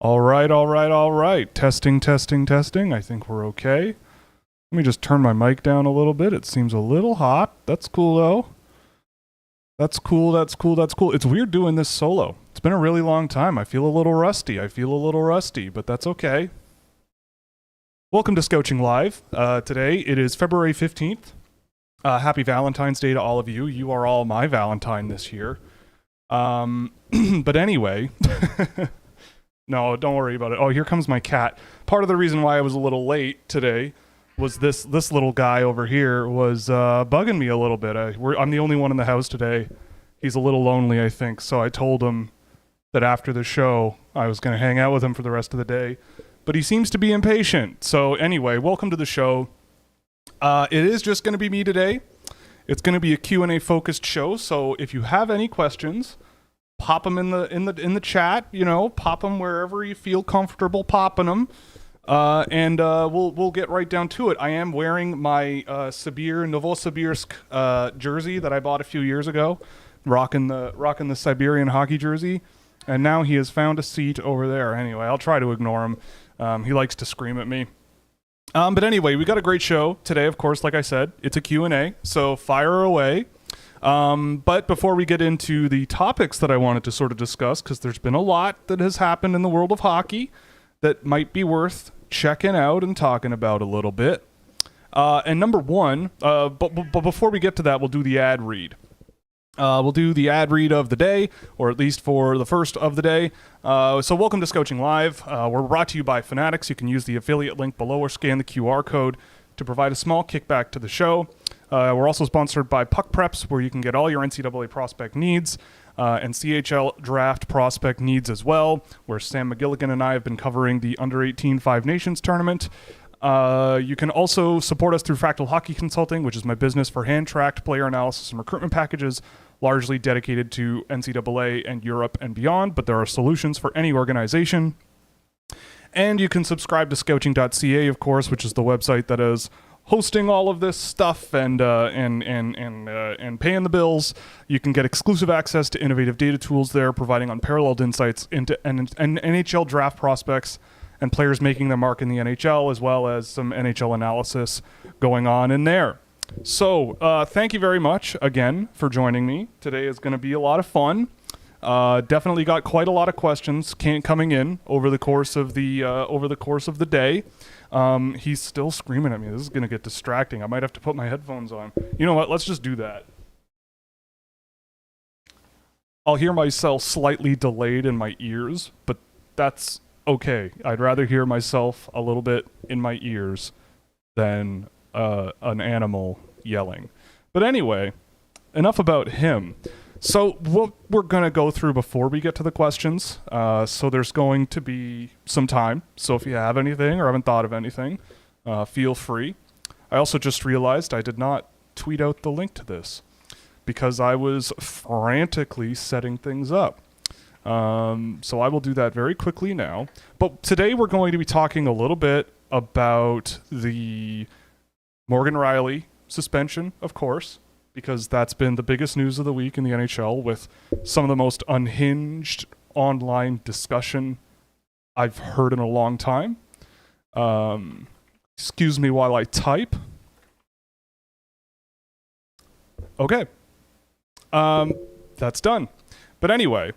All right, all right, all right. Testing, testing, testing. I think we're okay. Let me just turn my mic down a little bit. It seems a little hot. That's cool, though. That's cool, that's cool, that's cool. It's weird doing this solo. It's been a really long time. I feel a little rusty, but that's okay. Welcome to Scouching Live. Today, it is February 15th. Happy Valentine's Day to all of you. You are all my Valentine this year. But anyway... No, don't worry about it. Oh, here comes my cat. Part of the reason why I was a little late today was this little guy over here was bugging me a little bit. I'm the only one in the house today. He's a little lonely, I think, so I told him that after the show I was going to hang out with him for the rest of the day. But he seems to be impatient. So anyway, welcome to the show. It is just going to be me today. It's going to be a Q&A focused show, so if you have any questions... pop them in the chat, pop them wherever you feel comfortable popping them, and we'll get right down to it. I am wearing my Novosibirsk jersey that I bought a few years ago, rocking the Siberian hockey jersey, and now he has found a seat over there. Anyway, I'll try to ignore him. He likes to scream at me. But anyway, we got a great show today. Of course, like I said, it's a Q&A, so fire away. But before we get into the topics that I wanted to sort of discuss, because there's been a lot that has happened in the world of hockey that might be worth checking out and talking about a little bit. And number one, but before we get to that, we'll do the ad read. We'll do the ad read of the day, or at least for the first of the day. So welcome to Scouching Live. We're brought to you by Fanatics. You can use the affiliate link below or scan the QR code to provide a small kickback to the show. We're also sponsored by Puck Preps, where you can get all your NCAA prospect needs and CHL draft prospect needs as well, where Sam McGilligan and I have been covering the Under-18 Five Nations tournament. You can also support us through Fractal Hockey Consulting, which is my business for hand-tracked player analysis and recruitment packages, largely dedicated to NCAA and Europe and beyond, but there are solutions for any organization. And you can subscribe to Scouching.ca, of course, which is the website that is hosting all of this stuff and paying the bills. You can get exclusive access to innovative data tools there, providing unparalleled insights into NHL draft prospects and players making their mark in the NHL, as well as some NHL analysis going on in there. So thank you very much again for joining me. Today is going to be a lot of fun. Definitely got quite a lot of questions coming in over the course of the day. He's still screaming at me. This is going to get distracting. I might have to put my headphones on. You know what? Let's just do that. I'll hear myself slightly delayed in my ears, but that's okay. I'd rather hear myself a little bit in my ears than an animal yelling. But anyway, enough about him. So what we're going to go through before we get to the questions, so there's going to be some time. So if you have anything or haven't thought of anything, feel free. I also just realized I did not tweet out the link to this because I was frantically setting things up. So I will do that very quickly now. But today we're going to be talking a little bit about the Morgan Rielly suspension, of course, because that's been the biggest news of the week in the NHL, with some of the most unhinged online discussion I've heard in a long time. Excuse me while I type. Okay. That's done. But anyway,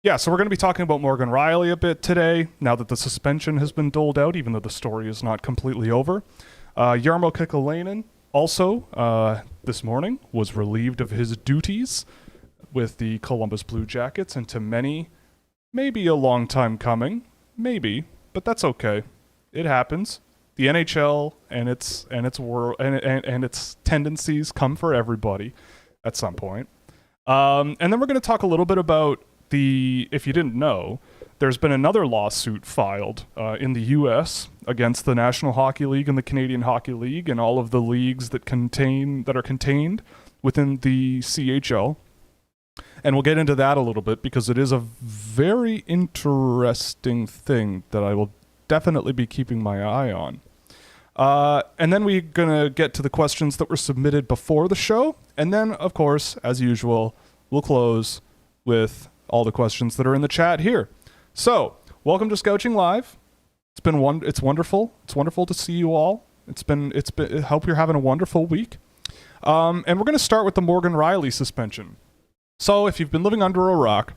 yeah, so we're going to be talking about Morgan Rielly a bit today, now that the suspension has been doled out, even though the story is not completely over. Jarmo Kekalainen also, this morning, was relieved of his duties with the Columbus Blue Jackets, and to many, maybe a long time coming, maybe, but that's okay. It happens. The NHL and its world and its tendencies come for everybody at some point. And then we're going to talk a little bit about if you didn't know, there's been another lawsuit filed in the U.S. against the National Hockey League and the Canadian Hockey League and all of the leagues that are contained within the CHL. And we'll get into that a little bit because it is a very interesting thing that I will definitely be keeping my eye on. And then we're going to get to the questions that were submitted before the show. And then, of course, as usual, we'll close with all the questions that are in the chat here. So, welcome to Scouching Live. It's wonderful. It's wonderful to see you all. I hope you're having a wonderful week. And we're going to start with the Morgan Riley suspension. So if you've been living under a rock,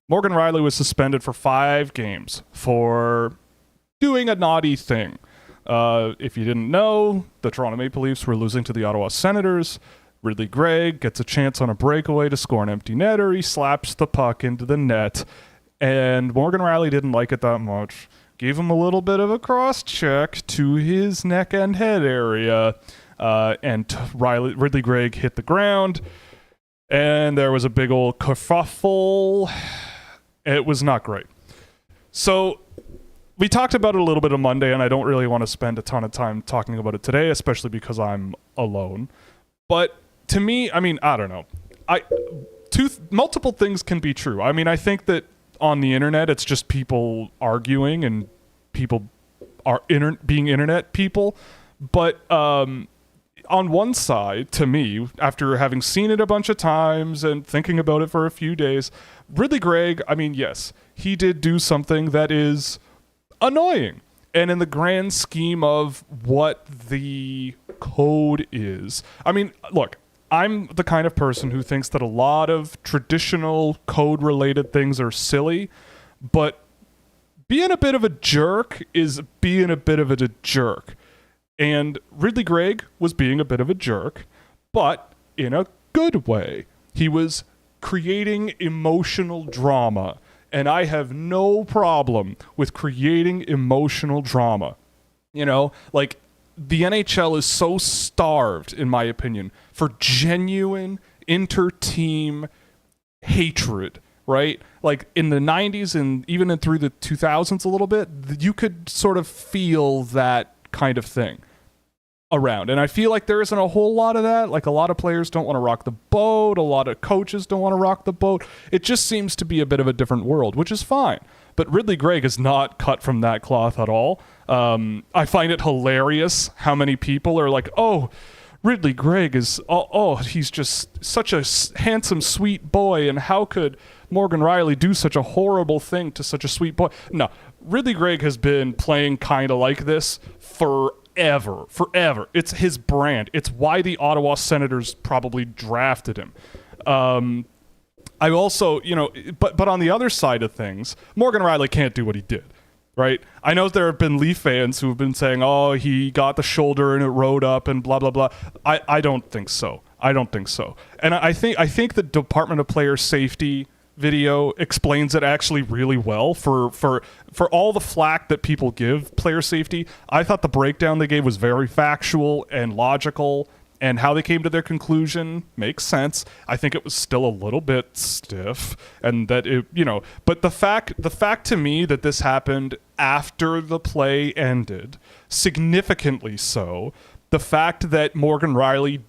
Morgan Riley was suspended for 5 games for doing a naughty thing. If you didn't know, the Toronto Maple Leafs were losing to the Ottawa Senators. Ridley Gregg gets a chance on a breakaway to score an empty netter. He slaps the puck into the net, and Morgan Riley didn't like it that much. Gave him a little bit of a cross-check to his neck and head area, and Ridley Gregg hit the ground, and there was a big old kerfuffle. It was not great. So we talked about it a little bit on Monday, and I don't really want to spend a ton of time talking about it today, especially because I'm alone. But to me, I mean, I don't know. Multiple things can be true. I mean, I think that on the internet, it's just people arguing and people are being internet people. But on one side, to me, after having seen it a bunch of times and thinking about it for a few days, Ridley Gregg, I mean, yes, he did do something that is annoying. And in the grand scheme of what the code is, I mean, look, I'm the kind of person who thinks that a lot of traditional code-related things are silly, but being a bit of a jerk is being a bit of a jerk. And Ridley Gregg was being a bit of a jerk, but in a good way. He was creating emotional drama, and I have no problem with creating emotional drama. You know, like, the NHL is so starved, in my opinion, for genuine inter-team hatred, right? Like in the 90s and even through the 2000s a little bit, you could sort of feel that kind of thing around. And I feel like there isn't a whole lot of that. Like a lot of players don't want to rock the boat. A lot of coaches don't want to rock the boat. It just seems to be a bit of a different world, which is fine. But Ridley Gregg is not cut from that cloth at all. I find it hilarious how many people are like, oh, Ridley Gregg is, he's just such a handsome, sweet boy, and how could Morgan Riley do such a horrible thing to such a sweet boy? No, Ridley Gregg has been playing kind of like this forever. It's his brand. It's why the Ottawa Senators probably drafted him. I also, but on the other side of things, Morgan Riley can't do what he did, right? I know there have been Leaf fans who have been saying, oh, he got the shoulder and it rode up and blah, blah, blah. I don't think so. And I think the Department of Player Safety video explains it actually really well for all the flack that people give player safety. I thought the breakdown they gave was very factual and logical, and how they came to their conclusion makes sense. I think it was still a little bit stiff, and that it, but the fact to me that this happened after the play ended, significantly so, the fact that Morgan Riley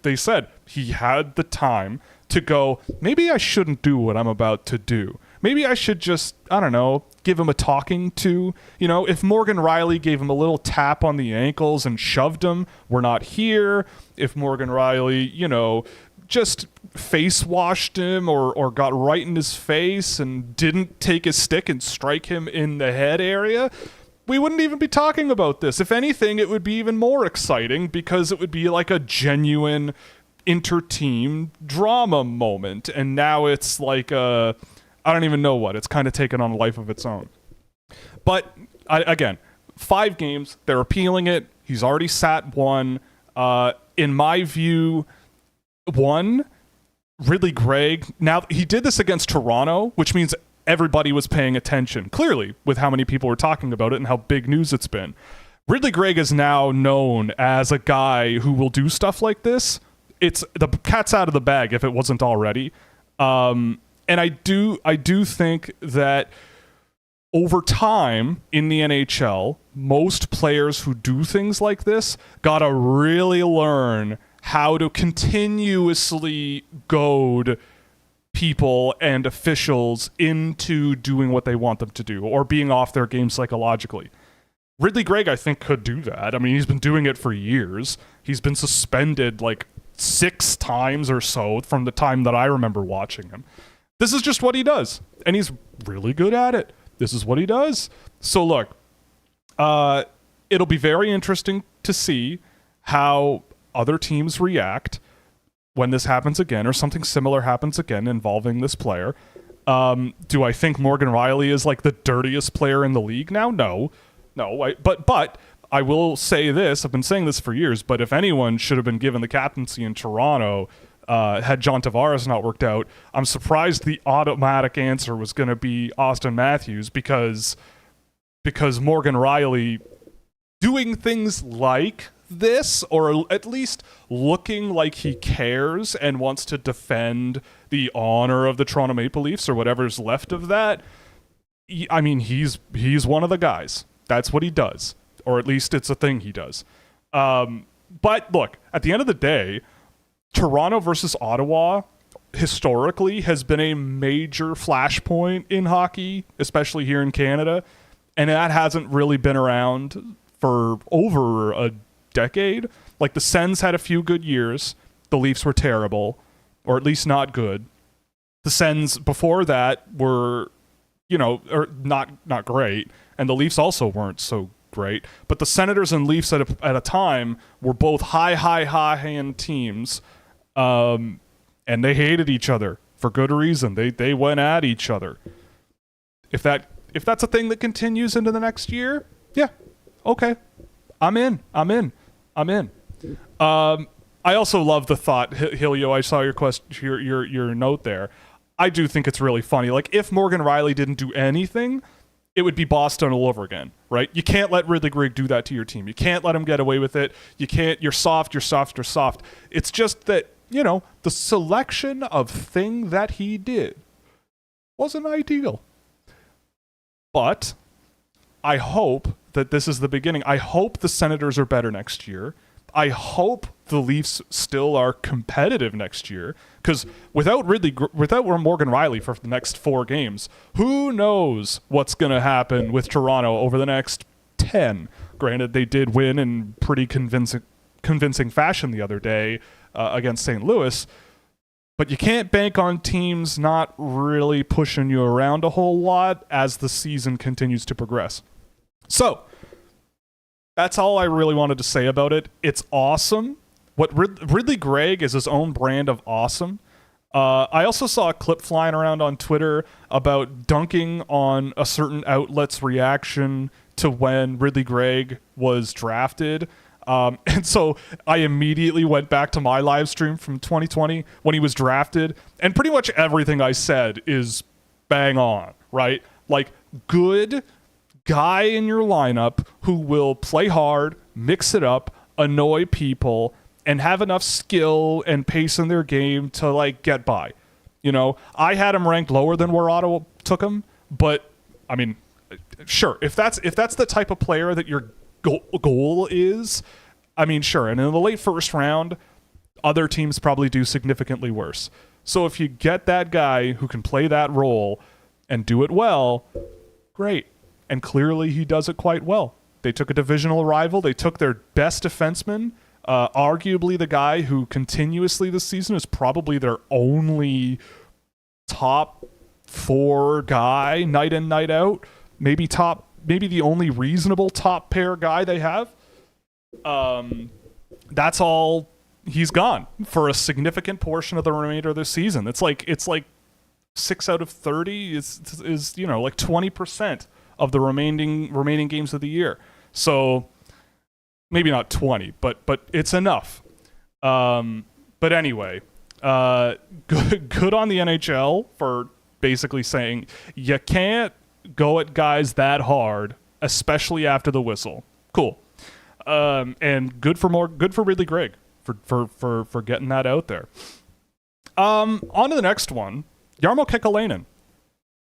they said he had the time to go, maybe I shouldn't do what I'm about to do. Maybe I should just, I don't know, give him a talking to. If Morgan Riley gave him a little tap on the ankles and shoved him, we're not here. If Morgan Riley, just face washed him or got right in his face and didn't take his stick and strike him in the head area, we wouldn't even be talking about this. If anything, it would be even more exciting because it would be like a genuine inter-team drama moment. And now it's like I don't even know what. It's kind of taken on a life of its own. But, again, 5 games. They're appealing it. He's already sat 1. In my view, 1, Ridley Gregg. Now, he did this against Toronto, which means everybody was paying attention, clearly, with how many people were talking about it and how big news it's been. Ridley Gregg is now known as a guy who will do stuff like this. It's the cat's out of the bag if it wasn't already. And I do think that over time in the NHL, most players who do things like this gotta really learn how to continuously goad people and officials into doing what they want them to do or being off their game psychologically. Ridley Gregg, I think, could do that. I mean, he's been doing it for years. He's been suspended like 6 times or so from the time that I remember watching him. This is just what he does, and he's really good at it. This is what he does. So look, it'll be very interesting to see how other teams react when this happens again or something similar happens again involving this player. Do I think Morgan Riley is like the dirtiest player in the league now? No. But I will say this. I've been saying this for years, but if anyone should have been given the captaincy in Toronto, had John Tavares not worked out, I'm surprised the automatic answer was going to be Austin Matthews because Morgan Riley doing things like this, or at least looking like he cares and wants to defend the honor of the Toronto Maple Leafs or whatever's left of that. I mean, he's one of the guys. That's what he does, or at least it's a thing he does. But look, at the end of the day, Toronto versus Ottawa historically has been a major flashpoint in hockey, especially here in Canada, and that hasn't really been around for over a decade. Like, the Sens had a few good years. The Leafs were terrible, or at least not good. The Sens before that were, or not great, and the Leafs also weren't so great. But the Senators and Leafs at a time were both high-end teams, and they hated each other for good reason. They went at each other. If that's a thing that continues into the next year, yeah, okay, I'm in. I also love the thought, Hilio. I saw your note there. I do think it's really funny. Like, if Morgan Riley didn't do anything, it would be Boston all over again, right? You can't let Ridley Greig do that to your team. You can't let him get away with it. You can't. You're soft. It's just that, the selection of thing that he did wasn't ideal. But I hope that this is the beginning. I hope the Senators are better next year. I hope the Leafs still are competitive next year, because without Morgan Riley for the next 4 games, who knows what's going to happen with Toronto over the next 10. Granted, they did win in pretty convincing fashion the other day against St. Louis, but you can't bank on teams not really pushing you around a whole lot as the season continues to progress. So that's all I really wanted to say about it. It's awesome. What Ridley Greig is his own brand of awesome. I also saw a clip flying around on Twitter about dunking on a certain outlet's reaction to when Ridley Greig was drafted. And so I immediately went back to my live stream from 2020 when he was drafted, and pretty much everything I said is bang on, right? Like, good guy in your lineup who will play hard, mix it up, annoy people, and have enough skill and pace in their game to, like, get by. I had him ranked lower than where Ottawa took him, but I mean, sure, if that's the type of player that your goal is, I mean, sure. And in the late first round, other teams probably do significantly worse. So if you get that guy who can play that role and do it well, great. And clearly he does it quite well. They took a divisional rival. They took their best defenseman, arguably the guy who continuously this season is probably their only top 4 guy night in, night out. Maybe the only reasonable top pair guy they have. That's all. He's gone for a significant portion of the remainder of the season. It's like 6 out of 30 is like 20% of the remaining games of the year. So maybe not 20, but it's enough. But anyway, good on the NHL for basically saying you can't go at guys that hard, especially after the whistle. Cool. And good for Ridley Greig for getting that out there. On to the next one, Jarmo Kekalainen.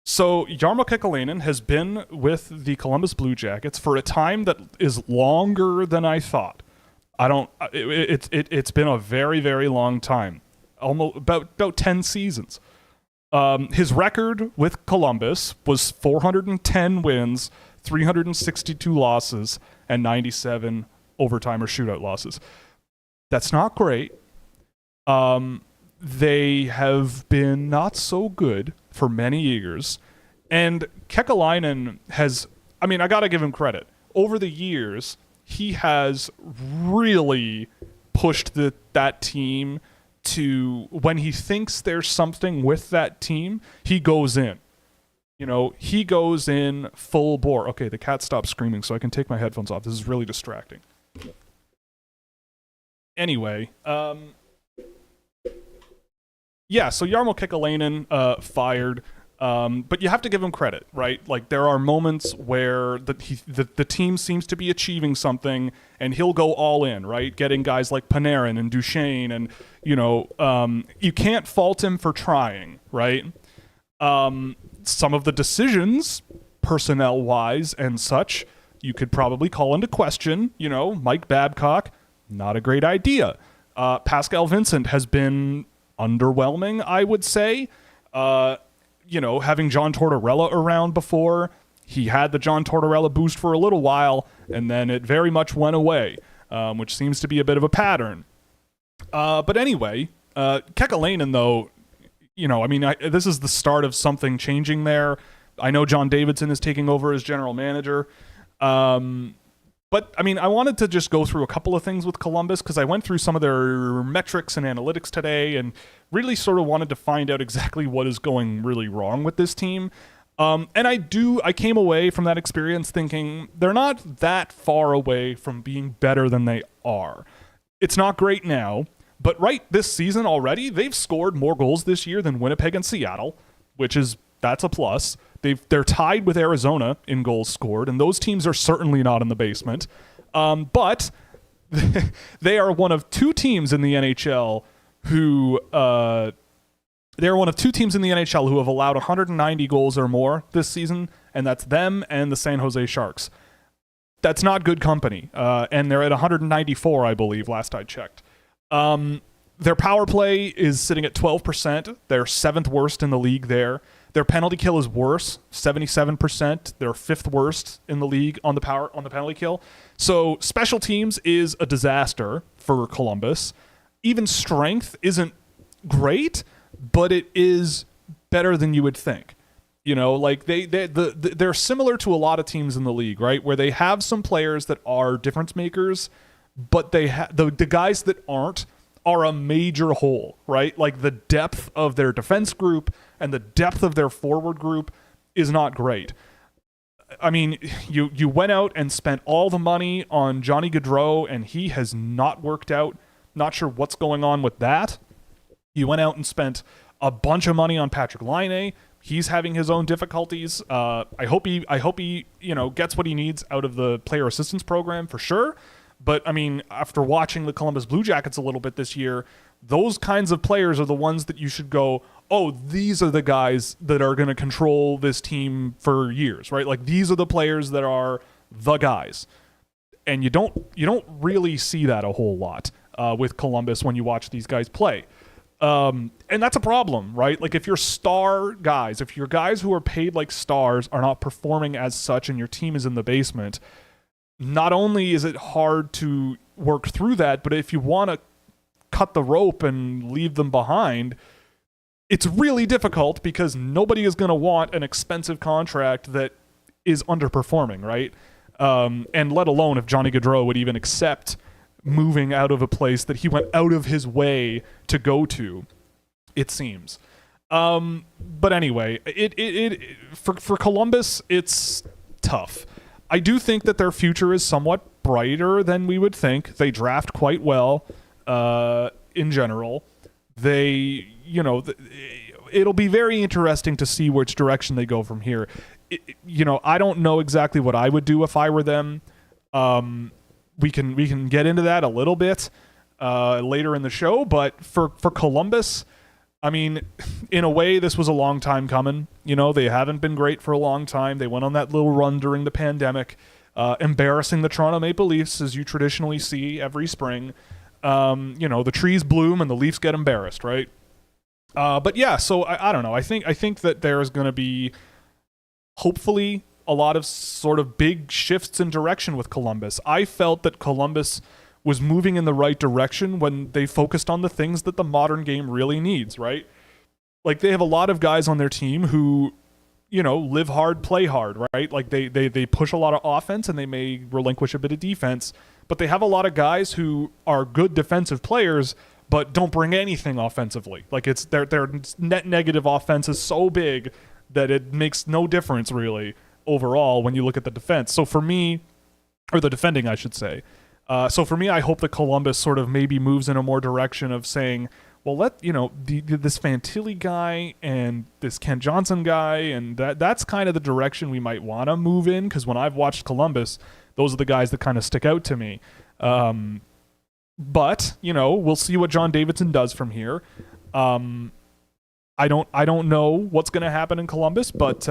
So Jarmo Kekalainen has been with the Columbus Blue Jackets for a time that is longer than I thought. It's been a very, very long time. Almost about 10 seasons. His record with Columbus was 410 wins, 362 losses, and 97 overtime or shootout losses. That's not great. They have been not so good for many years, And Kekalainen has, I mean, I got to give him credit. Over the years, he has really pushed that team to, when he thinks there's something with that team, he goes in. You know, he goes in full bore. Okay, the cat stopped screaming, so I can take my headphones off. This is really distracting. Anyway, yeah, so Jarmo Kekalainen fired. But you have to give him credit, right? Like, there are moments where the team seems to be achieving something, and he'll go all in, right? Getting guys like Panarin and Duchesne, and, you know, you can't fault him for trying, right? Some of the decisions, personnel-wise and such, you could probably call into question. You know, Mike Babcock, not a great idea. Pascal Vincent has been underwhelming, I would say. You know, having John Tortorella around before, he had the John Tortorella boost for a little while, and then it very much went away, which seems to be a bit of a pattern. But anyway, Kekalainen, though, you know, I mean, this is the start of something changing there. I know John Davidson is taking over as general manager. But, I mean, I wanted to just go through a couple of things with Columbus, because I went through some of their metrics and analytics today and really sort of wanted to find out exactly what is going really wrong with this team. And I came away from that experience thinking they're not that far away from being better than they are. It's not great now, but right this season already, they've scored more goals this year than Winnipeg and Seattle, that's a plus. They're tied with Arizona in goals scored, and those teams are certainly not in the basement. But they are one of two teams in the NHL who have allowed 190 goals or more this season, and that's them and the San Jose Sharks. That's not good company, and they're at 194, I believe, last I checked. Their power play is sitting at 12%. They're seventh worst in the league there. Their penalty kill is worse, 77%. They're fifth worst in the league on the penalty kill. So special teams is a disaster for Columbus. Even strength isn't great, but it is better than you would think. You know, like they're similar to a lot of teams in the league, right? Where they have some players that are difference makers, but they the guys that aren't are a major hole, right? Like the depth of their defense group and the depth of their forward group is not great. I mean, you went out and spent all the money on Johnny Gaudreau, and he has not worked out. Not sure what's going on with that. You went out and spent a bunch of money on Patrick Laine. He's having his own difficulties. I hope he gets what he needs out of the player assistance program for sure. But, I mean, after watching the Columbus Blue Jackets a little bit this year, those kinds of players are the ones that you should go, oh, these are the guys that are going to control this team for years, right? Like, these are the players that are the guys. And you don't really see that a whole lot with Columbus when you watch these guys play. And that's a problem, right? Like, if your star guys, if your guys who are paid like stars are not performing as such and your team is in the basement, not only is it hard to work through that, but if you want to cut the rope and leave them behind, it's really difficult because nobody is going to want an expensive contract that is underperforming, right? And let alone if Johnny Gaudreau would even accept moving out of a place that he went out of his way to go to, it seems. But anyway, for Columbus, it's tough. I do think that their future is somewhat brighter than we would think. They draft quite well in general. It'll be very interesting to see which direction they go from here. I don't know exactly what I would do if I were them. We can get into that a little bit later in the show, but for Columbus, I mean, in a way, this was a long time coming. You know, they haven't been great for a long time. They went on that little run during the pandemic, embarrassing the Toronto Maple Leafs, as you traditionally see every spring. The trees bloom and the Leafs get embarrassed, right? But yeah, so I don't know. I think that there's going to be, hopefully, a lot of sort of big shifts in direction with Columbus. I felt that Columbus was moving in the right direction when they focused on the things that the modern game really needs, right? Like, they have a lot of guys on their team who live hard, play hard, right? Like they push a lot of offense and they may relinquish a bit of defense, but they have a lot of guys who are good defensive players but don't bring anything offensively. Like it's their net negative offense is so big that it makes no difference really overall when you look at the defense. So for me, or the defending, I should say. So for me, I hope that Columbus sort of maybe moves in a more direction of saying, well, this Fantilli guy and this Kent Johnson guy, and that's kind of the direction we might want to move in, because when I've watched Columbus, those are the guys that kind of stick out to me. But, we'll see what John Davidson does from here. I don't know what's going to happen in Columbus, but,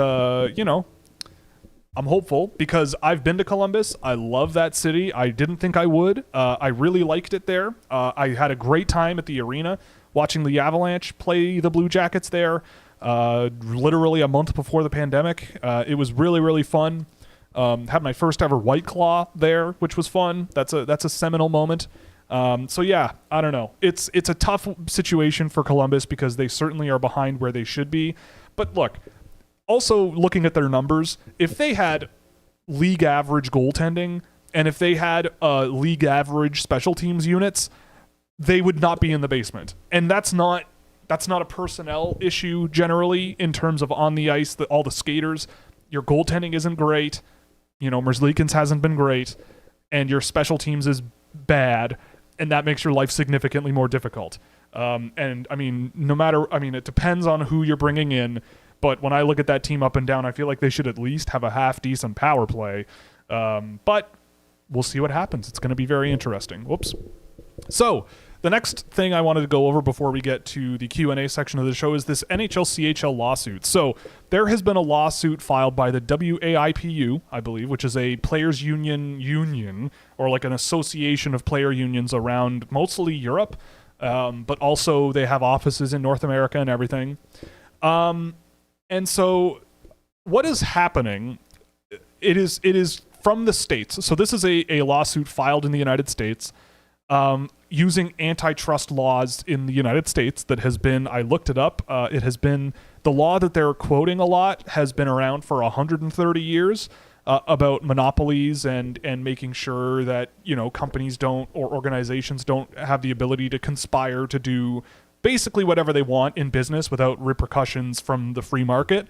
I'm hopeful because I've been to Columbus. I love that city. I didn't think I would. I really liked it there. I had a great time at the arena watching the Avalanche play the Blue Jackets there literally a month before the pandemic. It was really, really fun. Had my first ever White Claw there, which was fun. That's a seminal moment. So yeah, I don't know. It's a tough situation for Columbus because they certainly are behind where they should be. But look, also looking at their numbers, if they had league average goaltending and if they had league average special teams units, they would not be in the basement. And that's not a personnel issue generally in terms of on the ice, all the skaters. Your goaltending isn't great. Merzlikins hasn't been great, and your special teams is bad, and that makes your life significantly more difficult. And I mean, it depends on who you're bringing in, but when I look at that team up and down, I feel like they should at least have a half decent power play. But we'll see what happens. It's going to be very interesting. Whoops. So the next thing I wanted to go over before we get to the Q&A section of the show is this NHL-CHL lawsuit. So there has been a lawsuit filed by the WAIPU, I believe, which is a players' union, or like an association of player unions around mostly Europe, but also they have offices in North America and everything. And so what is happening, it is from the States. So this is a lawsuit filed in the United States, using antitrust laws in the United States that has been, I looked it up, it has been, the law that they're quoting a lot has been around for 130 years, about monopolies and making sure that, companies don't, or organizations don't have the ability to conspire to do basically whatever they want in business without repercussions from the free market.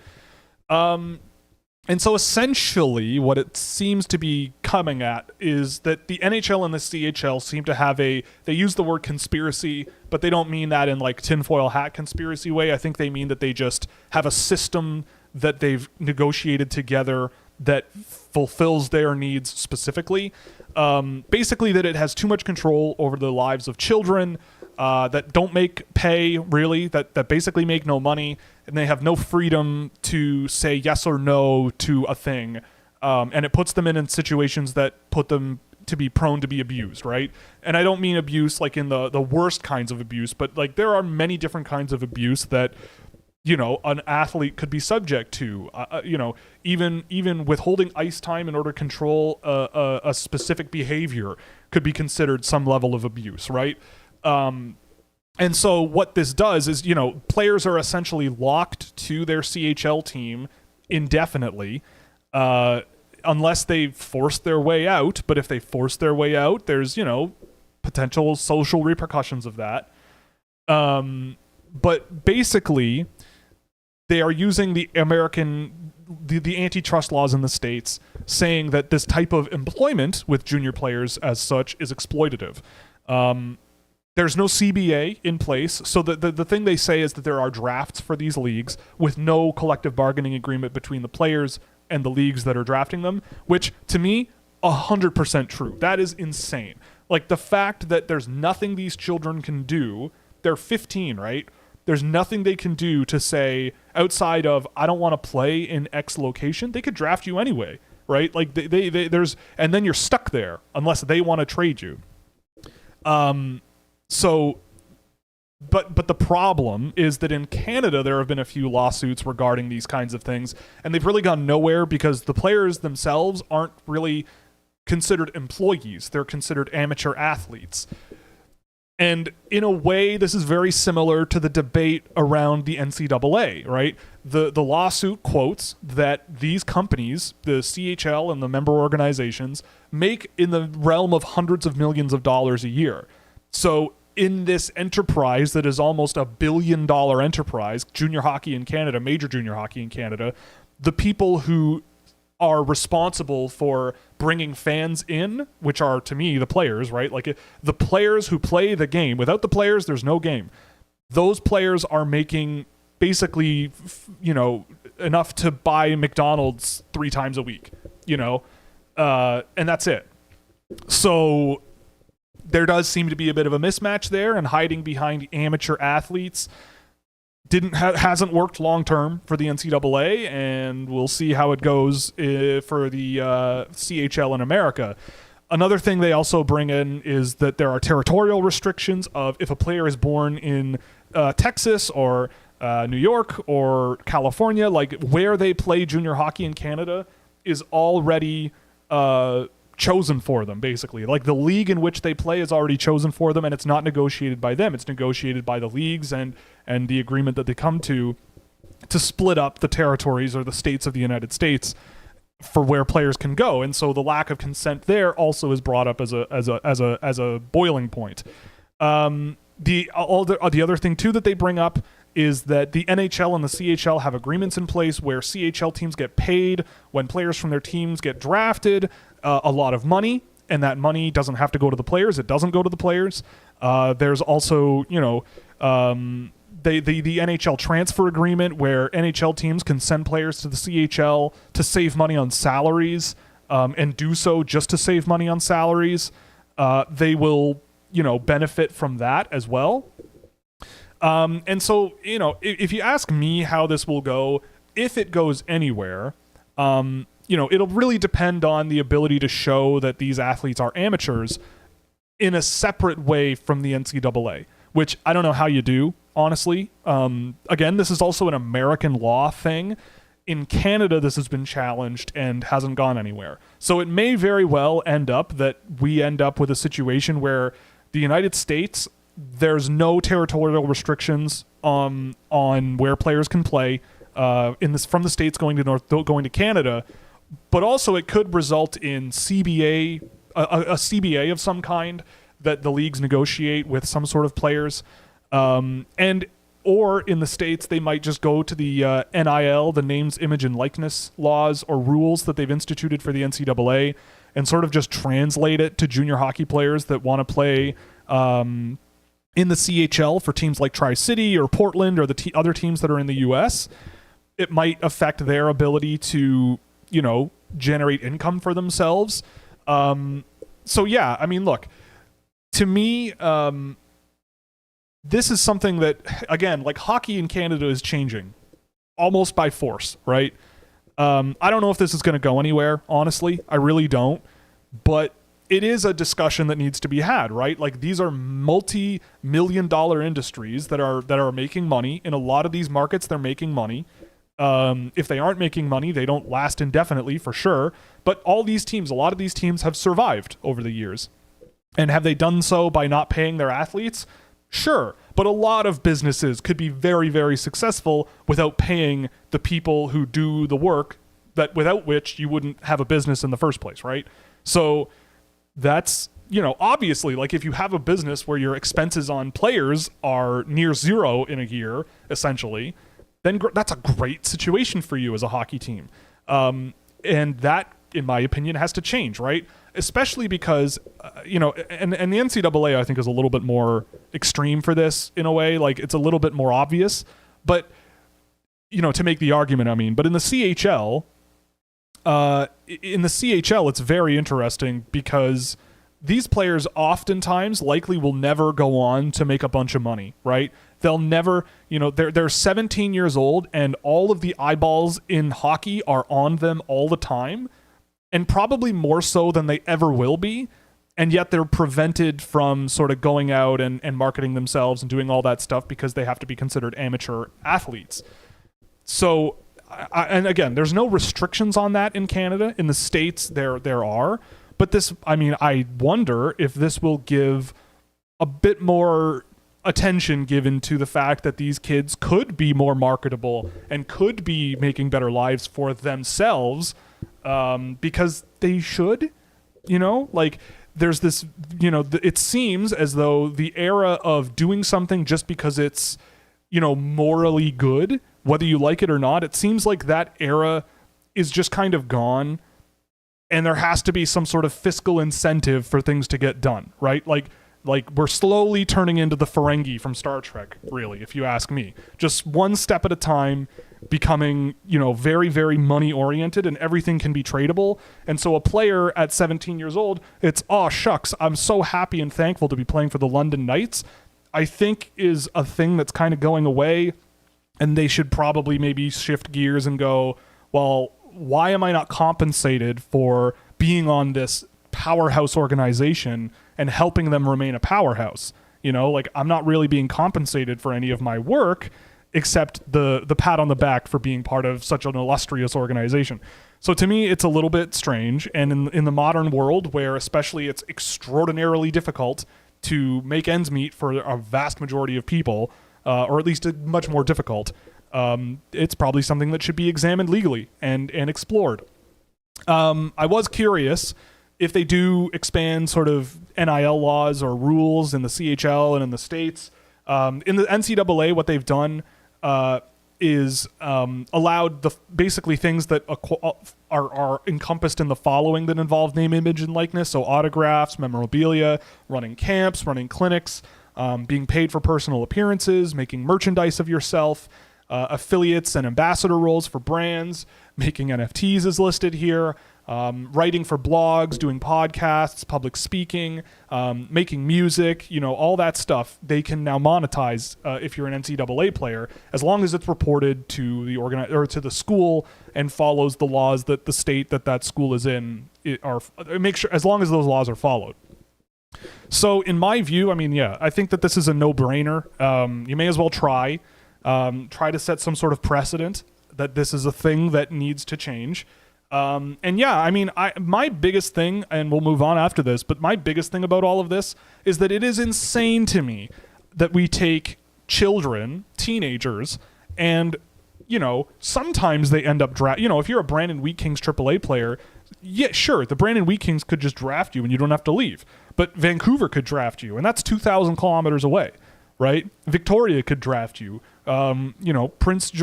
And so essentially what it seems to be coming at is that the NHL and the CHL seem to have they use the word conspiracy, but they don't mean that in like tinfoil hat conspiracy way. I think they mean that they just have a system that they've negotiated together that fulfills their needs specifically. Basically that it has too much control over the lives of children, that don't make pay really, that basically make no money, and they have no freedom to say yes or no to a thing. And it puts them in situations that put them to be prone to be abused, right? And I don't mean abuse like in the worst kinds of abuse, but like there are many different kinds of abuse that, an athlete could be subject to. Even withholding ice time in order to control a specific behavior could be considered some level of abuse, right? And so what this does is, players are essentially locked to their CHL team indefinitely, unless they force their way out. But if they force their way out, there's, potential social repercussions of that. But basically, they are using the antitrust laws in the States, saying that this type of employment with junior players as such is exploitative. There's no CBA in place, so the thing they say is that there are drafts for these leagues with no collective bargaining agreement between the players and the leagues that are drafting them, which, to me, 100% true. That is insane. Like, the fact that there's nothing these children can do, they're 15, right? There's nothing they can do to say, outside of, I don't want to play in X location, they could draft you anyway, right? Like, there's, and then you're stuck there, unless they want to trade you. So, but the problem is that in Canada, there have been a few lawsuits regarding these kinds of things, and they've really gone nowhere because the players themselves aren't really considered employees. They're considered amateur athletes. And in a way, this is very similar to the debate around the NCAA, right? The lawsuit quotes that these companies, the CHL and the member organizations, make in the realm of hundreds of millions of dollars a year. So in this enterprise that is almost $1 billion enterprise, junior hockey in Canada, major junior hockey in Canada, the people who are responsible for bringing fans in, which are, to me, the players, right? Like the players who play the game. Without the players, there's no game. Those players are making basically, enough to buy McDonald's 3 times a week, and that's it. So there does seem to be a bit of a mismatch there, and hiding behind amateur athletes hasn't worked long term for the NCAA, and we'll see how it goes for the CHL in America. Another thing they also bring in is that there are territorial restrictions of if a player is born in Texas or New York or California, like where they play junior hockey in Canada is already chosen for them, basically. Like the league in which they play is already chosen for them, and it's not negotiated by them. It's negotiated by the leagues and the agreement that they come to split up the territories or the states of the United States for where players can go. And so the lack of consent there also is brought up as a boiling point. The other thing too that they bring up is that the NHL and the CHL have agreements in place where CHL teams get paid when players from their teams get drafted a lot of money, and that money doesn't have to go to the players. It doesn't go to the players. There's also, the NHL transfer agreement where NHL teams can send players to the CHL to save money on salaries, and do so just to save money on salaries. They will, benefit from that as well. And so, if you ask me how this will go, if it goes anywhere, it'll really depend on the ability to show that these athletes are amateurs in a separate way from the NCAA, which I don't know how you do, honestly. Again, this is also an American law thing. In Canada, this has been challenged and hasn't gone anywhere. So it may very well end up that we end up with a situation where the United States, there's no territorial restrictions on where players can play from the States going to Canada, but also it could result in CBA, a CBA of some kind that the leagues negotiate with some sort of players, or in the States they might just go to the NIL, the names, image, and likeness laws or rules that they've instituted for the NCAA, and sort of just translate it to junior hockey players that want to play in the CHL for teams like Tri-City or Portland or the other teams that are in the U.S. It might affect their ability to, generate income for themselves. So yeah, I mean, look, to me, this is something that, again, like hockey in Canada is changing almost by force, right? I don't know if this is going to go anywhere, honestly. I really don't. But it is a discussion that needs to be had, right? Like these are multi-million-dollar industries that are making money. In a lot of these markets, they're making money. If they aren't making money, they don't last indefinitely for sure. But a lot of these teams have survived over the years. And have they done so by not paying their athletes? Sure. But a lot of businesses could be very, very successful without paying the people who do the work that without which you wouldn't have a business in the first place, right? So that's, obviously, like if you have a business where your expenses on players are near zero in a year, essentially, then that's a great situation for you as a hockey team. And that, in my opinion, has to change, right? Especially because, and the NCAA, I think, is a little bit more extreme for this in a way. Like, it's a little bit more obvious. But, to make the argument, but in the CHL, it's very interesting because these players oftentimes likely will never go on to make a bunch of money, right? They'll never, they're 17 years old and all of the eyeballs in hockey are on them all the time, and probably more so than they ever will be. And yet they're prevented from sort of going out and marketing themselves and doing all that stuff because they have to be considered amateur athletes. So, and again, there's no restrictions on that in Canada. In the States, there are. But this, I wonder if this will give a bit more attention given to the fact that these kids could be more marketable and could be making better lives for themselves, because they should, like there's this, it seems as though the era of doing something just because it's, morally good, whether you like it or not, it seems like that era is just kind of gone, and there has to be some sort of fiscal incentive for things to get done, right? Like we're slowly turning into the Ferengi from Star Trek, really, if you ask me. Just one step at a time, becoming, very, very money oriented, and everything can be tradable. And so a player at 17 years old, it's, oh shucks, I'm so happy and thankful to be playing for the London Knights, I think is a thing that's kind of going away. And they should probably maybe shift gears and go, well, why am I not compensated for being on this powerhouse organization and helping them remain a powerhouse? I'm not really being compensated for any of my work except the pat on the back for being part of such an illustrious organization. So to me, it's a little bit strange. And in the modern world, where especially it's extraordinarily difficult to make ends meet for a vast majority of people, or at least much more difficult, it's probably something that should be examined legally and explored. I was curious if they do expand sort of NIL laws or rules in the CHL and in the States. In the NCAA, what they've done is allowed basically things that are encompassed in the following that involve name, image, and likeness. So autographs, memorabilia, running camps, running clinics, being paid for personal appearances, making merchandise of yourself, affiliates and ambassador roles for brands, making NFTs is listed here, writing for blogs, doing podcasts, public speaking, making music, all that stuff. They can now monetize if you're an NCAA player, as long as it's reported to the or to the school and follows the laws that the state that school is in make sure, as long as those laws are followed. So in my view, I think that this is a no-brainer. You may as well try to set some sort of precedent that this is a thing that needs to change. My biggest thing, and we'll move on after this, but my biggest thing about all of this is that it is insane to me that we take children, teenagers, and, sometimes they end up if you're a Brandon Wheat Kings AAA player, yeah, sure, the Brandon Wheat Kings could just draft you and you don't have to leave. But Vancouver could draft you, and that's 2,000 kilometers away, right? Victoria could draft you. Prince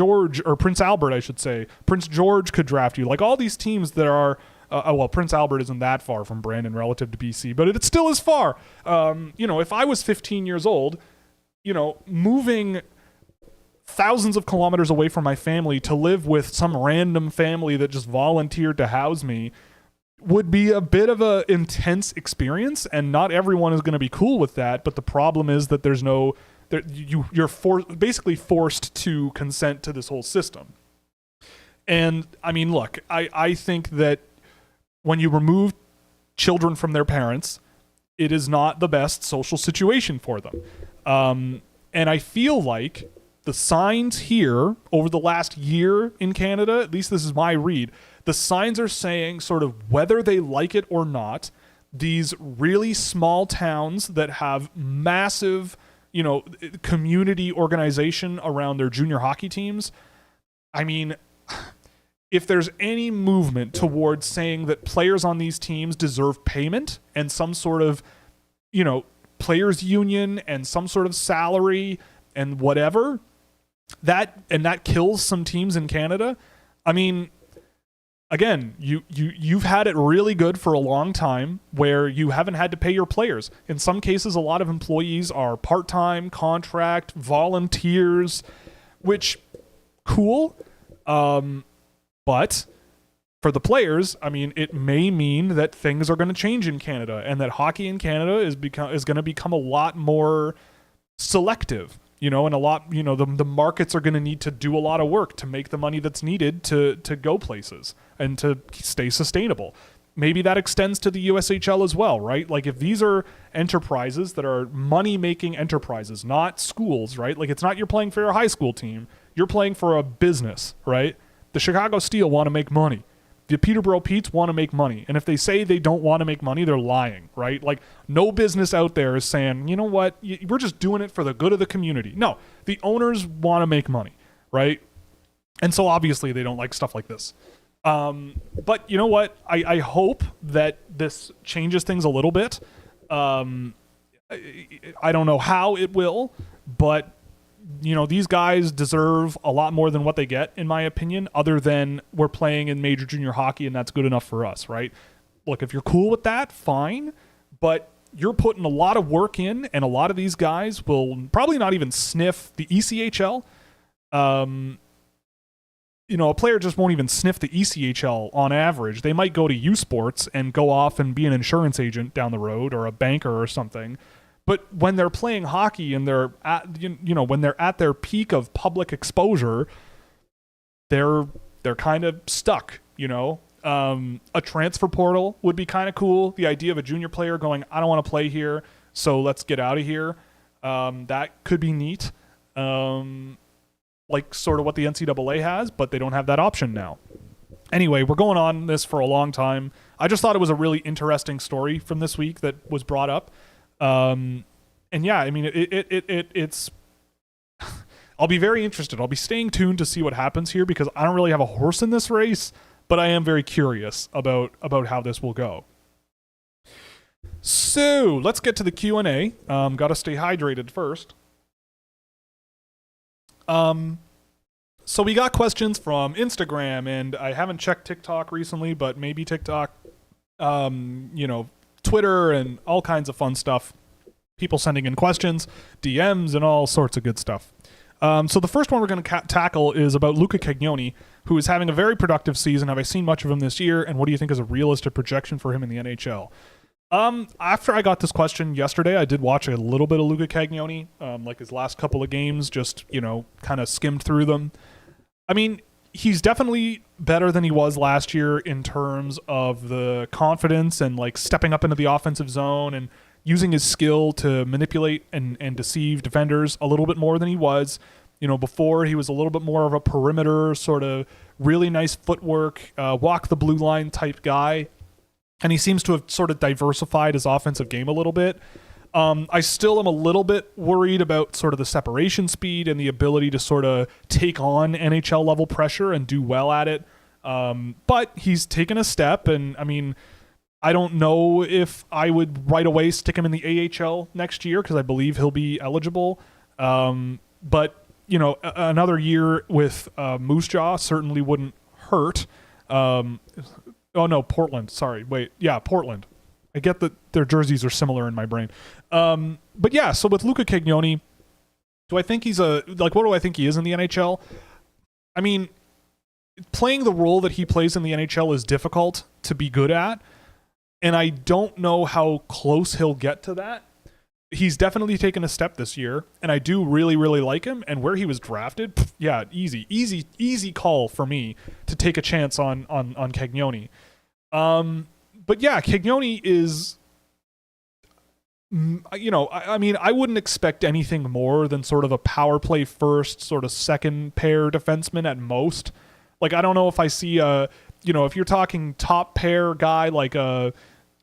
Albert, I should say. Prince George could draft you. Like all these teams that are, Prince Albert isn't that far from Brandon relative to BC, but it still is far. If I was 15 years old, moving thousands of kilometers away from my family to live with some random family that just volunteered to house me would be a bit of a intense experience, and not everyone is going to be cool with that. But the problem is that you're basically forced to consent to this whole system. And look, I think that when you remove children from their parents, it is not the best social situation for them. And I feel like the signs here over the last year in Canada, at least this is my read, the signs are saying, sort of whether they like it or not, these really small towns that have massive, community organization around their junior hockey teams. If there's any movement towards saying that players on these teams deserve payment and some sort of, players union and some sort of salary and whatever, that kills some teams in Canada. Again, you've had it really good for a long time where you haven't had to pay your players. In some cases, a lot of employees are part-time, contract, volunteers, which, cool. But for the players, it may mean that things are going to change in Canada and that hockey in Canada is going to become a lot more selective. And a lot, the markets are going to need to do a lot of work to make the money that's needed to go places and to stay sustainable. Maybe that extends to the USHL as well, right? Like if these are enterprises that are money-making enterprises, not schools, right? Like it's not you're playing for your high school team, you're playing for a business, right? The Chicago Steel want to make money. The Peterborough Petes want to make money. And if they say they don't want to make money, they're lying, right? Like, no business out there is saying, you know what, we're just doing it for the good of the community. No, the owners want to make money, right? And so obviously they don't like stuff like this. But you know what? I hope that this changes things a little bit. I don't know how it will, but these guys deserve a lot more than what they get, in my opinion, other than we're playing in major junior hockey and that's good enough for us, right? Look, if you're cool with that, fine, but you're putting a lot of work in, and a lot of these guys will probably not even sniff the ECHL. A player just won't even sniff the ECHL on average. They might go to U Sports and go off and be an insurance agent down the road, or a banker or something. But when they're playing hockey and they're at, when they're at their peak of public exposure, they're kind of stuck. A transfer portal would be kind of cool. The idea of a junior player going, I don't want to play here, so let's get out of here. That could be neat. Like sort of what the NCAA has, but they don't have that option now. Anyway, we're going on this for a long time. I just thought it was a really interesting story from this week that was brought up. And yeah, I mean, it's, I'll be very interested. I'll be staying tuned to see what happens here, because I don't really have a horse in this race, but I am very curious about how this will go. So let's get to the Q&A. Got to stay hydrated first. So we got questions from Instagram, and I haven't checked TikTok recently, but maybe TikTok, Twitter and all kinds of fun stuff. People sending in questions, DMs, and all sorts of good stuff. So the first one we're going to tackle is about Luca Cagnoni, who is having a very productive season. Have I seen much of him this year? And what do you think is a realistic projection for him in the NHL? After I got this question yesterday, I did watch a little bit of Luca Cagnoni, like his last couple of games, just, kind of skimmed through them. I mean, he's definitely better than he was last year in terms of the confidence and like stepping up into the offensive zone and using his skill to manipulate and deceive defenders a little bit more than he was. Before, he was a little bit more of a perimeter, sort of really nice footwork, walk the blue line type guy. And he seems to have sort of diversified his offensive game a little bit. I still am a little bit worried about sort of the separation speed and the ability to sort of take on NHL level pressure and do well at it. But he's taken a step, and I mean, I don't know if I would right away stick him in the AHL next year, because I believe he'll be eligible. But, another year with Moose Jaw certainly wouldn't hurt. Oh, no, Portland. Sorry. Wait. Yeah, Portland. I get that their jerseys are similar in my brain. But yeah, so with Luca Cagnoni, do I think he's what do I think he is in the NHL? I mean, playing the role that he plays in the NHL is difficult to be good at, and I don't know how close he'll get to that. He's definitely taken a step this year, and I do really, really like him. And where he was drafted, yeah, easy call for me to take a chance on Cagnoni. But yeah, Cagnoni is, I mean, I wouldn't expect anything more than sort of a power play first, sort of second pair defenseman at most. Like, I don't know if I see if you're talking top pair guy like I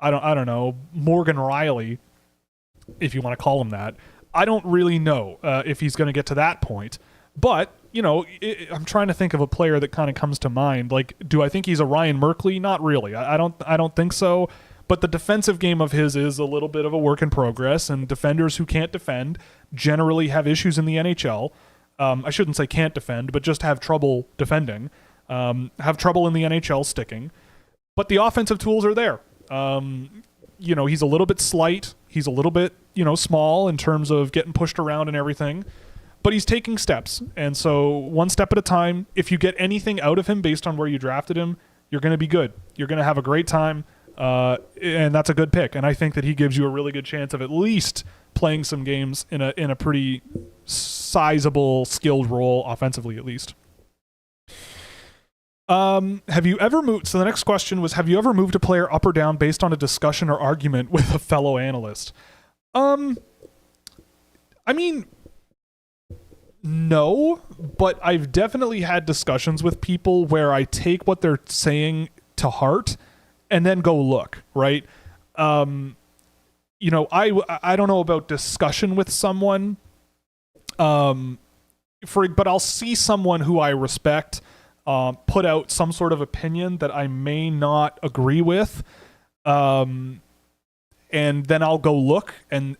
don't know, Morgan Riley, if you want to call him that. I don't really know if he's going to get to that point. But, I'm trying to think of a player that kind of comes to mind. Like, do I think he's a Ryan Merkley? Not really. I don't think so. But the defensive game of his is a little bit of a work in progress, and defenders who can't defend generally have issues in the NHL. I shouldn't say can't defend, but just have trouble defending. Have trouble in the NHL sticking. But the offensive tools are there. He's a little bit slight. He's a little bit, small in terms of getting pushed around and everything. But he's taking steps. And so one step at a time, if you get anything out of him based on where you drafted him, you're going to be good. You're going to have a great time. And that's a good pick. And I think that he gives you a really good chance of at least playing some games in a pretty sizable, skilled role, offensively at least. Have you ever moved? So the next question was, have you ever moved a player up or down based on a discussion or argument with a fellow analyst? I mean, no, but I've definitely had discussions with people where I take what they're saying to heart and then go look, right? You know, I don't know about discussion with someone, but I'll see someone who I respect put out some sort of opinion that I may not agree with, and then I'll go look and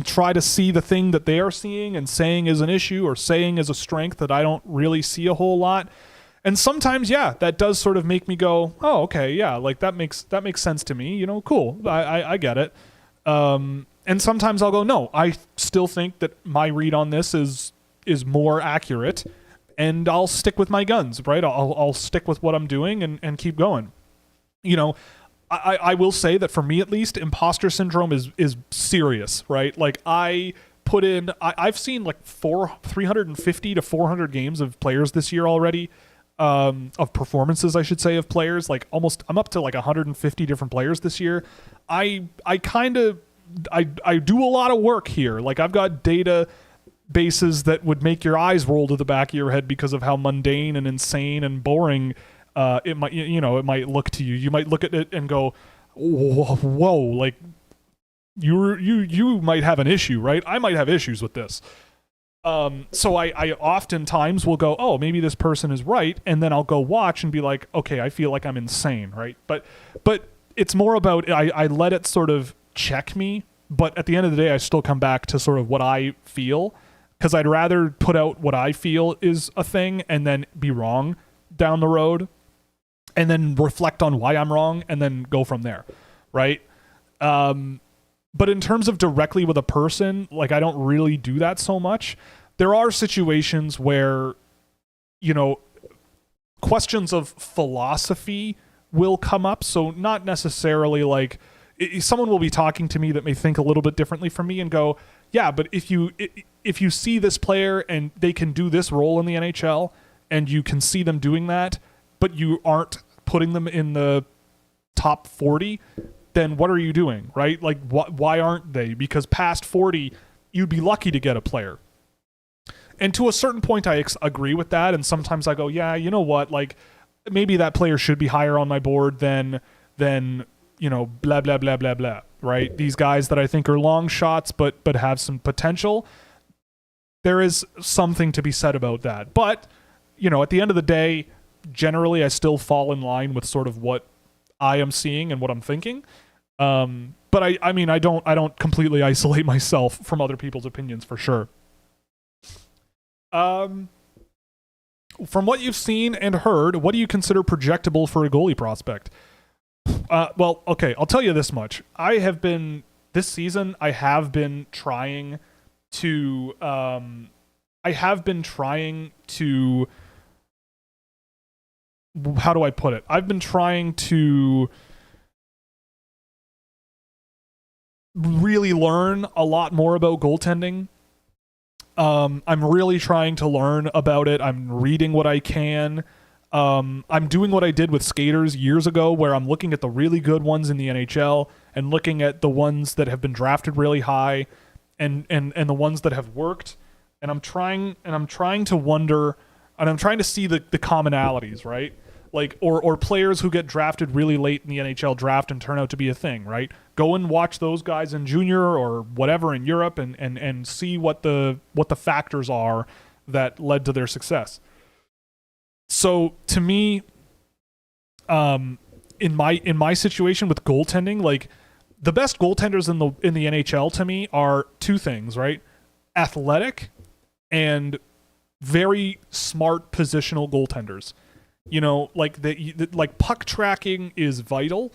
try to see the thing that they are seeing and saying is an issue or saying is a strength that I don't really see a whole lot. And sometimes, yeah, that does sort of make me go, oh, okay, yeah, like that makes sense to me. You know, cool, I get it. And sometimes I'll go, no, I still think that my read on this is more accurate, and I'll stick with my guns, right? I'll stick with what I'm doing and keep going. You know, I will say that for me at least, imposter syndrome is serious, right? Like I've seen like 350 to 400 games of players this year already. Of performances, I should say, of players. Like I'm up to like 150 different players this year. I do a lot of work here. Like I've got data bases that would make your eyes roll to the back of your head because of how mundane and insane and boring it might look to you. You might look at it and go, whoa, like you might have an issue, right? I might have issues with this. So I oftentimes will go, oh, maybe this person is right, and then I'll go watch and be like, okay, I feel like I'm insane, right? But it's more about I let it sort of check me, but at the end of the day, I still come back to sort of what I feel, because I'd rather put out what I feel is a thing and then be wrong down the road, and then reflect on why I'm wrong, and then go from there, right? But in terms of directly with a person, like I don't really do that so much. There are situations where, you know, questions of philosophy will come up. So not necessarily like someone will be talking to me that may think a little bit differently from me and go, yeah, but if you see this player and they can do this role in the NHL and you can see them doing that, but you aren't putting them in the top 40, then what are you doing, right? Like, why aren't they? Because past 40, you'd be lucky to get a player. And to a certain point, I agree with that. And sometimes I go, yeah, you know what? Like, maybe that player should be higher on my board than you know, blah, blah, blah, blah, blah, right? These guys that I think are long shots, but have some potential. There is something to be said about that. But, you know, at the end of the day, generally, I still fall in line with sort of what I am seeing and what I'm thinking. But I mean, I don't completely isolate myself from other people's opinions for sure. From what you've seen and heard, what do you consider projectable for a goalie prospect? Well, okay, I'll tell you this much. This season, I have been trying to, how do I put it? I've been trying to really learn a lot more about goaltending. I'm really trying to learn about it. I'm reading what I can. I'm doing what I did with skaters years ago, where I'm looking at the really good ones in the NHL and looking at the ones that have been drafted really high and the ones that have worked. And I'm trying to wonder, and I'm trying to see the commonalities, right? Like, or players who get drafted really late in the NHL draft and turn out to be a thing, right? Go and watch those guys in junior or whatever in Europe and see what the factors are that led to their success. So to me, in my situation with goaltending, like the best goaltenders in the NHL to me are two things, right? Athletic and very smart positional goaltenders. You know, like like puck tracking is vital.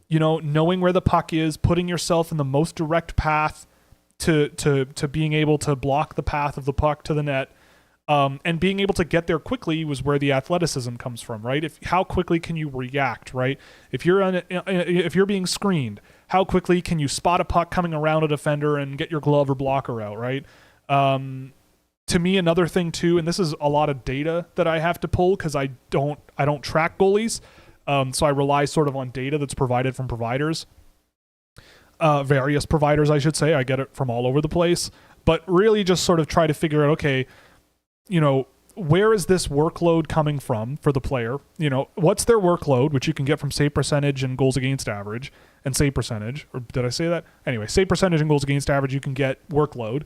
You know, knowing where the puck is, putting yourself in the most direct path to being able to block the path of the puck to the net, and being able to get there quickly was where the athleticism comes from, right? How quickly can you react, right? If you're being screened, how quickly can you spot a puck coming around a defender and get your glove or blocker out, right? To me, another thing too, and this is a lot of data that I have to pull because I don't track goalies, so I rely sort of on data that's provided from providers, various providers, I should say. I get it from all over the place, but really just sort of try to figure out, okay, you know, where is this workload coming from for the player? You know, what's their workload, which you can get from save percentage and goals against average and save percentage. Or did I say that? Anyway, save percentage and goals against average, you can get workload.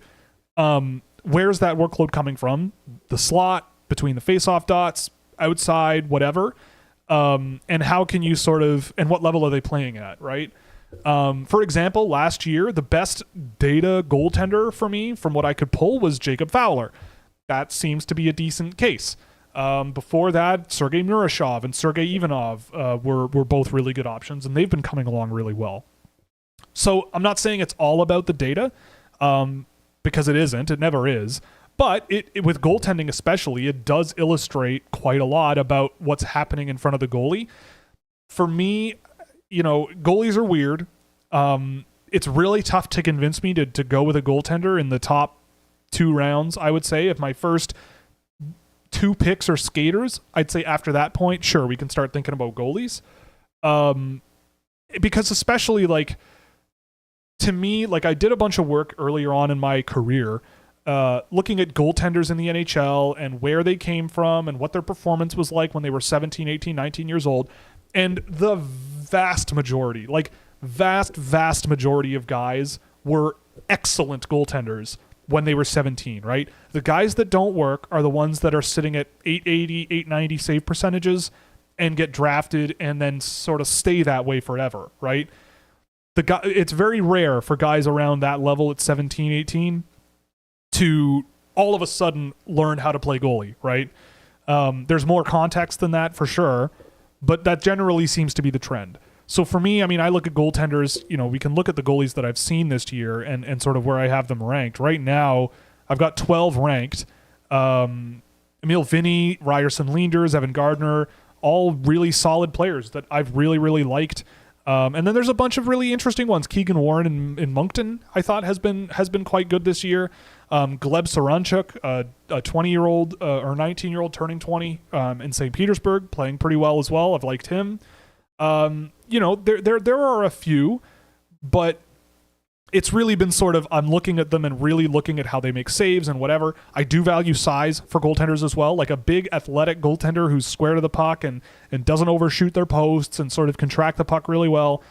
Where's that workload coming from? The slot, between the face-off dots, outside, whatever. And how can you sort of, and what level are they playing at, right? For example, last year, the best data goaltender for me, from what I could pull, was Jacob Fowler. That seems to be a decent case. Before that, Sergei Murashov and Sergei Ivanov were both really good options, and they've been coming along really well. So I'm not saying it's all about the data, because it isn't. It never is. But it with goaltending especially, it does illustrate quite a lot about what's happening in front of the goalie. For me, you know, goalies are weird. It's really tough to convince me to go with a goaltender in the top 2 rounds, I would say. If my first 2 picks are skaters, I'd say after that point, sure, we can start thinking about goalies. Because especially, like, to me, like, I did a bunch of work earlier on in my career looking at goaltenders in the NHL and where they came from and what their performance was like when they were 17, 18, 19 years old. And the vast majority, like vast majority of guys were excellent goaltenders when they were 17, right? The guys that don't work are the ones that are sitting at 880, 890 save percentages and get drafted and then sort of stay that way forever, right? It's very rare for guys around that level at 17, 18 to all of a sudden learn how to play goalie, right? There's more context than that for sure, but that generally seems to be the trend. So for me, I mean, I look at goaltenders, you know, we can look at the goalies that I've seen this year and sort of where I have them ranked. Right now, I've got 12 ranked. Emil Vinny, Ryerson Leanders, Evan Gardner, all really solid players that I've really, really liked. And then there's a bunch of really interesting ones. Keegan Warren in Moncton, I thought has been quite good this year. Gleb Saranchuk, a 20-year-old or 19-year-old turning 20 in St. Petersburg, playing pretty well as well. I've liked him. You know, there are a few, but it's really been sort of, I'm looking at them and really looking at how they make saves and whatever. I do value size for goaltenders as well. Like a big athletic goaltender who's square to the puck and doesn't overshoot their posts and sort of can track the puck really well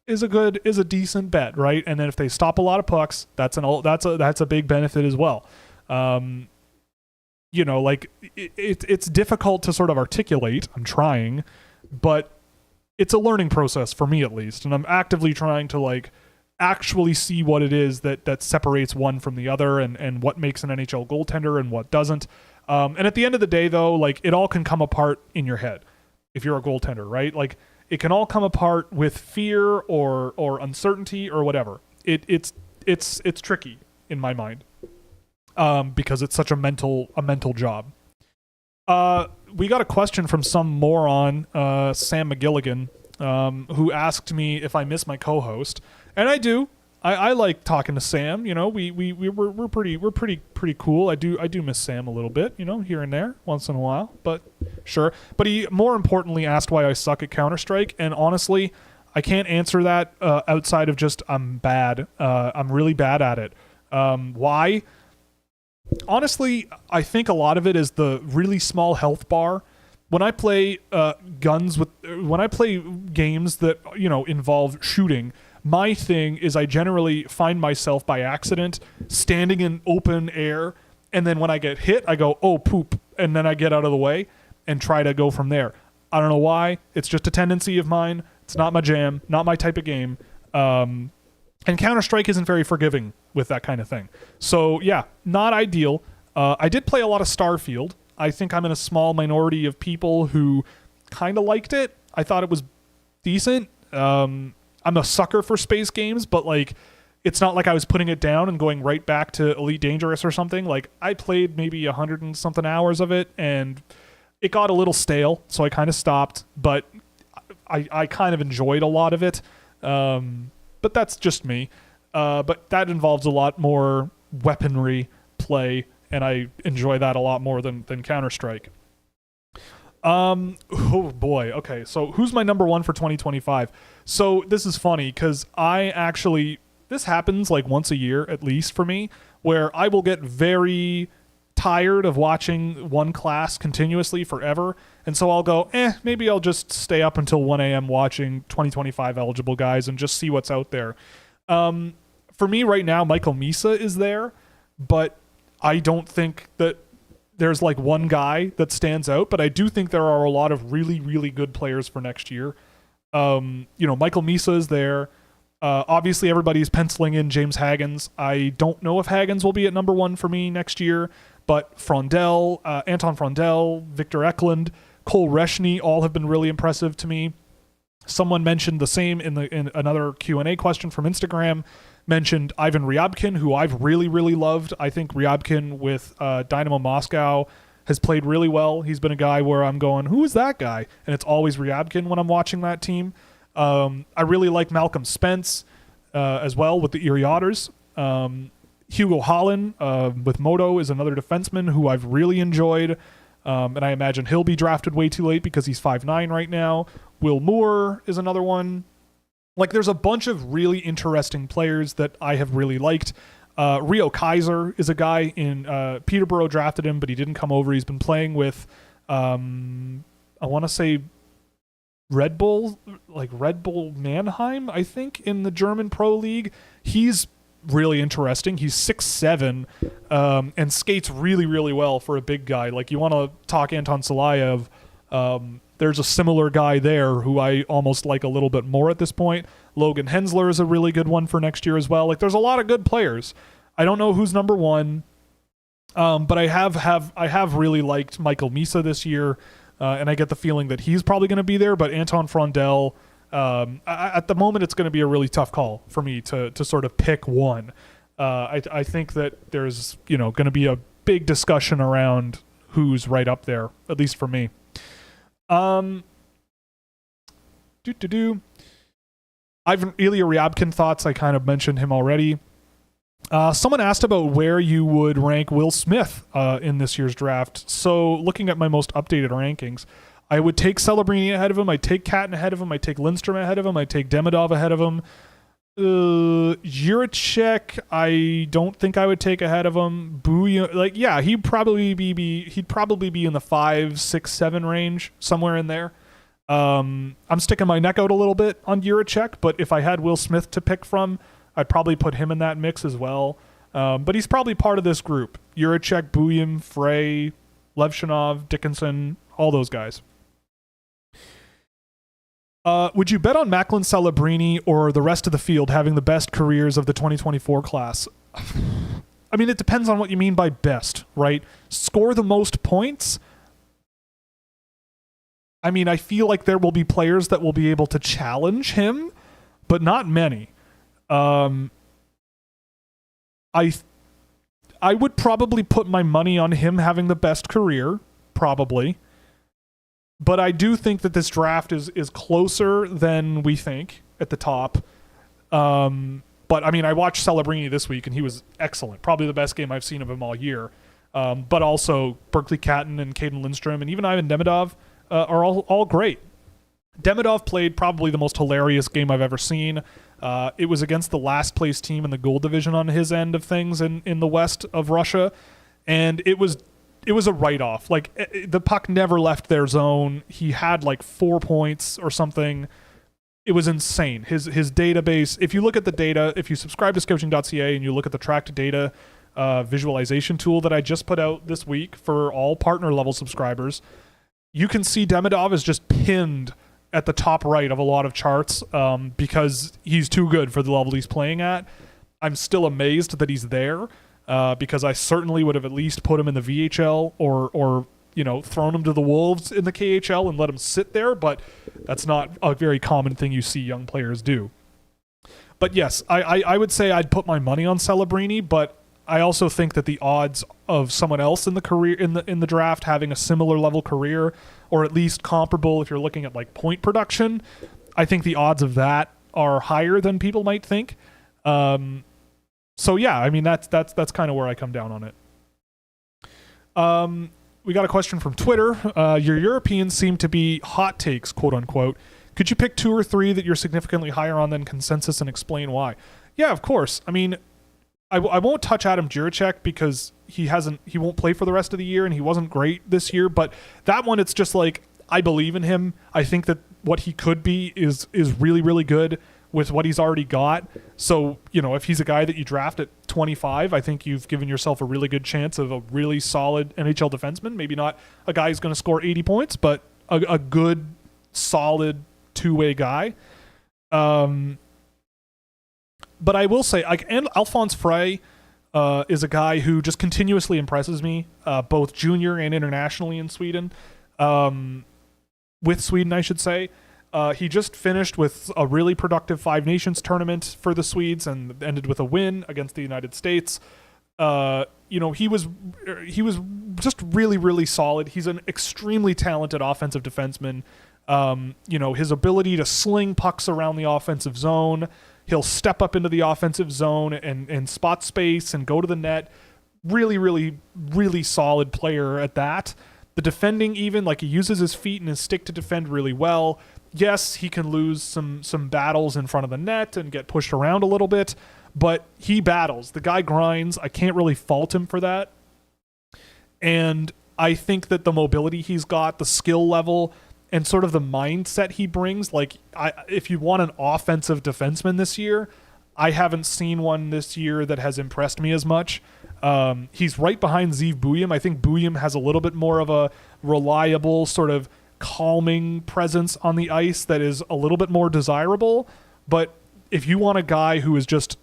is a decent bet, right? And then if they stop a lot of pucks, that's a big benefit as well. You know, like it's difficult to sort of articulate. I'm trying, but it's a learning process for me at least, and I'm actively trying to like actually see what it is that separates one from the other and what makes an NHL goaltender and what doesn't. And at the end of the day, though, like it all can come apart in your head if you're a goaltender, right? Like it can all come apart with fear or uncertainty or whatever. It's tricky in my mind because it's such a mental job. We got a question from some moron, Sam McGilligan, who asked me if I miss my co-host, and I do. I like talking to Sam. You know, we're pretty cool. I do miss Sam a little bit. You know, here and there, once in a while. But sure. But he more importantly asked why I suck at Counter-Strike, and honestly, I can't answer that outside of just I'm bad. I'm really bad at it. Why? Honestly, I think a lot of it is the really small health bar. When I play when I play games that, you know, involve shooting, my thing is I generally find myself by accident standing in open air, and then when I get hit, I go, oh, poop, and then I get out of the way and try to go from there. I don't know why. It's just a tendency of mine. It's not my jam, not my type of game. And Counter-Strike isn't very forgiving with that kind of thing. So, yeah, not ideal. I did play a lot of Starfield. I think I'm in a small minority of people who kind of liked it. I thought it was decent. I'm a sucker for space games, but like it's not like I was putting it down and going right back to Elite Dangerous or something. Like I played maybe 100 and something hours of it and it got a little stale, so I kind of stopped, but I kind of enjoyed a lot of it. But that's just me. But that involves a lot more weaponry play, and I enjoy that a lot more than Counter-Strike. Oh boy. Okay, so who's my number one for 2025? So this is funny because this happens like once a year at least for me, where I will get very tired of watching one class continuously forever. And so I'll go, maybe I'll just stay up until 1 a.m. watching 2025 eligible guys and just see what's out there. For me right now, Michael Misa is there, but I don't think that there's like one guy that stands out, but I do think there are a lot of really, really good players for next year. Michael Misa is there. Obviously, everybody's penciling in James Haggins. I don't know if Haggins will be at number 1 for me next year, but Frondell, Anton Frondell, Victor Eklund, Cole Reshny, all have been really impressive to me. Someone mentioned the same in another Q&A question from Instagram, mentioned Ivan Ryabkin, who I've really, really loved. I think Ryabkin with Dynamo Moscow has played really well. He's been a guy where I'm going, who is that guy? And it's always Ryabkin when I'm watching that team. I really like Malcolm Spence as well with the Erie Otters. Hugo Holland with Moto is another defenseman who I've really enjoyed. And I imagine he'll be drafted way too late because he's 5'9" right now. Will Moore is another one. Like, there's a bunch of really interesting players that I have really liked. Rio Kaiser is a guy in Peterborough drafted him, but he didn't come over. He's been playing with, I want to say Red Bull Mannheim, I think, in the German Pro League. He's really interesting. He's 6'7", and skates really, really well for a big guy. Like, you want to talk Anton Salayev, there's a similar guy there who I almost like a little bit more at this point. Logan Hensler is a really good one for next year as well. Like, there's a lot of good players. I don't know who's number 1, but I have really liked Michael Misa this year, and I get the feeling that he's probably going to be there. But Anton Frondell, at the moment, it's going to be a really tough call for me to sort of pick one. I think that there's going to be a big discussion around who's right up there, at least for me. Ivan Ilya Ryabkin thoughts. I kind of mentioned him already. Someone asked about where you would rank Will Smith in this year's draft. So looking at my most updated rankings, I would take Celebrini ahead of him. I'd take Catton ahead of him. I'd take Lindstrom ahead of him. I'd take Demidov ahead of him. Juracek, I don't think I would take ahead of him. Bouillon, he'd probably be in the 5, 6, 7 range, somewhere in there. I'm sticking my neck out a little bit on Juracek, but if I had Will Smith to pick from, I'd probably put him in that mix as well. But he's probably part of this group. Juracek, Bouillon, Frey, Levshinov, Dickinson, all those guys. Would you bet on Macklin, Celebrini, or the rest of the field having the best careers of the 2024 class? I mean, it depends on what you mean by best, right? Score the most points? I mean, I feel like there will be players that will be able to challenge him, but not many. I would probably put my money on him having the best career, probably. But I do think that this draft is closer than we think at the top. But, I mean, I watched Celebrini this week, and he was excellent. Probably the best game I've seen of him all year. But also Berkeley Catton and Caden Lindstrom and even Ivan Demidov are all great. Demidov played probably the most hilarious game I've ever seen. It was against the last place team in the gold division on his end of things in the west of Russia. And it was a write-off. Like, the puck never left their zone. He had like 4 points or something. It was insane. His database, if you look at the data, if you subscribe to Scouching.ca and you look at the tracked data visualization tool that I just put out this week for all partner level subscribers, you can see Demidov is just pinned at the top right of a lot of charts because he's too good for the level he's playing at. I'm still amazed that he's there. Because I certainly would have at least put him in the VHL or thrown him to the Wolves in the KHL and let him sit there, but that's not a very common thing you see young players do. But yes, I would say I'd put my money on Celebrini, but I also think that the odds of someone else in the career in the draft having a similar level career, or at least comparable if you're looking at like point production, I think the odds of that are higher than people might think. So yeah, I mean that's kind of where I come down on it. We got a question from Twitter. Your Europeans seem to be hot takes, quote unquote. Could you pick 2 or 3 that you're significantly higher on than consensus and explain why? Yeah, of course. I mean, I won't touch Adam Jiricek because he won't play for the rest of the year and he wasn't great this year. But that one, it's just like, I believe in him. I think that what he could be is really, really good with what he's already got. So, if he's a guy that you draft at 25, I think you've given yourself a really good chance of a really solid NHL defenseman. Maybe not a guy who's going to score 80 points, but a good, solid two-way guy. But I will say, and Alphonse Frey is a guy who just continuously impresses me, both junior and internationally in Sweden. With Sweden, I should say. He just finished with a really productive Five Nations tournament for the Swedes and ended with a win against the United States. He was just really, really solid. He's an extremely talented offensive defenseman. His ability to sling pucks around the offensive zone. He'll step up into the offensive zone and spot space and go to the net. Really, really, really solid player at that. The defending, even, like, he uses his feet and his stick to defend really well. Yes, he can lose some battles in front of the net and get pushed around a little bit, but he battles. The guy grinds. I can't really fault him for that. And I think that the mobility he's got, the skill level, and sort of the mindset he brings, like, if you want an offensive defenseman this year, I haven't seen one this year that has impressed me as much. He's right behind Zeev Buium. I think Buium has a little bit more of a reliable, sort of calming presence on the ice that is a little bit more desirable. But if you want a guy who is just,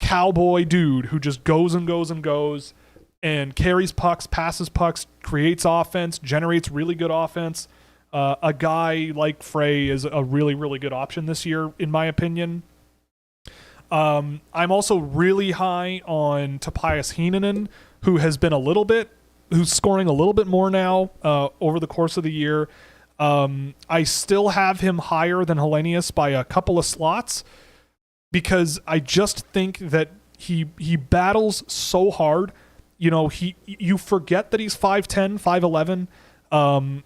cowboy dude who just goes and goes and goes and carries pucks, passes pucks, creates offense, generates really good offense, a guy like Frey is a really, really good option this year, in my opinion. I'm also really high on Topias Heinonen, who's scoring a little bit more now over the course of the year. I still have him higher than Hellenius by a couple of slots because I just think that he battles so hard. You forget that he's 5'10", 5'11".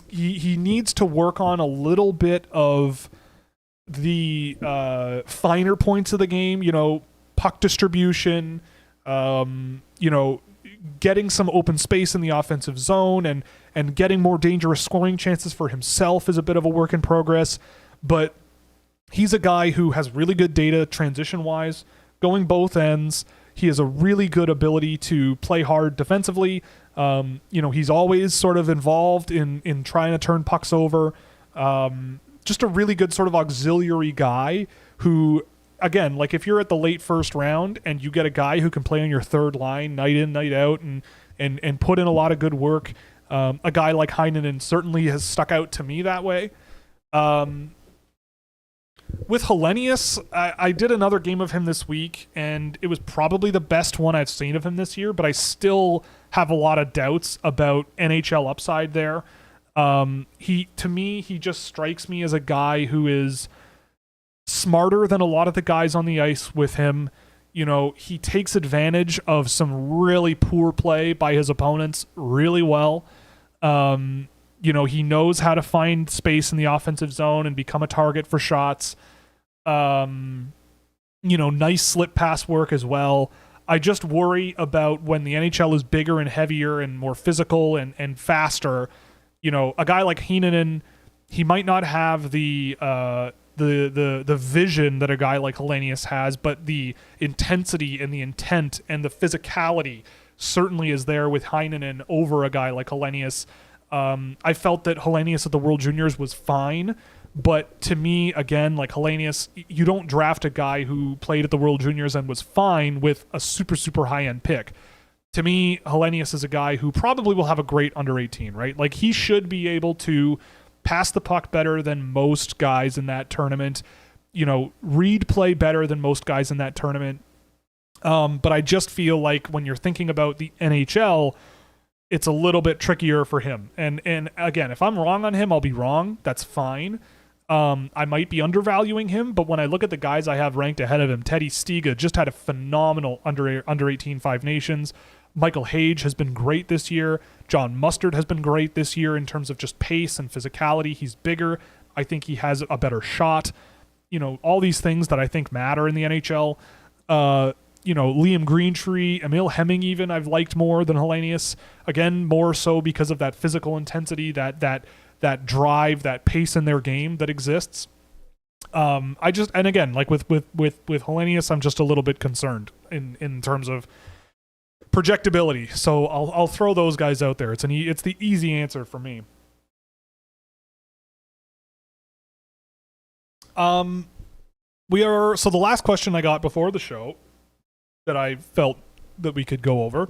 He needs to work on a little bit of the finer points of the game, puck distribution, getting some open space in the offensive zone and getting more dangerous scoring chances for himself is a bit of a work in progress. But he's a guy who has really good data transition-wise, going both ends. He has a really good ability to play hard defensively. He's always sort of involved in trying to turn pucks over. Just a really good sort of auxiliary guy who, again, like if you're at the late first round and you get a guy who can play on your third line night in, night out and put in a lot of good work, a guy like Heinonen certainly has stuck out to me that way. With Hellenius, I did another game of him this week, and it was probably the best one I've seen of him this year, but I still have a lot of doubts about NHL upside there. To me, he just strikes me as a guy who is smarter than a lot of the guys on the ice with him. He takes advantage of some really poor play by his opponents really well. He knows how to find space in the offensive zone and become a target for shots. Nice slip pass work as well. I just worry about when the NHL is bigger and heavier and more physical and faster. A guy like Heinonen, he might not have the vision that a guy like Hellenius has, but the intensity and the intent and the physicality certainly is there with Heinonen over a guy like Hellenius. I felt that Hellenius at the World Juniors was fine, but to me, again, like Hellenius, you don't draft a guy who played at the World Juniors and was fine with a super, super high-end pick. To me, Hellenius is a guy who probably will have a great under 18, right? Like, he should be able to pass the puck better than most guys in that tournament, read play better than most guys in that tournament. But I just feel like when you're thinking about the NHL, it's a little bit trickier for him. And again, if I'm wrong on him, I'll be wrong. That's fine. I might be undervaluing him, but when I look at the guys I have ranked ahead of him, Teddy Stiga just had a phenomenal under 18 Five Nations. Michael Hage has been great this year. John Mustard has been great this year in terms of just pace and physicality. He's bigger. I think he has a better shot. All these things that I think matter in the NHL. Liam Greentree, Emil Hemming even I've liked more than Hellenius. Again, more so because of that physical intensity, that drive, that pace in their game that exists. And again, like with Hellenius, I'm just a little bit concerned in terms of projectability. So I'll throw those guys out there. It's the easy answer for me. So the last question I got before the show that I felt that we could go over,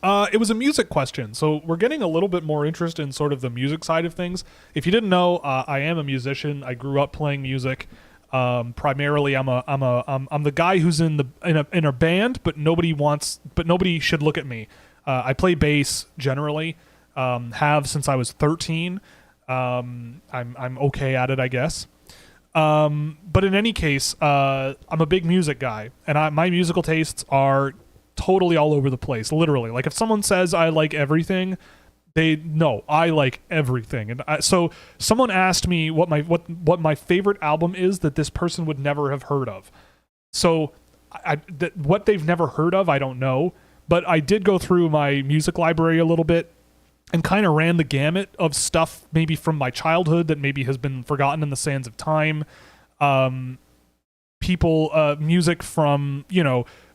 it was a music question. So we're getting a little bit more interest in sort of the music side of things. If you didn't know, I am a musician. I grew up playing music. Primarily, I'm the guy who's in a band, but nobody should look at me. I play bass generally. Have since I was 13. I'm okay at it, I guess. But in any case, I'm a big music guy, and my musical tastes are totally all over the place, literally. Like if someone says I like everything, I like everything. And so someone asked me what my favorite album is that this person would never have heard of. So what they've never heard of, I don't know, but I did go through my music library a little bit and kind of ran the gamut of stuff maybe from my childhood that maybe has been forgotten in the sands of time. Music from,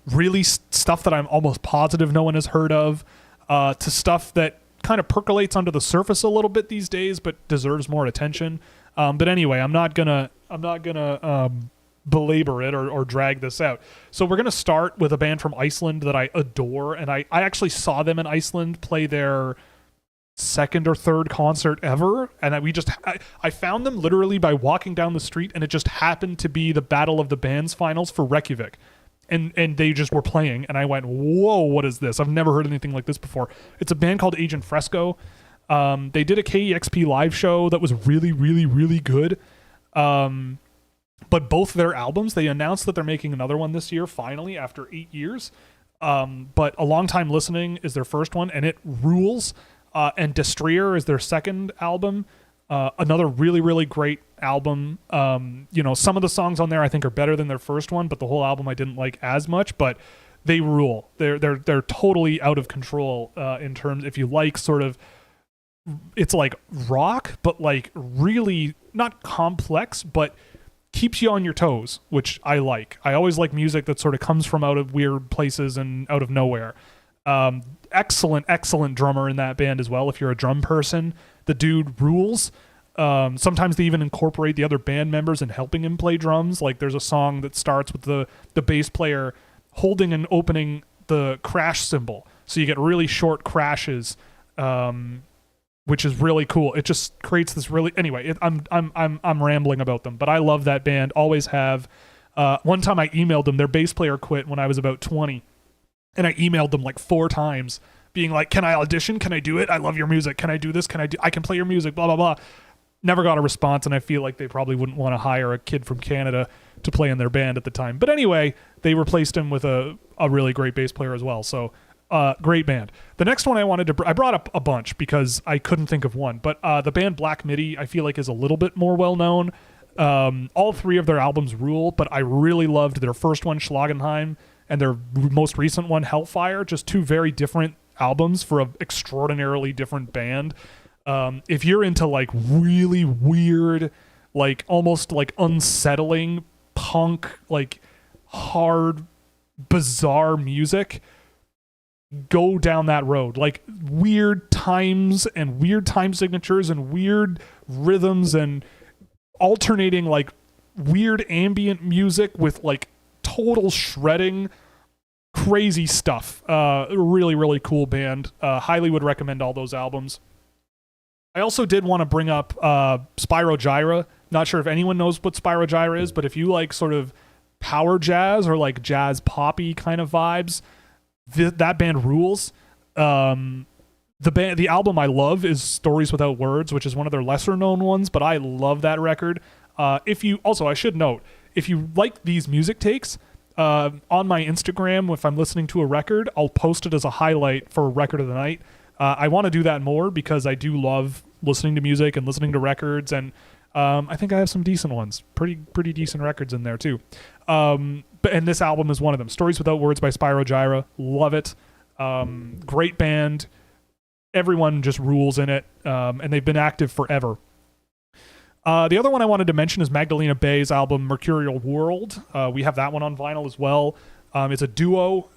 really stuff that I'm almost positive no one has heard of, to stuff that kind of percolates under the surface a little bit these days, but deserves more attention. But anyway, I'm not gonna belabor it or drag this out. So we're gonna start with a band from Iceland that I adore, and I actually saw them in Iceland play their second or third concert ever, and I found them literally by walking down the street, and it just happened to be the Battle of the Bands finals for Reykjavik, and they just were playing, and I went, whoa, what is this? I've never heard anything like this before. It's a band called Agent Fresco. They did a KEXP live show that was really, really, really good. But both their albums, they announced that they're making another one this year, finally, after 8 years. But A Long Time Listening is their first one, and it rules. And Destrier is their second album. Another really, really great album. Some of the songs on there I think are better than their first one, but the whole album I didn't like as much, but they rule. They're totally out of control in terms, if you like sort of, it's like rock, but like really not complex, but keeps you on your toes, which I like. I always like music that sort of comes from out of weird places and out of nowhere. Excellent drummer in that band as well. If you're a drum person, the dude rules. Sometimes they even incorporate the other band members in helping him play drums. Like there's a song that starts with the bass player holding and opening the crash cymbal, so you get really short crashes, which is really cool. It just creates this really. Anyway, I'm rambling about them, but I love that band. Always have. One time I emailed them. Their bass player quit when I was about 20. And I emailed them like 4 times being like, can I audition? Can I do it? I love your music. Can I do this? I can play your music, blah, blah, blah. Never got a response, and I feel like they probably wouldn't want to hire a kid from Canada to play in their band at the time. But anyway, they replaced him with a really great bass player as well. So great band. The next one I brought up a bunch because I couldn't think of one. But the band Black Midi, I feel like is a little bit more well-known. All 3 of their albums rule, but I really loved their first one, Schlagenheim, and their most recent one, Hellfire. Just 2 very different albums for an extraordinarily different band. If you're into like really weird, like almost like unsettling punk, like hard, bizarre music, go down that road. Like weird times and weird time signatures and weird rhythms and alternating like weird ambient music with like total shredding, crazy stuff. Really, really cool band. Highly would recommend all those albums. I also did want to bring up Spyro Not sure if anyone knows what Spyro is, but if you like sort of power jazz or like jazz poppy kind of vibes, that band rules. The album I love is Stories Without Words, which is one of their lesser known ones, but I love that record. I should note, if you like these music takes, on my Instagram, if I'm listening to a record, I'll post it as a highlight for Record of the Night. I want to do that more because I do love listening to music and listening to records, and I think I have some decent ones, pretty decent records in there too. And this album is one of them. Stories Without Words by Spyro Gyra, love it. Great band, everyone just rules in it, and they've been active forever. The other one I wanted to mention is Magdalena Bay's album Mercurial World. We have that one on vinyl as well. It's a duo,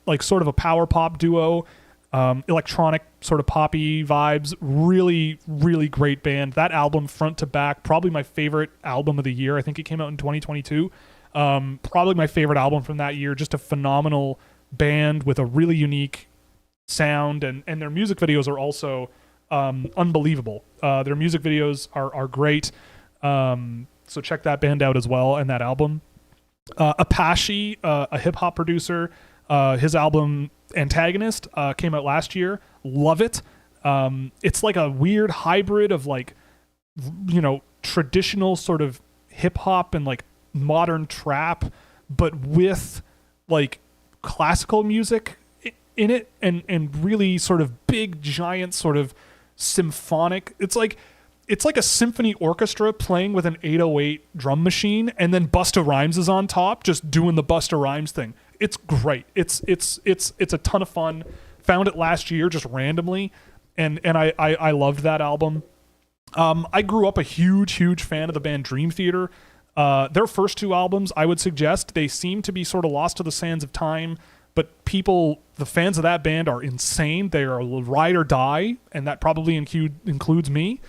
like sort of a power pop duo, electronic sort of poppy vibes. Really, really great band. That album front to back, probably my favorite album of the year. I think it came out in 2022. Probably my favorite album from that year. Just a phenomenal band with a really unique sound, and their music videos are also unbelievable. Their music videos are great. So check that band out as well, and that album. Apache, a hip hop producer, his album Antagonist came out last year. Love it. It's like a weird hybrid of like, traditional sort of hip hop and like modern trap, but with like classical music in it, and really sort of big, giant sort of symphonic. It's like a symphony orchestra playing with an 808 drum machine, and then Busta Rhymes is on top just doing the Busta Rhymes thing. It's great. It's a ton of fun. Found it last year just randomly, and I loved that album. I grew up a huge fan of the band Dream Theater. Their first two albums, I would suggest, they seem to be sort of lost to the sands of time, but the fans of that band are insane. They are ride or die, and that probably includes me.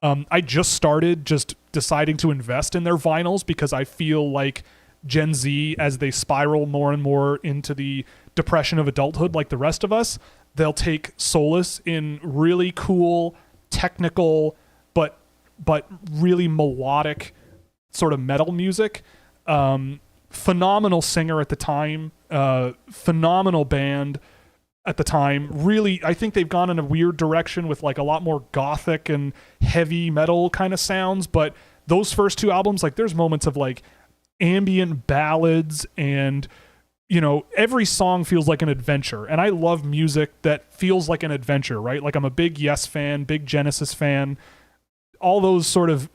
I just started deciding to invest in their vinyls because I feel like Gen Z, as they spiral more and more into the depression of adulthood like the rest of us, they'll take solace in really cool, technical, but really melodic sort of metal music. Phenomenal singer at the time, phenomenal band at the time. Really, I think they've gone in a weird direction with like a lot more gothic and heavy metal kind of sounds, but those first two albums, like there's moments of like ambient ballads, and every song feels like an adventure, and I love music that feels like an adventure, right? Like I'm a big Yes fan, big Genesis fan, all those sort of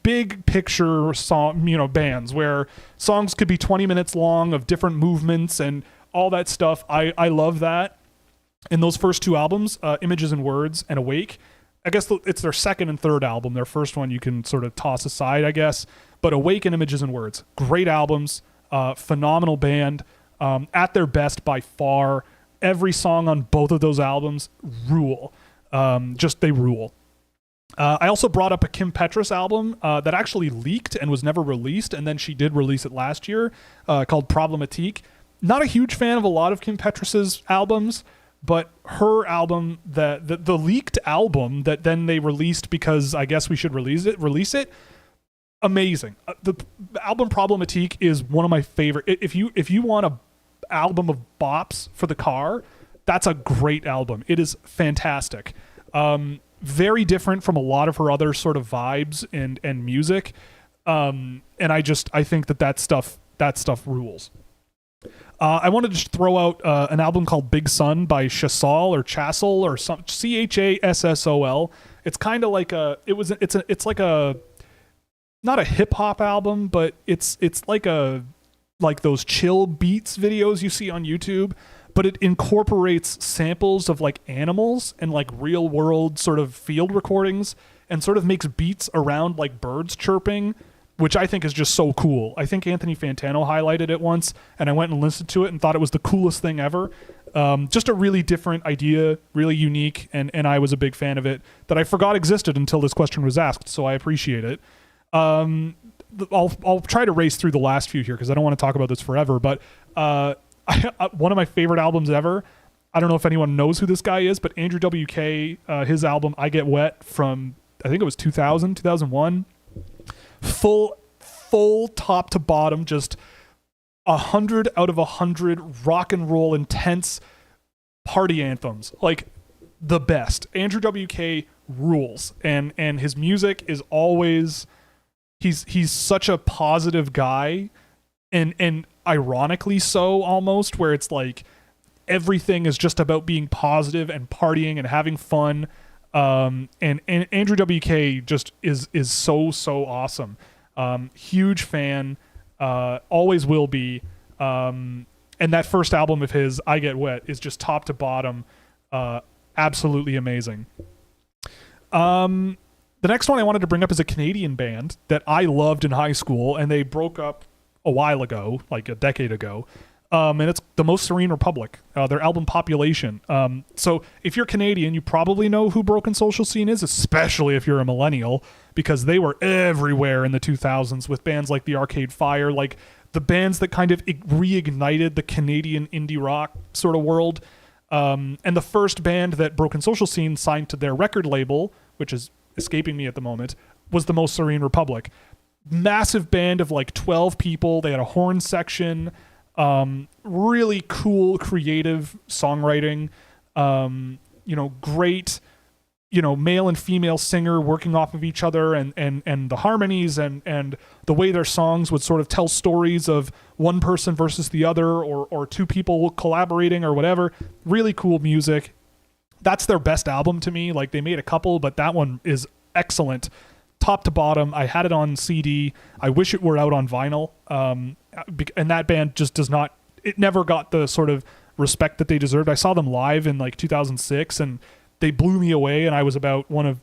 big picture song, bands where songs could be 20 minutes long of different movements and all that stuff. I love that. In those first two albums, Images and Words and Awake, I guess it's their second and third album. Their first one you can sort of toss aside, I guess. But Awake and Images and Words, great albums, phenomenal band, at their best by far. Every song on both of those albums rule. They rule. I also brought up a Kim Petras album that actually leaked and was never released, and then she did release it last year, called Problematique. Not a huge fan of a lot of Kim Petras's albums, but her album, the leaked album that then they released because I guess we should release it, amazing. The album Problematique is one of my favorite. If you want a album of bops for the car, that's a great album. It is fantastic. Very different from a lot of her other sort of vibes and music. And I think that stuff rules. I wanted to throw out an album called Big Sun by Chassol or Chassol or some Chassol. It's kind of like it's like a not a hip hop album, but it's like those chill beats videos you see on YouTube, but it incorporates samples of like animals and like real world sort of field recordings and sort of makes beats around like birds chirping, which I think is just so cool. I think Anthony Fantano highlighted it once, and I went and listened to it and thought it was the coolest thing ever. Just a really different idea, really unique, and I was a big fan of it that I forgot existed until this question was asked, so I appreciate it. I'll try to race through the last few here because I don't want to talk about this forever, but one of my favorite albums ever, I don't know if anyone knows who this guy is, but Andrew WK, his album I Get Wet from, I think it was 2001, full top to bottom, just 100 out of 100 rock and roll intense party anthems, like the best. Andrew WK rules, and his music is always, he's such a positive guy, and ironically so almost, where it's like everything is just about being positive and partying and having fun. And Andrew WK just is so awesome. Huge fan, always will be. And that first album of his, I Get Wet, is just top to bottom, absolutely amazing. The next one I wanted to bring up is a Canadian band that I loved in high school, and they broke up a while ago, like a decade ago. And it's The Most Serene Republic, their album Population. So if you're Canadian, you probably know who Broken Social Scene is, especially if you're a millennial, because they were everywhere in the 2000s with bands like the Arcade Fire, like the bands that kind of reignited the Canadian indie rock sort of world. And the first band that Broken Social Scene signed to their record label, which is escaping me at the moment, was The Most Serene Republic. Massive band of like 12 people. They had a horn section. Really cool, creative songwriting, great, male and female singer working off of each other, and the harmonies and the way their songs would sort of tell stories of one person versus the other, or two people collaborating or whatever. Really cool music. That's their best album to me. Like, they made a couple, but that one is excellent. Top to bottom. I had it on CD. I wish it were out on vinyl. And that band just does not, it never got the sort of respect that they deserved. I saw them live in like 2006 and they blew me away, and I was about one of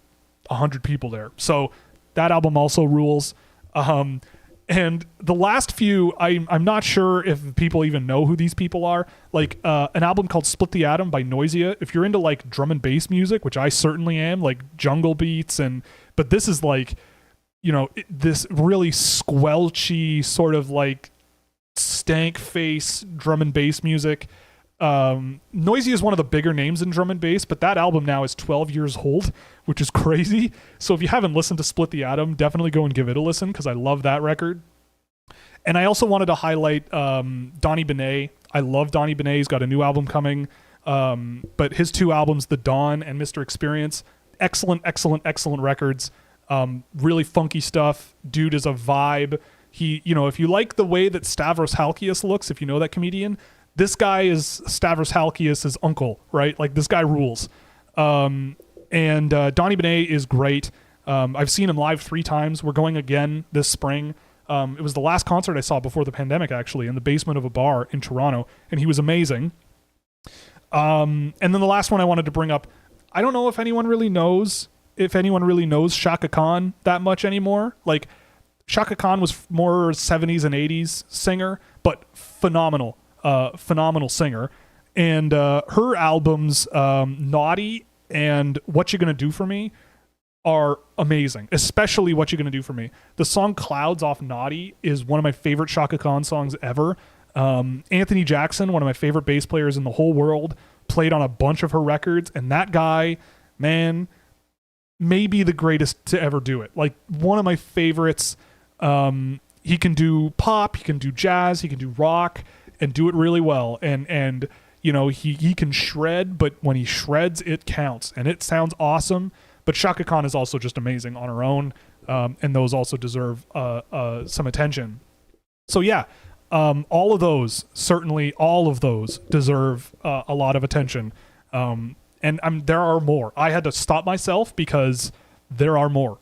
100 people there. So that album also rules. And the last few, I'm not sure if people even know who these people are. Like an album called Split the Atom by Noisia. If you're into like drum and bass music, which I certainly am, like jungle beats, but this is like, this really squelchy sort of like stank face drum and bass music. Noisia is one of the bigger names in drum and bass, but that album now is 12 years old, which is crazy. So if you haven't listened to Split the Atom, definitely go and give it a listen, because I love that record. And I also wanted to highlight Donny Benet. I love Donny Benet. He's got a new album coming. But his two albums, The Dawn and Mr. Experience, excellent records. Really funky stuff. Dude is a vibe. He, if you like the way that Stavros Halkias looks, if you know that comedian, this guy is Stavros Halkias' uncle, right? Like, this guy rules. And Donny Benet is great. I've seen him live 3 times. We're going again this spring. It was the last concert I saw before the pandemic, actually, in the basement of a bar in Toronto, and he was amazing. And then the last one I wanted to bring up, I don't know if anyone really knows Shaka Khan that much anymore. Like, Shaka Khan was more 70s and 80s singer, but phenomenal singer. And her albums, Naughty and What You Gonna Do For Me, are amazing, especially What You Gonna Do For Me. The song Clouds off Naughty is one of my favorite Shaka Khan songs ever. Anthony Jackson, one of my favorite bass players in the whole world, played on a bunch of her records, and that guy, man, may be the greatest to ever do it. Like, one of my favorites. He can do pop, he can do jazz, he can do rock, and do it really well. And he can shred, but when he shreds, it counts, and it sounds awesome. But Shaka Khan is also just amazing on her own, and those also deserve some attention. So yeah, all of those deserve a lot of attention. And there are more. I had to stop myself because there are more.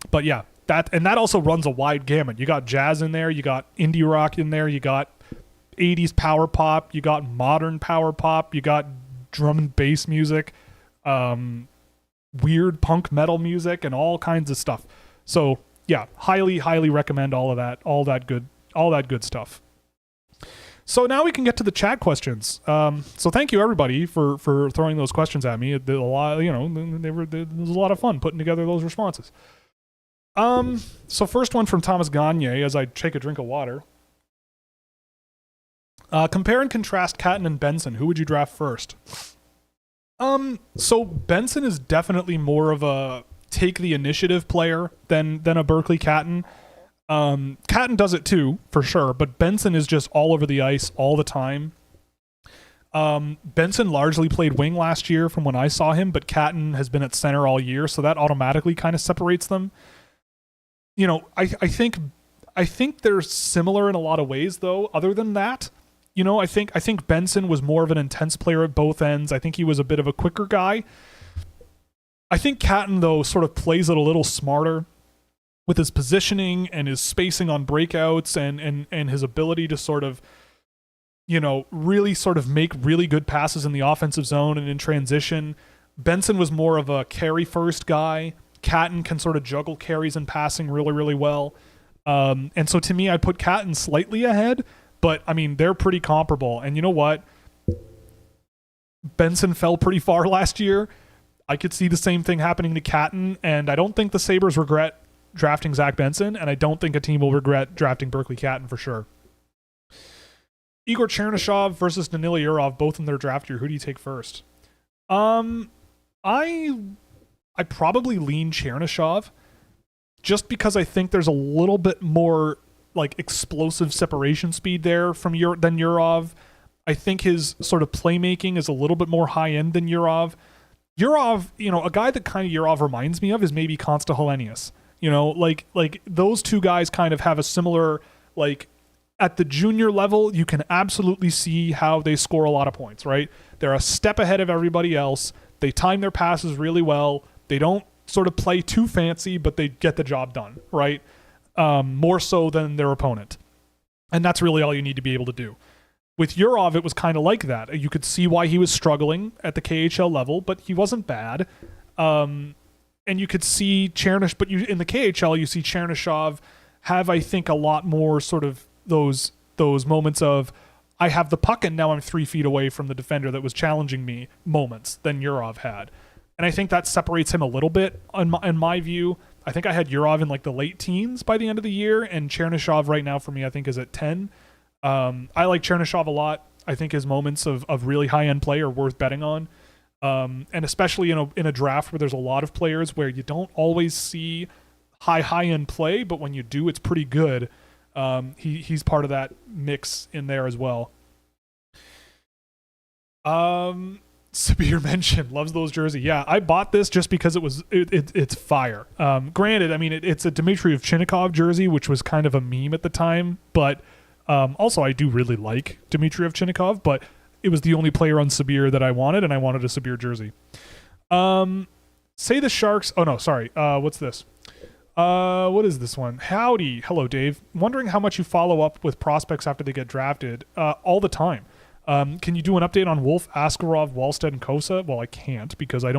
But yeah, that also runs a wide gamut. You got jazz in there, you got indie rock in there, you got 80s power pop, you got modern power pop, you got drum and bass music, weird punk metal music, and all kinds of stuff. So yeah, highly recommend all of that, all that good stuff. So now we can get to the chat questions. So thank you everybody for throwing those questions at me. It was a lot of fun putting together those responses. So first one from Thomas Gagne, as I take a drink of water. Compare and contrast Catton and Benson. Who would you draft first? So Benson is definitely more of a take the initiative player than a Berkeley Catton. Catton does it too, for sure, but Benson is just all over the ice all the time. Benson largely played wing last year from when I saw him, but Catton has been at center all year, so that automatically kind of separates them. I think they're similar in a lot of ways, though. Other than that, I think Benson was more of an intense player at both ends. I think he was a bit of a quicker guy. I think Catton, though, sort of plays it a little smarter with his positioning and his spacing on breakouts and his ability to sort of, really sort of make really good passes in the offensive zone and in transition. Benson was more of a carry first guy. Catton can sort of juggle carries and passing really, really well. And so to me, I'd put Catton slightly ahead, but I mean, they're pretty comparable. And you know what? Benson fell pretty far last year. I could see the same thing happening to Catton, and I don't think the Sabres regret drafting Zach Benson, and I don't think a team will regret drafting Berkeley Catton for sure. Igor Chernyshov versus Danila Yurov, both in their draft year. Who do you take first? I probably lean Chernyshov just because I think there's a little bit more like explosive separation speed there than Yurov. I think his sort of playmaking is a little bit more high end than Yurov. Yurov, a guy that kind of Yurov reminds me of is maybe Konsta Helenius. Like those two guys kind of have a similar, like, at the junior level, you can absolutely see how they score a lot of points, right? They're a step ahead of everybody else. They time their passes really well. They don't sort of play too fancy, but they get the job done, right? More so than their opponent. And that's really all you need to be able to do. With Yurov, it was kind of like that. You could see why he was struggling at the KHL level, but he wasn't bad. And you could see but in the KHL, you see Chernyshov have, I think, a lot more sort of those moments of, I have the puck and now I'm 3 feet away from the defender that was challenging me moments than Yurov had. And I think that separates him a little bit in my view. I think I had Yurov in like the late teens by the end of the year, and Chernyshov right now for me, I think, is at 10. I like Chernyshov a lot. I think his moments of really high-end play are worth betting on. And especially in a draft where there's a lot of players where you don't always see high-end play, but when you do, it's pretty good. He's part of that mix in there as well. Sabir mentioned loves those jersey. Yeah, I bought this just because it's fire. Granted, I mean it's a Dmitry Ovchinnikov jersey, which was kind of a meme at the time, but also I do really like Dmitry Ovchinnikov, but it was the only player on Sabir that I wanted, and I wanted a Sabir jersey. Say the Sharks. Oh no, sorry. What's this? What is this one? Howdy. Hello, Dave. Wondering how much you follow up with prospects after they get drafted. All the time. Can you do an update on Wolf, Askarov, Wallstead, and Kosa? Well, I can't because I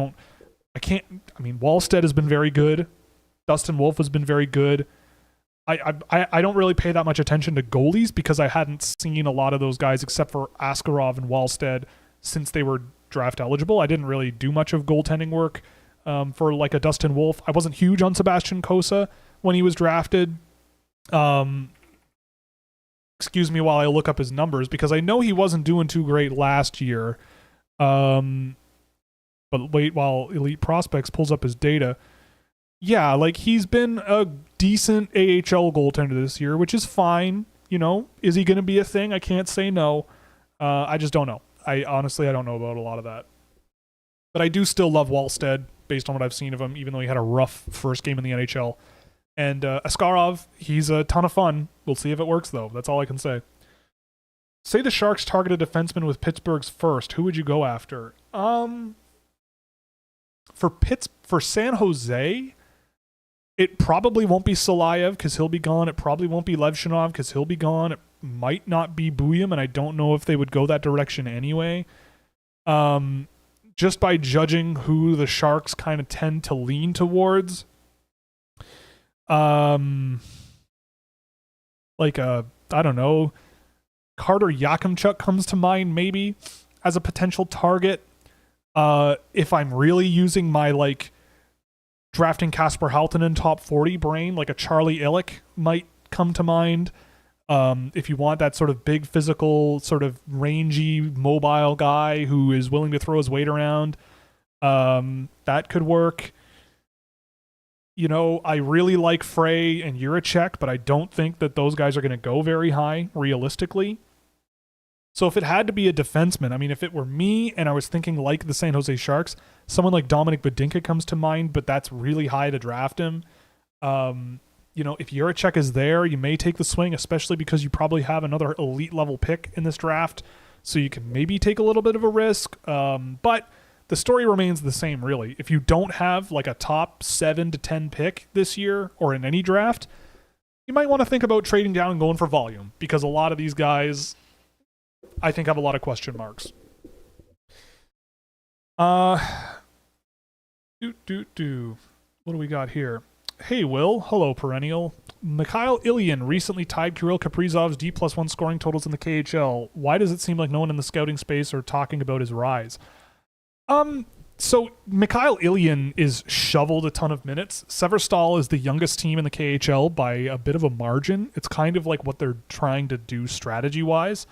can't. I mean, Wallstead has been very good. Dustin Wolf has been very good. I don't really pay that much attention to goalies because I hadn't seen a lot of those guys except for Askarov and Wallstead since they were draft eligible. I didn't really do much of goaltending work for like a Dustin Wolf. I wasn't huge on Sebastian Kosa when he was drafted. Excuse me while I look up his numbers because I know he wasn't doing too great last year. But wait while Elite Prospects pulls up his data. Yeah, like he's been a decent AHL goaltender this year, which is fine. Is he going to be a thing? I can't say no. I just don't know. I honestly don't know about a lot of that. But I do still love Wallstead based on what I've seen of him, even though he had a rough first game in the NHL. And Askarov, he's a ton of fun. We'll see if it works, though. That's all I can say. Say the Sharks targeted a defenseman with Pittsburgh's first. Who would you go after? For San Jose, it probably won't be Salayev because he'll be gone. It probably won't be Levshinov because he'll be gone. It might not be Buyam, and I don't know if they would go that direction anyway. Just by judging who the Sharks kind of tend to lean towards. I don't know, Carter Yakimchuk comes to mind maybe as a potential target. If I'm really using my like drafting Kasper Halttunen top 40 brain, like a Charlie Illick might come to mind. If you want that sort of big physical, sort of rangy, mobile guy who is willing to throw his weight around, that could work. I really like Frey and Juracek, but I don't think that those guys are going to go very high, realistically. So if it had to be a defenseman, I mean, if it were me and I was thinking like the San Jose Sharks, someone like Dominic Badinka comes to mind, but that's really high to draft him. If Juracek is there, you may take the swing, especially because you probably have another elite level pick in this draft, so you can maybe take a little bit of a risk. But the story remains the same, really. If you don't have like a top 7 to 10 pick this year or in any draft, you might want to think about trading down and going for volume, because a lot of these guys, I think, have a lot of question marks. What do we got here? Hey, Will. Hello, Perennial. Mikhail Ilyin recently tied Kirill Kaprizov's D+1 scoring totals in the KHL. Why does it seem like no one in the scouting space are talking about his rise? So Mikhail Ilyin is shoveled a ton of minutes. Severstal is the youngest team in the KHL by a bit of a margin. It's kind of like what they're trying to do strategy-wise.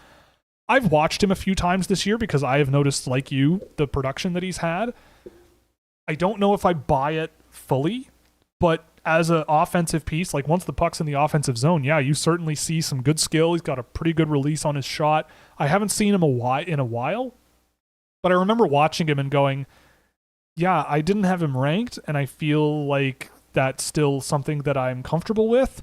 I've watched him a few times this year because I have noticed, like you, the production that he's had. I don't know if I buy it fully, but as an offensive piece, like once the puck's in the offensive zone, yeah, you certainly see some good skill. He's got a pretty good release on his shot. I haven't seen him in a while, but I remember watching him and going, yeah, I didn't have him ranked, and I feel like that's still something that I'm comfortable with.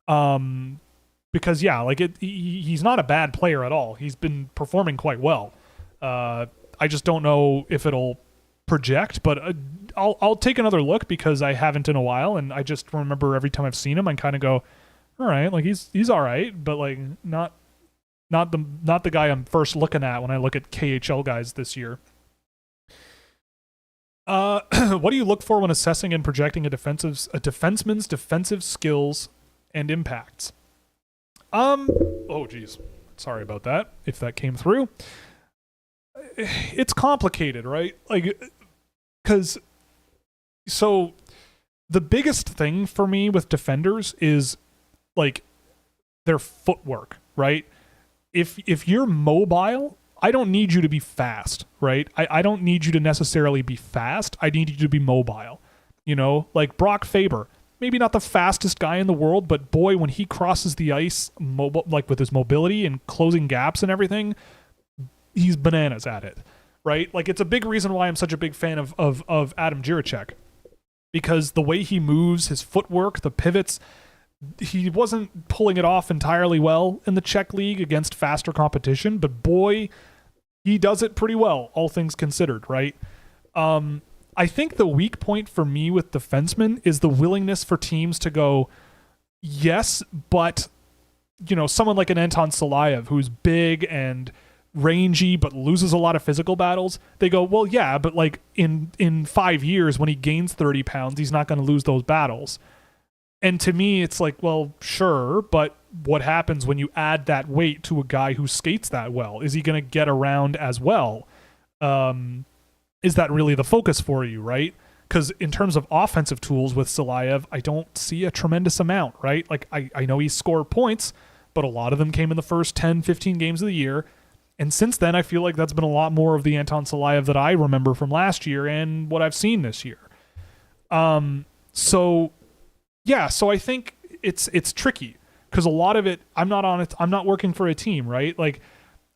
Because, yeah, like he's not a bad player at all. He's been performing quite well. I just don't know if it'll project, but I'll take another look because I haven't in a while, and I just remember every time I've seen him, I kind of go, all right, like he's all right, but like not the guy I'm first looking at when I look at KHL guys this year. What do you look for when assessing and projecting a defenseman's defensive skills and impacts? Oh geez, sorry about that if that came through. It's complicated, right? Like, because so the biggest thing for me with defenders is like their footwork, right? If you're mobile, I don't need you to be fast, right? I don't need you to necessarily be fast. I need you to be mobile. You know, like Brock Faber, maybe not the fastest guy in the world, but boy, when he crosses the ice, like with his mobility and closing gaps and everything, he's bananas at it, right? Like it's a big reason why I'm such a big fan of Adam Jiricek, because the way he moves, his footwork, the pivots, he wasn't pulling it off entirely well in the Czech league against faster competition, but boy, he does it pretty well, all things considered, right? I think the weak point for me with defensemen is the willingness for teams to go, yes, but, you know, someone like an Anton Salayev, who's big and rangy but loses a lot of physical battles, they go, well, yeah, but like in 5 years when he gains 30 pounds, he's not going to lose those battles. And to me, it's like, well, sure, but what happens when you add that weight to a guy who skates that well? Is he going to get around as well? Is that really the focus for you, right? Because in terms of offensive tools with Salayev, I don't see a tremendous amount, right? Like, I know he scored points, but a lot of them came in the first 10, 15 games of the year. And since then, I feel like that's been a lot more of the Anton Salayev that I remember from last year and what I've seen this year. So I think it's tricky because a lot of it, I'm not working for a team, right? Like,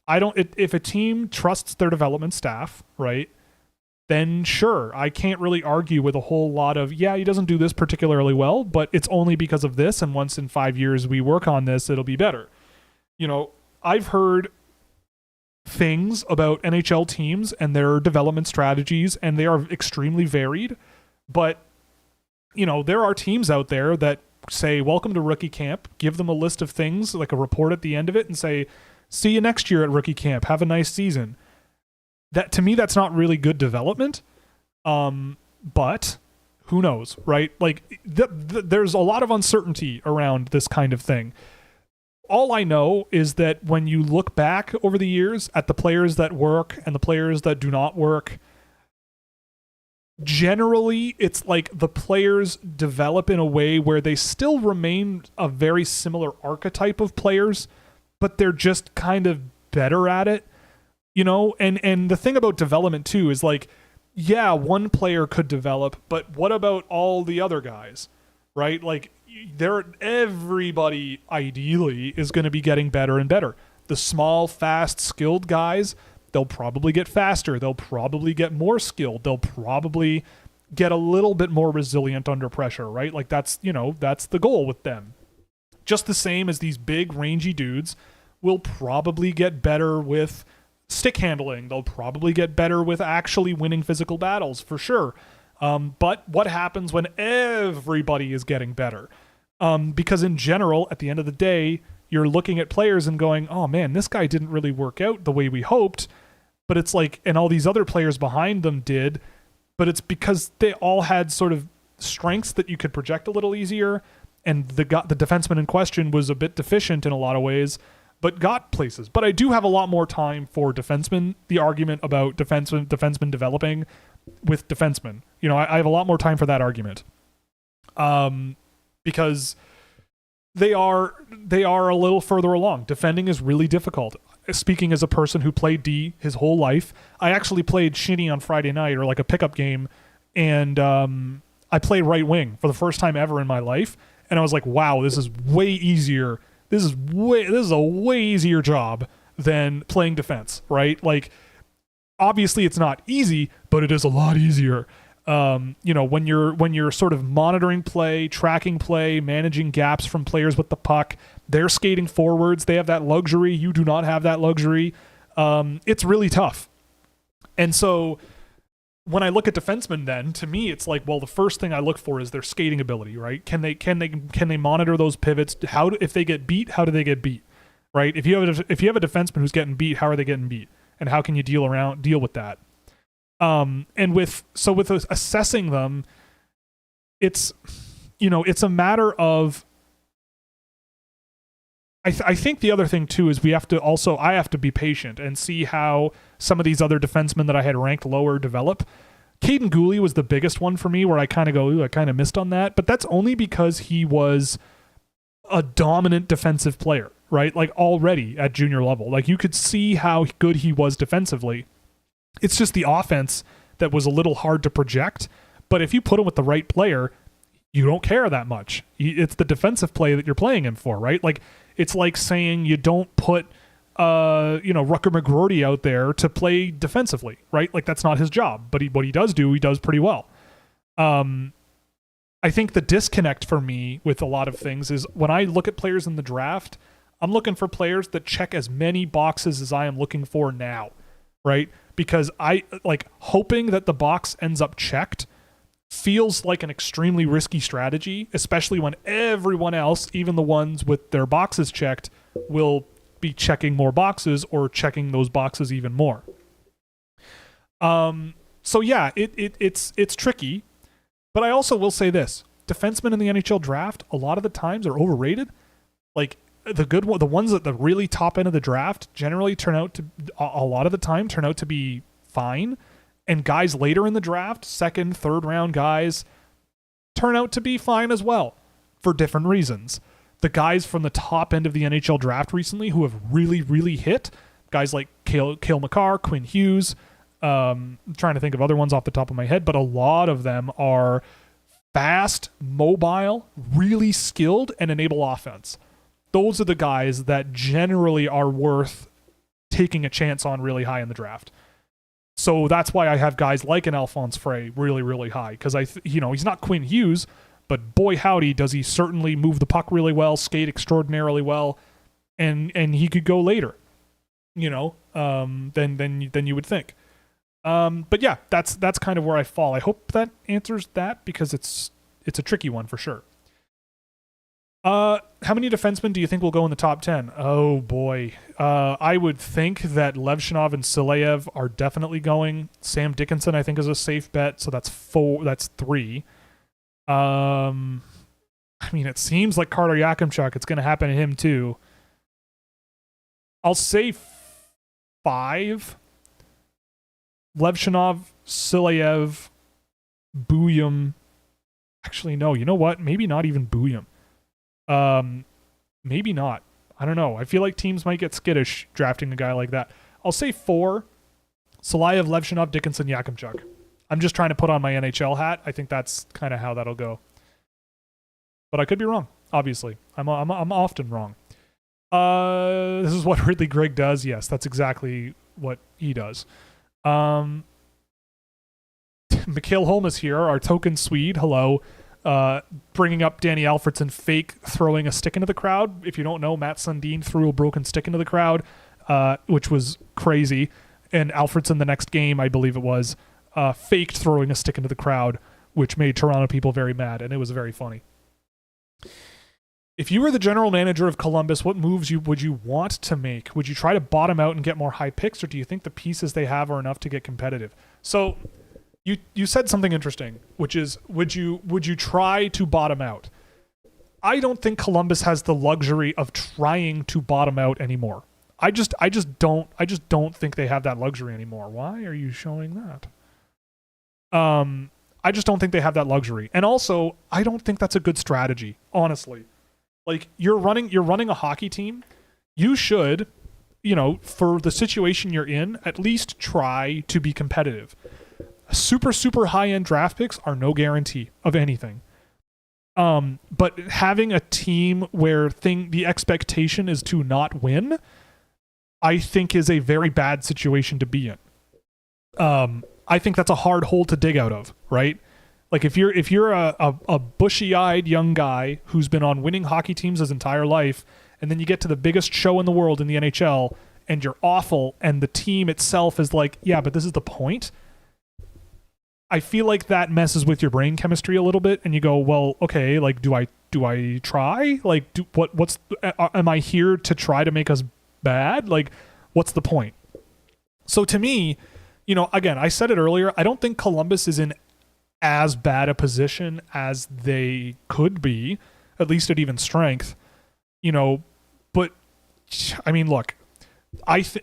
if a team trusts their development staff, right, then sure, I can't really argue with a whole lot of, yeah, he doesn't do this particularly well, but it's only because of this, and once in 5 years we work on this, it'll be better. You know, I've heard things about NHL teams and their development strategies, and they are extremely varied, but, you know, there are teams out there that say, welcome to rookie camp, give them a list of things, like a report at the end of it, and say, see you next year at rookie camp, have a nice season. That, to me, that's not really good development. But who knows, right? Like there's a lot of uncertainty around this kind of thing. All I know is that when you look back over the years at the players that work and the players that do not work, generally it's like the players develop in a way where they still remain a very similar archetype of players, but they're just kind of better at it. You know, and the thing about development too is like, yeah, one player could develop, but what about all the other guys, right? Like everybody ideally is going to be getting better and better. The small, fast, skilled guys, they'll probably get faster. They'll probably get more skilled. They'll probably get a little bit more resilient under pressure, right? Like that's the goal with them. Just the same as these big, rangy dudes will probably get better with stick handling. They'll probably get better with actually winning physical battles for sure. But what happens when everybody is getting better? Because in general, at the end of the day, you're looking at players and going, oh man, this guy didn't really work out the way we hoped. But it's like, and all these other players behind them did, but it's because they all had sort of strengths that you could project a little easier. And the defenseman in question was a bit deficient in a lot of ways, but got places. But I do have a lot more time for defensemen. The argument about defensemen developing with defensemen, you know, I have a lot more time for that argument, because they are a little further along. Defending is really difficult. Speaking as a person who played D his whole life, I actually played shinny on Friday night, or like a pickup game, and I played right wing for the first time ever in my life, and I was like, wow, this is way easier. This is a way easier job than playing defense, right? Like, obviously it's not easy, but it is a lot easier. You know, when you're sort of monitoring play, tracking play, managing gaps from players with the puck, they're skating forwards. They have that luxury. You do not have that luxury. It's really tough. And so when I look at defensemen, then to me, it's like, well, the first thing I look for is their skating ability, right? Can they monitor those pivots? If they get beat, how do they get beat, right? If you have a defenseman who's getting beat, how are they getting beat, and how can you deal with that? And with assessing them, it's a matter of, I think the other thing too is I have to be patient and see how some of these other defensemen that I had ranked lower develop. Caden Gooley was the biggest one for me, where I kind of go, ooh, I kind of missed on that, but that's only because he was a dominant defensive player, right? Like already at junior level, like you could see how good he was defensively. It's just the offense that was a little hard to project. But if you put him with the right player, you don't care that much. It's the defensive play that you're playing him for, right? Like, it's like saying you don't put, Rucker McGroarty out there to play defensively, right? Like, that's not his job. But what he does pretty well. I think the disconnect for me with a lot of things is when I look at players in the draft, I'm looking for players that check as many boxes as I am looking for now, right? Because I like hoping that the box ends up checked feels like an extremely risky strategy, especially when everyone else, even the ones with their boxes checked, will be checking more boxes or checking those boxes even more. So yeah, it's tricky, but I also will say this: defensemen in the NHL draft a lot of the times are overrated. Like, the ones at the really top end of the draft generally turn out to be fine, and guys later in the draft, second, third round guys, turn out to be fine as well for different reasons. The guys from the top end of the NHL draft recently who have really, really hit, guys like Cale Makar, Quinn Hughes, I'm trying to think of other ones off the top of my head, but a lot of them are fast, mobile, really skilled, and enable offense. Those are the guys that generally are worth taking a chance on really high in the draft. So that's why I have guys like an Alphonse Frey really, really high, because he's not Quinn Hughes, but boy howdy does he certainly move the puck really well, skate extraordinarily well, and he could go later, than you would think. But yeah, that's kind of where I fall. I hope that answers that, because it's a tricky one for sure. How many defensemen do you think will go in the top 10? Oh boy. I would think that Levshinov and Sileyev are definitely going. Sam Dickinson, I think, is a safe bet. So that's 3. It seems like Carter Yakimchuk, it's going to happen to him too. I'll say 5. Levshinov, Sileyev, Buyum. Actually, no, you know what? Maybe not even Buyum. Maybe not. I don't know. I feel like teams might get skittish drafting a guy like that. I'll say 4. Sileyev, Levshinov, Dickinson, Yakimchuk. I'm just trying to put on my NHL hat. I think that's kind of how that'll go. But I could be wrong, obviously. I'm often wrong. This is what Ridley Gregg does. Yes, that's exactly what he does. Mikhail Holm is here, our token Swede. Hello. Bringing up Danny Alfredson fake throwing a stick into the crowd. If you don't know, Matt Sundin threw a broken stick into the crowd. which was crazy. And Alfredson the next game, I believe it was, faked throwing a stick into the crowd, which made Toronto people very mad, and it was very funny. If you were the general manager of Columbus, what moves would you want to make? Would you try to bottom out and get more high picks, or do you think the pieces they have are enough to get competitive? So you said something interesting, which is would you try to bottom out? I don't think Columbus has the luxury of trying to bottom out anymore. I just don't think they have that luxury anymore. Why are you showing that? I just don't think they have that luxury. And also, I don't think that's a good strategy, honestly. Like you're running a hockey team, you should, for the situation you're in, at least try to be competitive. Super high-end draft picks are no guarantee of anything. But having a team where the expectation is to not win, I think is a very bad situation to be in. I think that's a hard hole to dig out of, right? Like if you're a bushy-eyed young guy who's been on winning hockey teams his entire life, and then you get to the biggest show in the world in the NHL, and you're awful, and the team itself is like, yeah, but this is the point. I feel like that messes with your brain chemistry a little bit, and you go, well, okay, like, do I try? Like, am I here to try to make us bad? Like, what's the point? So to me, again, I said it earlier, I don't think Columbus is in as bad a position as they could be, at least at even strength, but I mean, look,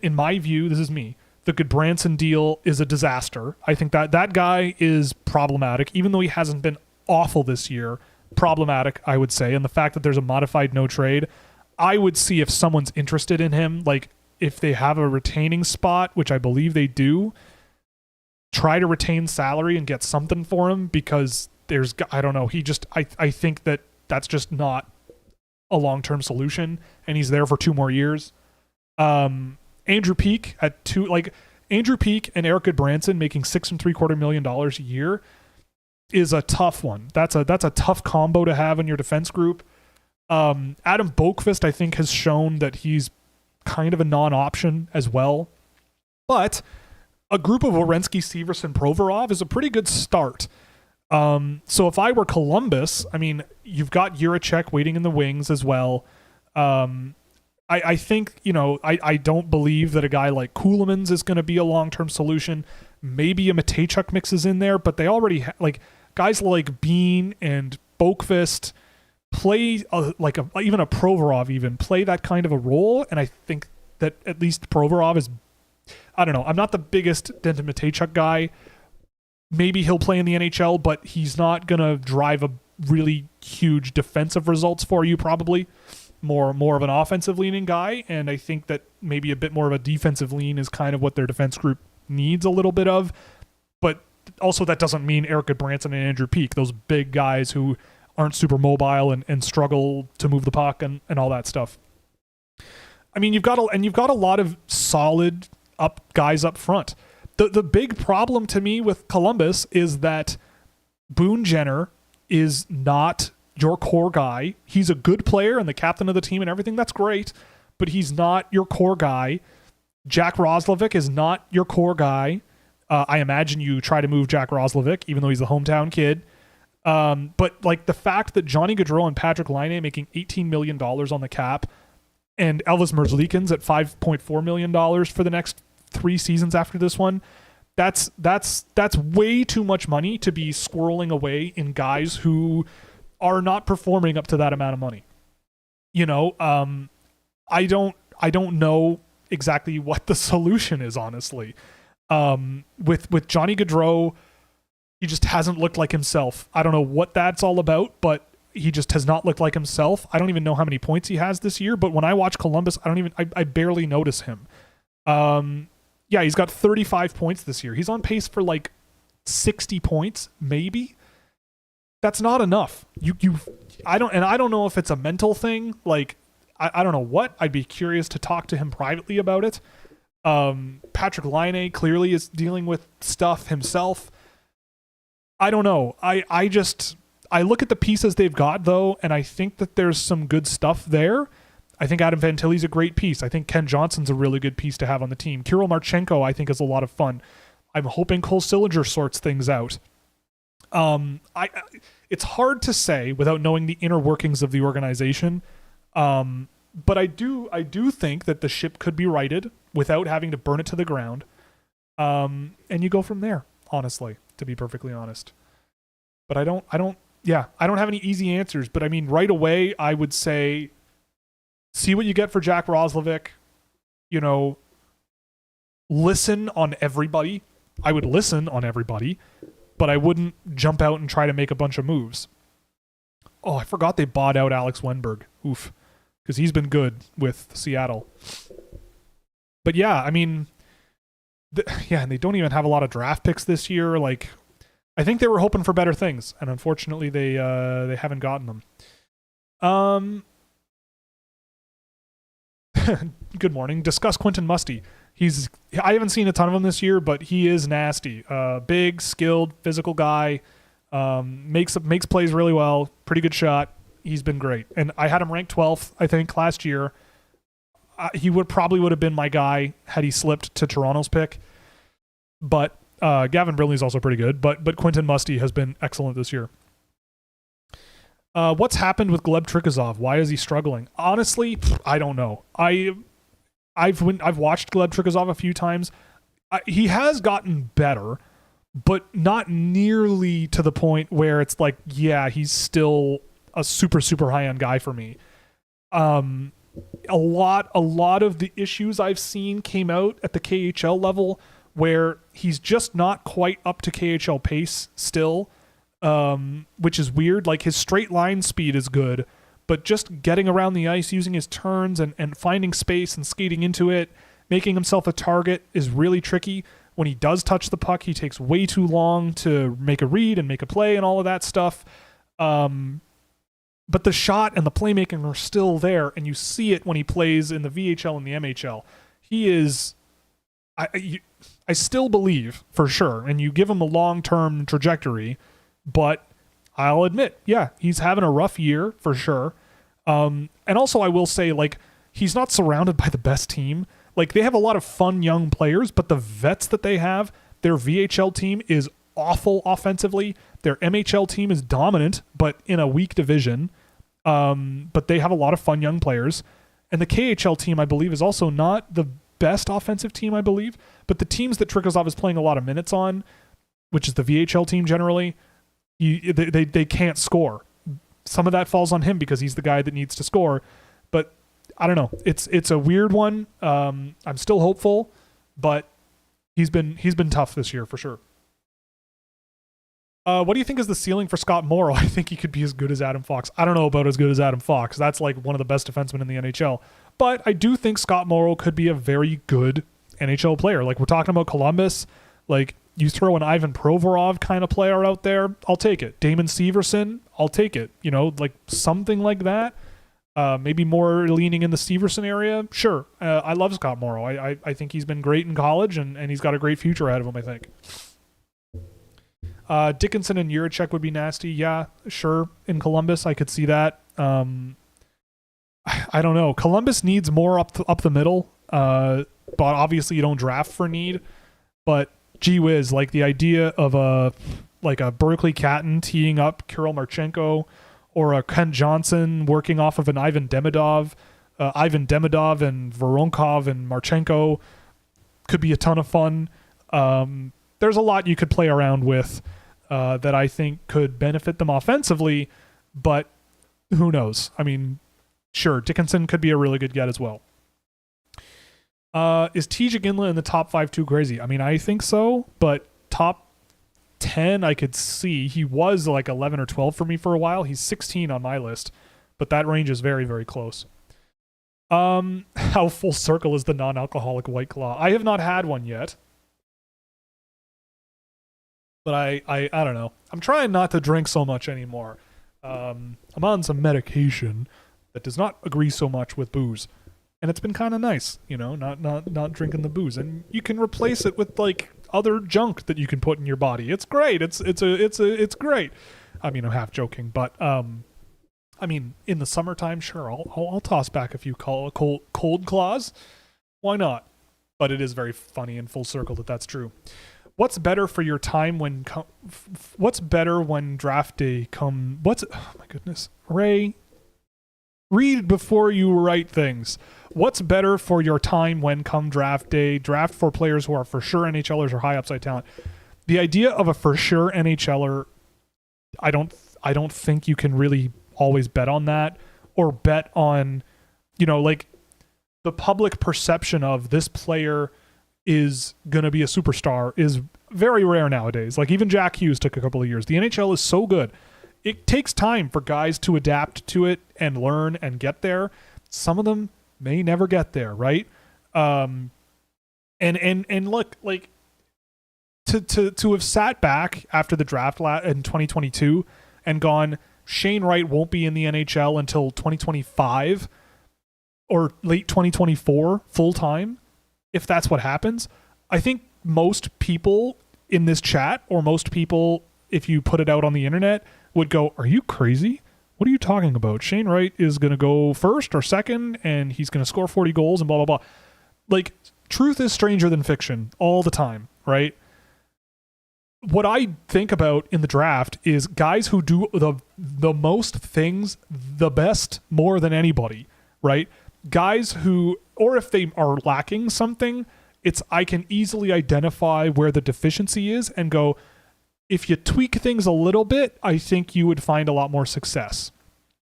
in my view, this is me, the Goodbranson deal is a disaster. I think that guy is problematic, even though he hasn't been awful this year. Problematic, I would say. And the fact that there's a modified no trade, I would see if someone's interested in him, like if they have a retaining spot, which I believe they do, try to retain salary and get something for him, because I don't know, I think that's just not a long-term solution, and he's there for 2 more years. Andrew Peeke at 2, like Andrew Peeke and Eric Goodbranson making $6.75 million a year is a tough one. That's a tough combo to have in your defense group. Adam Boqvist, I think, has shown that he's kind of a non-option as well. But a group of Werenski, Severson, Provorov is a pretty good start. So if I were Columbus, I mean, you've got Juracek waiting in the wings as well. I think, I don't believe that a guy like Kuhlman's is going to be a long-term solution. Maybe a Matejchuk mixes in there, but they already like guys like Bean and Boqvist play even a Provorov even play that kind of a role. And I think that at least Provorov is, I don't know, I'm not the biggest Denton Matejchuk guy. Maybe he'll play in the NHL, but he's not going to drive a really huge defensive results for you probably. More of an offensive leaning guy, and I think that maybe a bit more of a defensive lean is kind of what their defense group needs a little bit of. But also that doesn't mean Eric Goodbranson and Andrew Peeke, those big guys who aren't super mobile and struggle to move the puck and all that stuff. I mean, you've got a lot of solid guys up front. The big problem to me with Columbus is that Boone Jenner is not your core guy. He's a good player and the captain of the team and everything. That's great, but he's not your core guy. Jack Roslovic is not your core guy. I imagine you try to move Jack Roslovic, even though he's a hometown kid. But like the fact that Johnny Gaudreau and Patrick Laine making $18 million on the cap, and Elvis Merzlikins at $5.4 million for the next 3 seasons after this one, that's way too much money to be squirreling away in guys who are not performing up to that amount of money. I don't know exactly what the solution is, honestly. With Johnny Gaudreau, he just hasn't looked like himself. I don't know what that's all about, but he just has not looked like himself. I don't even know how many points he has this year, but when I watch Columbus, I barely notice him. Yeah, he's got 35 points this year. He's on pace for like 60 points, maybe. That's not enough. I don't know if it's a mental thing. Like, I don't know what. I'd be curious to talk to him privately about it. Patrick Laine clearly is dealing with stuff himself. I don't know. I look at the pieces they've got though, and I think that there's some good stuff there. I think Adam Fantilli's a great piece. I think Ken Johnson's a really good piece to have on the team. Kirill Marchenko, I think, is a lot of fun. I'm hoping Cole Sillinger sorts things out. It's hard to say without knowing the inner workings of the organization. But I do think that the ship could be righted without having to burn it to the ground. And you go from there, honestly, to be perfectly honest. But I don't have any easy answers. But I mean, right away, I would say, see what you get for Jack Roslovic. You know, listen on everybody. I would listen on everybody, but I wouldn't jump out and try to make a bunch of moves. Oh, I forgot they bought out Alex Wenberg. Oof. Because he's been good with Seattle. But yeah, I mean, and they don't even have a lot of draft picks this year. Like, I think they were hoping for better things, and unfortunately, they haven't gotten them. Good morning. Discuss Quentin Musty. I haven't seen a ton of him this year, but he is nasty. Big, skilled, physical guy. Makes plays really well. Pretty good shot. He's been great. And I had him ranked 12th, I think, last year. He would have been my guy had he slipped to Toronto's pick. But Gavin Brindley's also pretty good. But Quentin Musty has been excellent this year. What's happened with Gleb Trikazov? Why is he struggling? Honestly, I don't know. I've watched Gleb Trikazov a few times. He has gotten better, but not nearly to the point where it's like, yeah, he's still a super, super high-end guy for me. A lot of the issues I've seen came out at the KHL level where he's just not quite up to KHL pace still, which is weird. Like, his straight line speed is good, but just getting around the ice, using his turns and finding space and skating into it, making himself a target is really tricky. When he does touch the puck, he takes way too long to make a read and make a play and all of that stuff. But the shot and the playmaking are still there, and you see it when he plays in the VHL and the MHL. He is... I still believe, for sure, and you give him a long-term trajectory, but I'll admit, yeah, he's having a rough year, for sure. And also, I will say, like, he's not surrounded by the best team. Like, they have a lot of fun young players, but the vets that they have, their VHL team is awful offensively. Their MHL team is dominant, but in a weak division. But they have a lot of fun young players. And the KHL team, I believe, is also not the best offensive team, I believe. But the teams that Trikazov is playing a lot of minutes on, which is the VHL team generally, they can't score. Some of that falls on him because he's the guy that needs to score. But I don't know. It's a weird one. I'm still hopeful, but he's been tough this year for sure. What do you think is the ceiling for Scott Morrow? I think he could be as good as Adam Fox. I don't know about as good as Adam Fox. That's like one of the best defensemen in the NHL. But I do think Scott Morrow could be a very good NHL player. Like, we're talking about Columbus. Like, you throw an Ivan Provorov kind of player out there, I'll take it. Damon Severson, I'll take it. You know, like something like that. Maybe more leaning in the Severson area. Sure. I love Scott Morrow. I think he's been great in college, and he's got a great future ahead of him, I think. Dickinson and Juracek would be nasty. Yeah, sure. In Columbus, I could see that. I don't know. Columbus needs more up the middle. But obviously you don't draft for need. But gee whiz, like the idea of a Berkeley Catton teeing up Kirill Marchenko, or a Ken Johnson working off of an Ivan Demidov and Voronkov and Marchenko could be a ton of fun. There's a lot you could play around with that I think could benefit them offensively, but who knows? I mean, sure, Dickinson could be a really good get as well. Is TJ Ginla in the top 5 too crazy? I mean, I think so, but top 10 I could see. He was like 11 or 12 for me for a while. He's 16 on my list, but that range is very, very close. How full circle is the non-alcoholic White Claw? I have not had one yet. But I don't know. I'm trying not to drink so much anymore. I'm on some medication that does not agree so much with booze, and it's been kind of nice, you know, not drinking the booze, and you can replace it with like other junk that you can put in your body. It's great. It's great. I mean, I'm half joking, but I mean, in the summertime, sure, I'll toss back a few cold claws. Why not? But it is very funny in full circle that that's true. What's better for your time when what's better when draft day come? Oh my goodness, Ray, read before you write things. What's better for your time when come draft day? Draft for players who are for sure NHLers or high upside talent. The idea of a for sure NHLer, I don't think you can really always bet on that, or bet on, like the public perception of this player is going to be a superstar is very rare nowadays. Like even Jack Hughes took a couple of years. The NHL is so good. It takes time for guys to adapt to it and learn and get there. Some of them may never get there, right? And look, like to have sat back after the draft in 2022 and gone, Shane Wright won't be in the NHL until 2025 or late 2024 full time. If that's what happens, I think most people in this chat, or most people, if you put it out on the internet, would go, are you crazy? What are you talking about? Shane Wright is going to go first or second, and he's going to score 40 goals and blah, blah, blah. Like, truth is stranger than fiction all the time, right? What I think about in the draft is guys who do the most things the best more than anybody, right? Guys who, or if they are lacking something, I can easily identify where the deficiency is and go, if you tweak things a little bit, I think you would find a lot more success.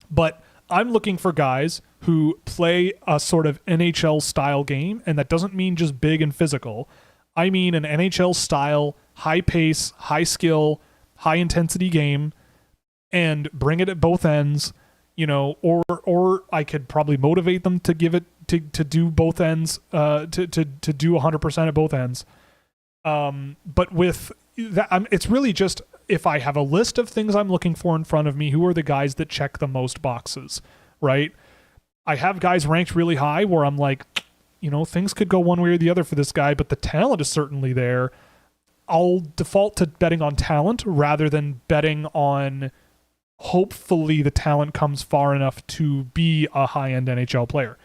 But I'm looking for guys who play a sort of NHL style game, and that doesn't mean just big and physical. I mean an NHL style, high pace, high skill, high intensity game, and bring it at both ends, or I could probably motivate them to give it to do both ends, to do 100% at both ends. But with that, it's really just, if I have a list of things I'm looking for in front of me, who are the guys that check the most boxes, right? I have guys ranked really high where I'm like, things could go one way or the other for this guy, but the talent is certainly there. I'll default to betting on talent rather than betting on hopefully the talent comes far enough to be a high-end NHL player,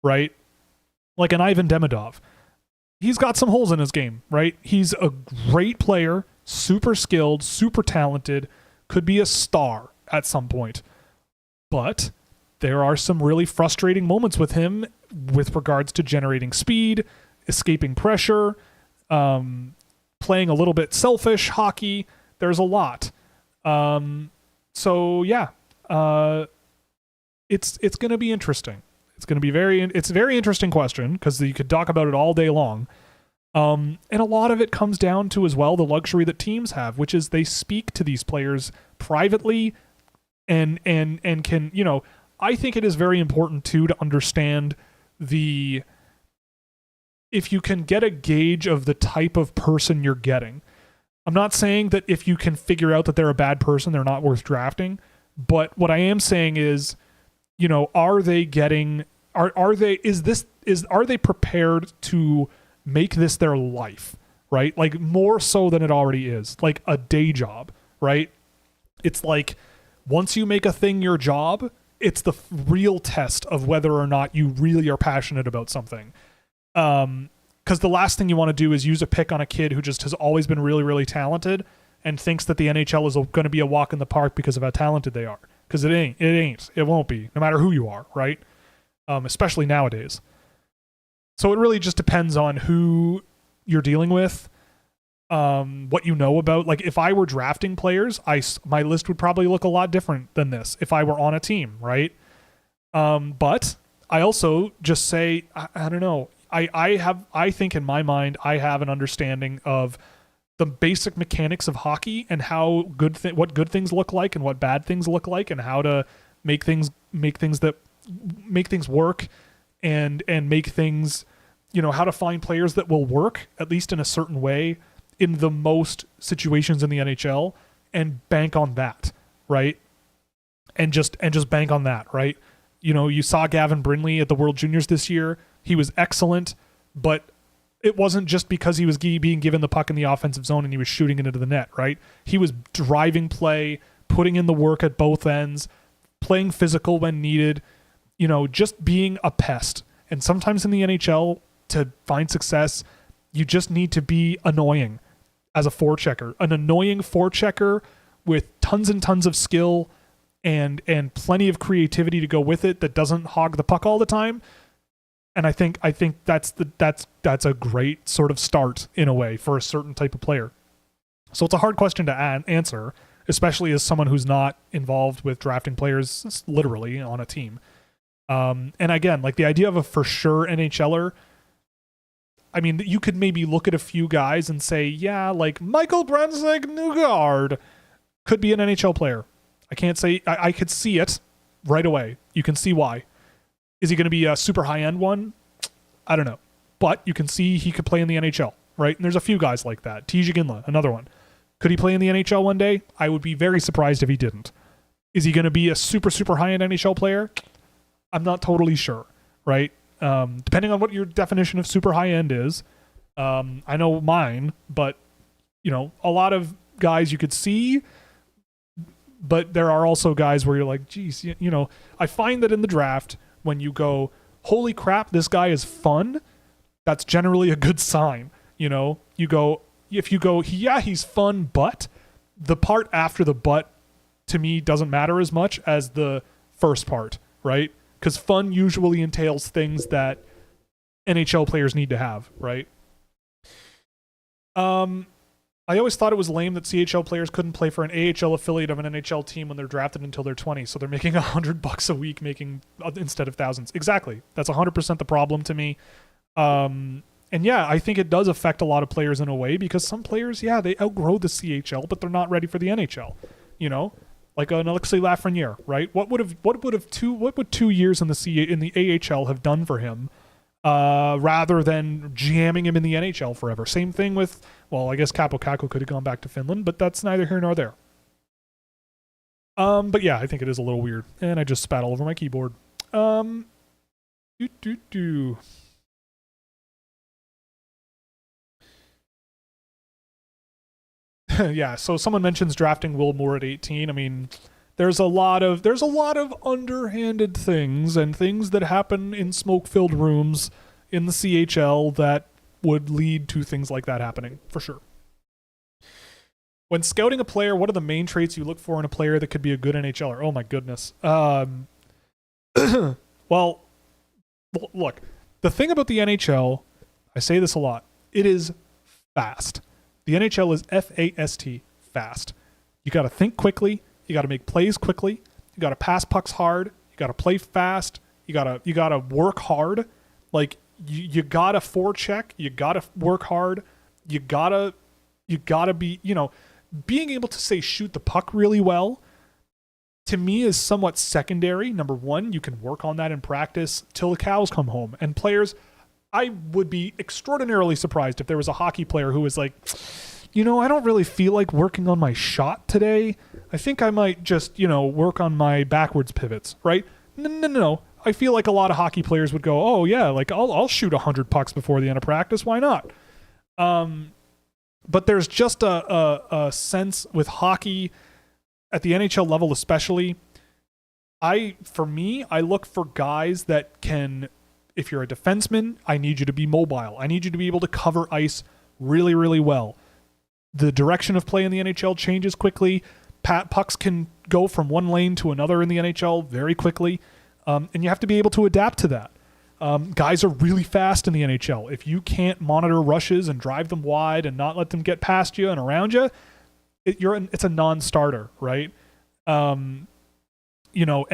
right? Like an Ivan Demidov. He's got some holes in his game, right? He's a great player, super skilled, super talented, could be a star at some point. But there are some really frustrating moments with him with regards to generating speed, escaping pressure, playing a little bit selfish hockey. There's a lot. So yeah, it's going to be interesting. It's going to be it's a very interesting question because you could talk about it all day long. And a lot of it comes down to as well the luxury that teams have, which is they speak to these players privately and can, I think it is very important too to understand if you can get a gauge of the type of person you're getting. I'm not saying that if you can figure out that they're a bad person, they're not worth drafting. But what I am saying is, are they prepared to make this their life, right? Like more so than it already is, like a day job, right? It's like once you make a thing your job, it's the real test of whether or not you really are passionate about something. Because the last thing you want to do is use a pick on a kid who just has always been really, really talented and thinks that the NHL is going to be a walk in the park because of how talented they are. Because it ain't. It won't be, no matter who you are, right? Especially nowadays. So it really just depends on who you're dealing with, what you know about. Like if I were drafting players, my list would probably look a lot different than this if I were on a team, right? But I also just say, I don't know. I think in my mind, I have an understanding of the basic mechanics of hockey and how what good things look like and what bad things look like and how to make things work and make things, how to find players that will work at least in a certain way in the most situations in the NHL and bank on that, right? And just bank on that, right? You saw Gavin Brindley at the World Juniors this year. He was excellent, but it wasn't just because he was being given the puck in the offensive zone and he was shooting it into the net, right? He was driving play, putting in the work at both ends, playing physical when needed, you know, just being a pest. And sometimes in the NHL, to find success, you just need to be annoying as a forechecker. An annoying forechecker with tons and tons of skill and plenty of creativity to go with it that doesn't hog the puck all the time. And I think that's a great sort of start in a way for a certain type of player. So it's a hard question to answer, especially as someone who's not involved with drafting players literally on a team. And again, like the idea of a for sure NHLer, I mean, you could maybe look at a few guys and say, yeah, like Michael Brunswick-Nugard could be an NHL player. I can't say, I could see it right away. You can see why. Is he going to be a super high-end one? I don't know. But you can see he could play in the NHL, right? And there's a few guys like that. T.J. Ginla, another one. Could he play in the NHL one day? I would be very surprised if he didn't. Is he going to be a super, super high-end NHL player? I'm not totally sure, right? Depending on what your definition of super high-end is. I know mine, but, you know, a lot of guys you could see, but there are also guys where you're like, geez, you know, I find that in the draft, when you go, holy crap, this guy is fun, that's generally a good sign. You know, if you go, yeah, he's fun, but the part after the but to me doesn't matter as much as the first part, right? Because fun usually entails things that NHL players need to have, right? I always thought it was lame that CHL players couldn't play for an AHL affiliate of an NHL team when they're drafted until they're 20, so they're making $100 a week instead of thousands. Exactly. That's 100% the problem to me. And yeah, I think it does affect a lot of players in a way because some players, yeah, they outgrow the CHL, but they're not ready for the NHL. You know, like an Alexis Lafreniere, right? What would 2 years in the AHL have done for him? Rather than jamming him in the NHL forever. Same thing with, well, I guess Capo Caco could have gone back to Finland, but that's neither here nor there. But yeah, I think it is a little weird. And I just spat all over my keyboard. Yeah, so someone mentions drafting Will Moore at 18. I mean, there's a lot of underhanded things and things that happen in smoke-filled rooms in the CHL that would lead to things like that happening, for sure. When scouting a player, what are the main traits you look for in a player that could be a good NHLer? Oh my goodness. Well, look, the thing about the NHL, I say this a lot, it is fast. The NHL is F-A-S-T, fast. You got to think quickly. You got to make plays quickly. You got to pass pucks hard. You got to play fast. You got to work hard. Like you got to forecheck. You got to work hard. You got to be, you know, being able to say shoot the puck really well to me is somewhat secondary. Number one, you can work on that in practice till the cows come home. And players, I would be extraordinarily surprised if there was a hockey player who was like, you know, I don't really feel like working on my shot today. I think I might just, you know, work on my backwards pivots, right? No. I feel like a lot of hockey players would go, oh yeah, like I'll shoot 100 pucks before the end of practice. Why not? But there's just a sense with hockey at the NHL level, especially. For me, I look for guys that can, if you're a defenseman, I need you to be mobile. I need you to be able to cover ice really, really well. The direction of play in the NHL changes quickly. Pucks can go from one lane to another in the NHL very quickly, and you have to be able to adapt to that. Guys are really fast in the NHL. If you can't monitor rushes and drive them wide and not let them get past you and around you, it's a non-starter, right? You know,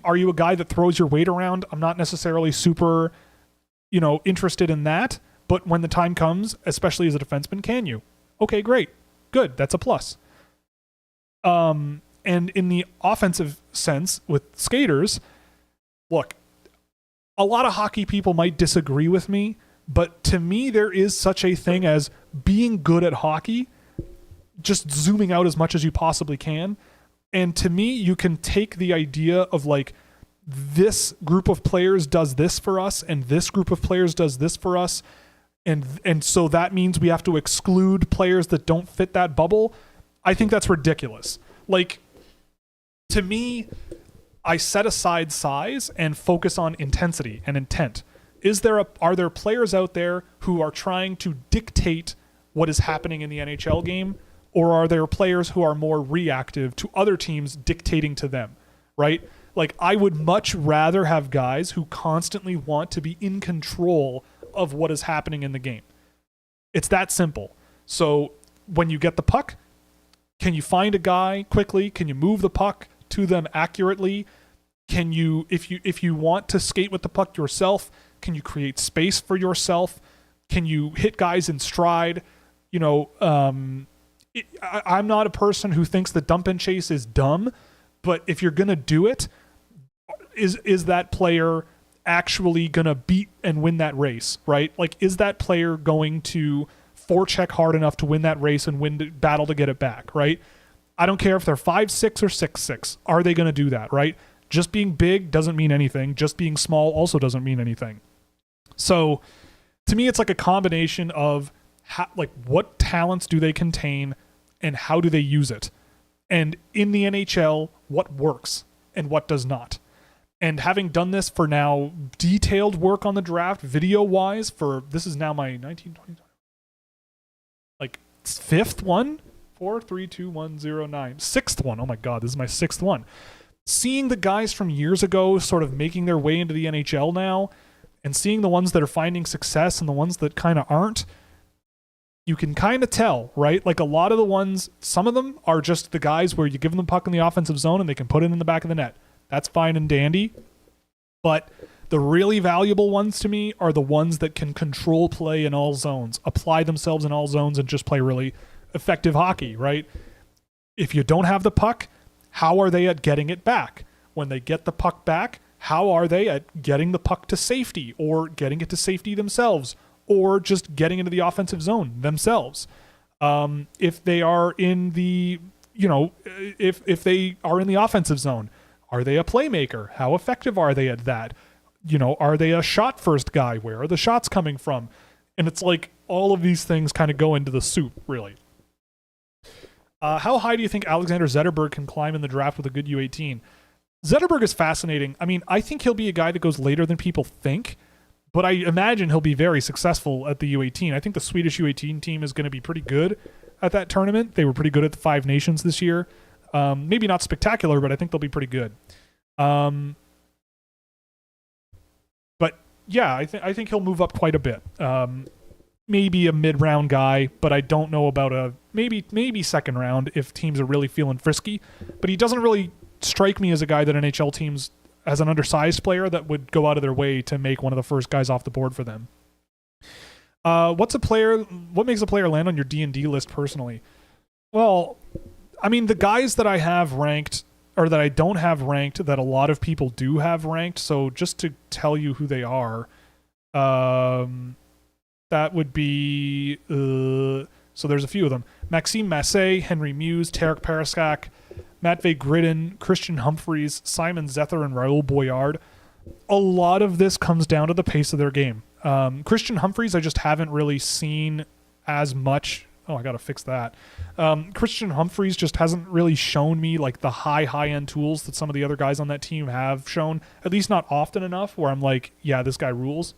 are you a guy that throws your weight around? I'm not necessarily super, you know, interested in that, but when the time comes, especially as a defenseman, can you? Okay, great. Good. That's a plus. And in the offensive sense with skaters, look, a lot of hockey people might disagree with me, but to me, there is such a thing as being good at hockey, just zooming out as much as you possibly can. And to me, you can take the idea of like, this group of players does this for us, and this group of players does this for us. And so that means we have to exclude players that don't fit that bubble. I think that's ridiculous. Like, to me, I set aside size and focus on intensity and intent. Are there players out there who are trying to dictate what is happening in the NHL game, or are there players who are more reactive to other teams dictating to them, right? Like, I would much rather have guys who constantly want to be in control of what is happening in the game. It's that simple. So when you get the puck, can you find a guy quickly? Can you move the puck to them accurately? Can you, if you want to skate with the puck yourself, can you create space for yourself? Can you hit guys in stride? You know, I'm not a person who thinks the dump and chase is dumb, but if you're going to do it, is that player actually going to beat and win that race, right? Like, is that player going to forecheck hard enough to win that race and win the battle to get it back, right? I don't care if they're 5'6" or 6'6". Are they going to do that, right? Just being big doesn't mean anything. Just being small also doesn't mean anything. So to me, it's like a combination of what talents do they contain and how do they use it? And in the NHL, what works and what does not? And having done this for now, detailed work on the draft, video-wise, this is now my 1920, like, fifth one? 4, 3, 2, 1, 0, 9. Sixth one. Oh my God, this is my sixth one. Seeing the guys from years ago sort of making their way into the NHL now, and seeing the ones that are finding success and the ones that kind of aren't, you can kind of tell, right? Like, a lot of the ones, some of them are just the guys where you give them the puck in the offensive zone and they can put it in the back of the net. That's fine and dandy. But the really valuable ones to me are the ones that can control play in all zones, apply themselves in all zones, and just play really effective hockey, right? If you don't have the puck, how are they at getting it back? When they get the puck back, how are they at getting the puck to safety, or getting it to safety themselves, or just getting into the offensive zone themselves? If they are in the, if they are in the offensive zone, are they a playmaker? How effective are they at that? Are they a shot first guy? Where are the shots coming from? And it's like all of these things kind of go into the soup, really. How high do you think Alexander Zetterberg can climb in the draft with a good U18? Zetterberg is fascinating. I mean, I think he'll be a guy that goes later than people think, but I imagine he'll be very successful at the U18. I think the Swedish U18 team is going to be pretty good at that tournament. They were pretty good at the Five Nations this year. Maybe not spectacular, but I think they'll be pretty good. But yeah, I think he'll move up quite a bit. Maybe a mid-round guy, but I don't know about a maybe second round if teams are really feeling frisky. But he doesn't really strike me as a guy that NHL teams, as an undersized player, that would go out of their way to make one of the first guys off the board for them. What makes a player land on your D&D list personally? Well, I mean, the guys that I have ranked, or that I don't have ranked, that a lot of people do have ranked. So just to tell you who they are, that would be, so there's a few of them. Maxime Massé, Henry Muse, Tarek Paraskak, Matvei Gridin, Christian Humphreys, Simon Zether, and Raul Boyard. A lot of this comes down to the pace of their game. Christian Humphreys, I just haven't really seen as much. Oh, I got to fix that. Christian Humphreys just hasn't really shown me like the high-end tools that some of the other guys on that team have shown, at least not often enough where I'm like, yeah, this guy rules.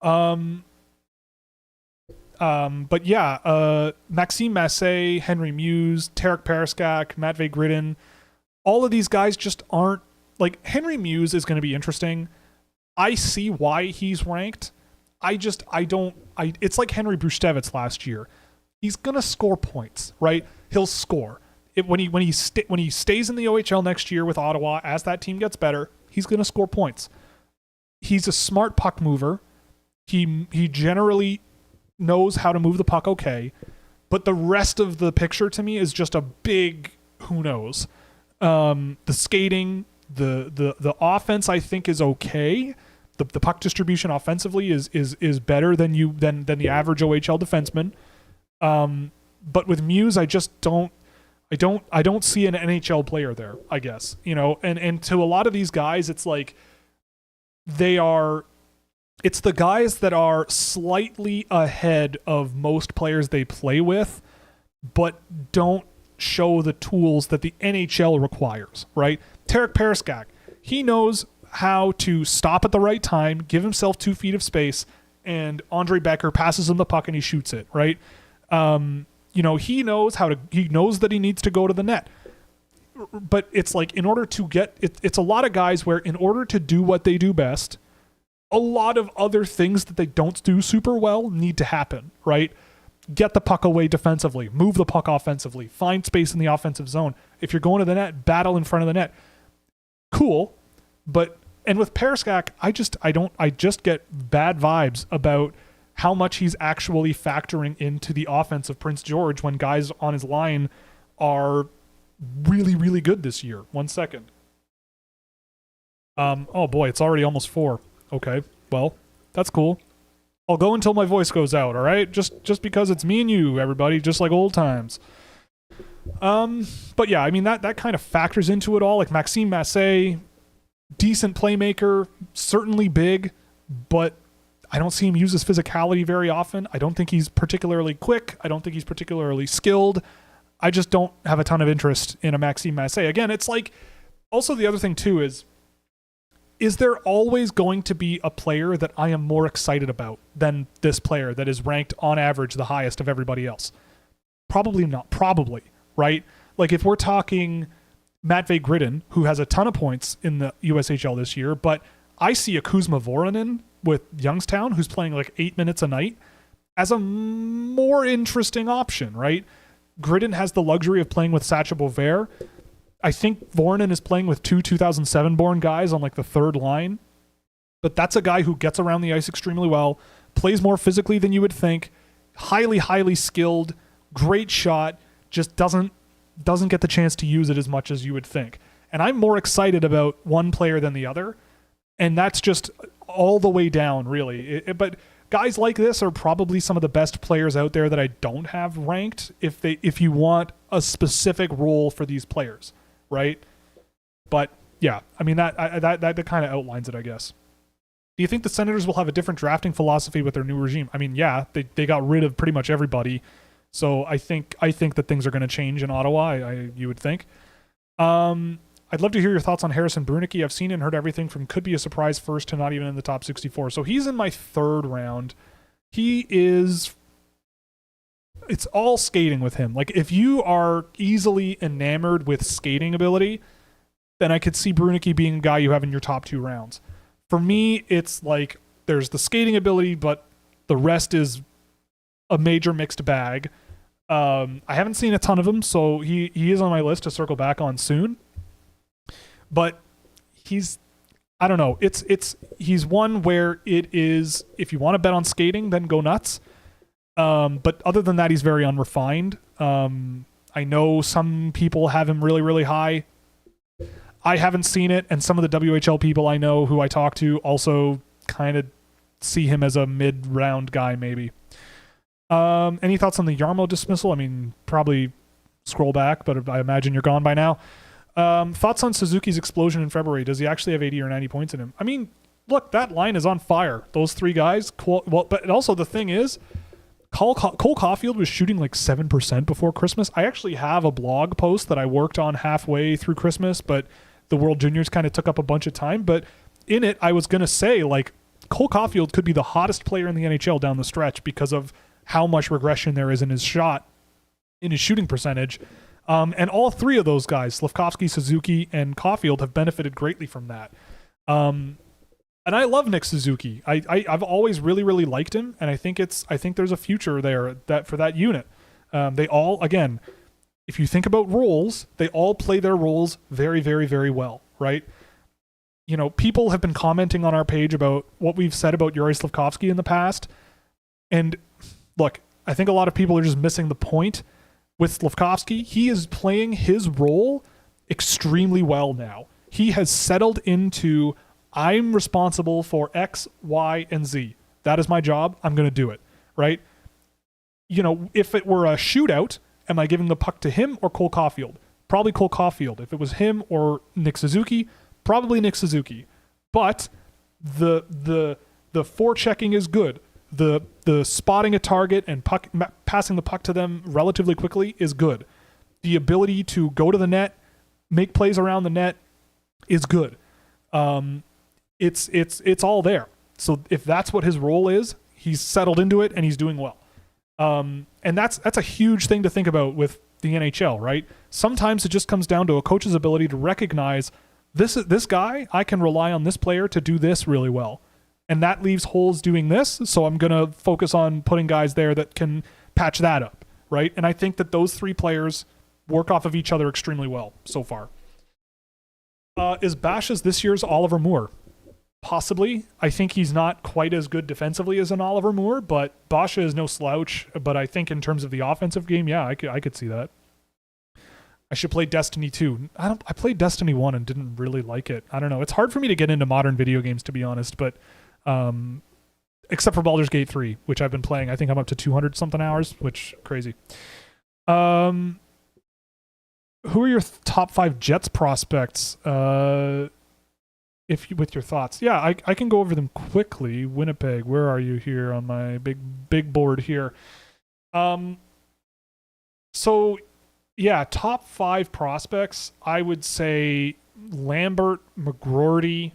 But yeah, Maxime Massé, Henry Muse, Tarek Paraskak, Matvei Gridin, all of these guys just aren't, like, Henry Muse is going to be interesting. I see why he's ranked. It's like Henry Bruštevec last year. He's going to score points, right? He'll score. When he stays in the OHL next year with Ottawa, as that team gets better, he's going to score points. He's a smart puck mover. He generally knows how to move the puck okay, but the rest of the picture to me is just a big who knows. The skating, the offense, I think, is okay. The puck distribution offensively is better than the average OHL defenseman. But with Muse, I just don't see an NHL player there, I guess. And to a lot of these guys, it's like it's the guys that are slightly ahead of most players they play with, but don't show the tools that the NHL requires, right? Tarek Periskak, he knows how to stop at the right time, give himself 2 feet of space, and Andre Becker passes him the puck and he shoots it, right? He knows that he needs to go to the net. But it's like, in order to get it's a lot of guys where, in order to do what they do best, a lot of other things that they don't do super well need to happen, right? Get the puck away defensively, move the puck offensively, find space in the offensive zone. If you're going to the net, battle in front of the net. Cool. And with Periskak, I just get bad vibes about how much he's actually factoring into the offense of Prince George when guys on his line are really, really good this year. 1 second. Oh boy, it's already almost 4. Okay, well, that's cool. I'll go until my voice goes out, all right? Just because it's me and you, everybody, just like old times. But yeah, I mean, that kind of factors into it all. Like Maxime Massé, decent playmaker, certainly big, but I don't see him use his physicality very often. I don't think he's particularly quick. I don't think he's particularly skilled. I just don't have a ton of interest in a Maxime Massé. Again, it's like, also the other thing too is there always going to be a player that I am more excited about than this player that is ranked on average the highest of everybody else? Probably not. Probably, right? Like if we're talking Matvei Gridin, who has a ton of points in the USHL this year, but I see a Kuzma Voronin with Youngstown, who's playing like 8 minutes a night, as a more interesting option, right? Gridin has the luxury of playing with Sacha Bovaert. I think Voronin is playing with 2 2007-born guys on like the third line, but that's a guy who gets around the ice extremely well, plays more physically than you would think, highly, highly skilled, great shot, just doesn't get the chance to use it as much as you would think. And I'm more excited about one player than the other, and that's just all the way down, really. But guys like this are probably some of the best players out there that I don't have ranked if you want a specific role for these players, right? But yeah, I mean that kind of outlines it, I guess. Do you think the Senators will have a different drafting philosophy with their new regime? I mean, yeah, they got rid of pretty much everybody. So I think that things are going to change in Ottawa, you would think. I'd love to hear your thoughts on Harrison Brunicky. I've seen and heard everything from could be a surprise first to not even in the top 64. So he's in my third round. It's all skating with him. Like if you are easily enamored with skating ability, then I could see Brunicky being a guy you have in your top 2 rounds. For me, it's like there's the skating ability, but the rest is a major mixed bag. I haven't seen a ton of him, so he is on my list to circle back on soon. But I don't know. He's one where it is, if you want to bet on skating, then go nuts. But other than that, he's very unrefined. I know some people have him really, really high. I haven't seen it, and some of the WHL people I know who I talk to also kind of see him as a mid-round guy, maybe. Any thoughts on the Yarmo dismissal? I mean, probably scroll back, but I imagine you're gone by now. Thoughts on Suzuki's explosion in February? Does he actually have 80 or 90 points in him? I mean, look, that line is on fire. Those 3 guys. Well, but also the thing is, Cole Caulfield was shooting like 7% before Christmas. I actually have a blog post that I worked on halfway through Christmas, but the World Juniors kind of took up a bunch of time. But in it, I was going to say, like, Cole Caulfield could be the hottest player in the NHL down the stretch because of how much regression there is in his shot, in his shooting percentage. And all 3 of those guys, Slafkovsky, Suzuki, and Caulfield, have benefited greatly from that. And I love Nick Suzuki. I've always really, really liked him, and I think there's a future there for that unit. They all, again, if you think about roles, they all play their roles very, very, very well, right? You know, people have been commenting on our page about what we've said about Yuri Slafkovsky in the past. And look, I think a lot of people are just missing the point. With Slafkovsky, he is playing his role extremely well now. He has settled into, I'm responsible for X, Y, and Z. That is my job. I'm going to do it, right? You know, if it were a shootout, am I giving the puck to him or Cole Caulfield? Probably Cole Caulfield. If it was him or Nick Suzuki, probably Nick Suzuki. But the forechecking is good. The spotting a target and passing the puck to them relatively quickly is good. The ability to go to the net, make plays around the net, is good. It's all there. So if that's what his role is, he's settled into it and he's doing well. And that's a huge thing to think about with the NHL, right? Sometimes it just comes down to a coach's ability to recognize this guy, I can rely on this player to do this really well. And that leaves holes doing this, so I'm going to focus on putting guys there that can patch that up, right? And I think that those three players work off of each other extremely well so far. Is Basha's this year's Oliver Moore? Possibly. I think he's not quite as good defensively as an Oliver Moore, but Basha is no slouch. But I think in terms of the offensive game, yeah, I could see that. I should play Destiny 2. I played Destiny 1 and didn't really like it. I don't know. It's hard for me to get into modern video games, to be honest, but except for Baldur's Gate 3, which I've been playing. I think I'm up to 200 something hours, which crazy. Who are your top 5 Jets prospects? With your thoughts. Yeah, I can go over them quickly. Winnipeg, where are you here on my big board here? So yeah, top 5 prospects, I would say Lambert, McGroarty,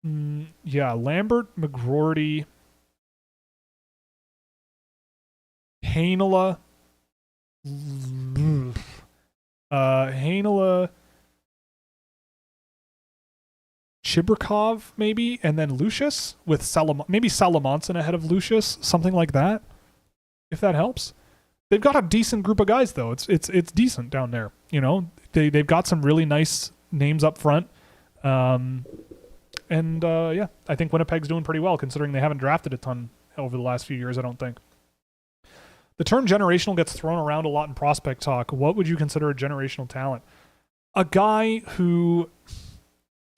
Lambert, McGroarty, Heinola, Chibrikov maybe, and then Lucius with maybe Salamonson ahead of Lucius, something like that, if that helps. They've got a decent group of guys though. It's decent down there. You know, they've got some really nice names up front. Yeah, I think Winnipeg's doing pretty well considering they haven't drafted a ton over the last few years, I don't think. The term generational gets thrown around a lot in prospect talk. What would you consider a generational talent? A guy who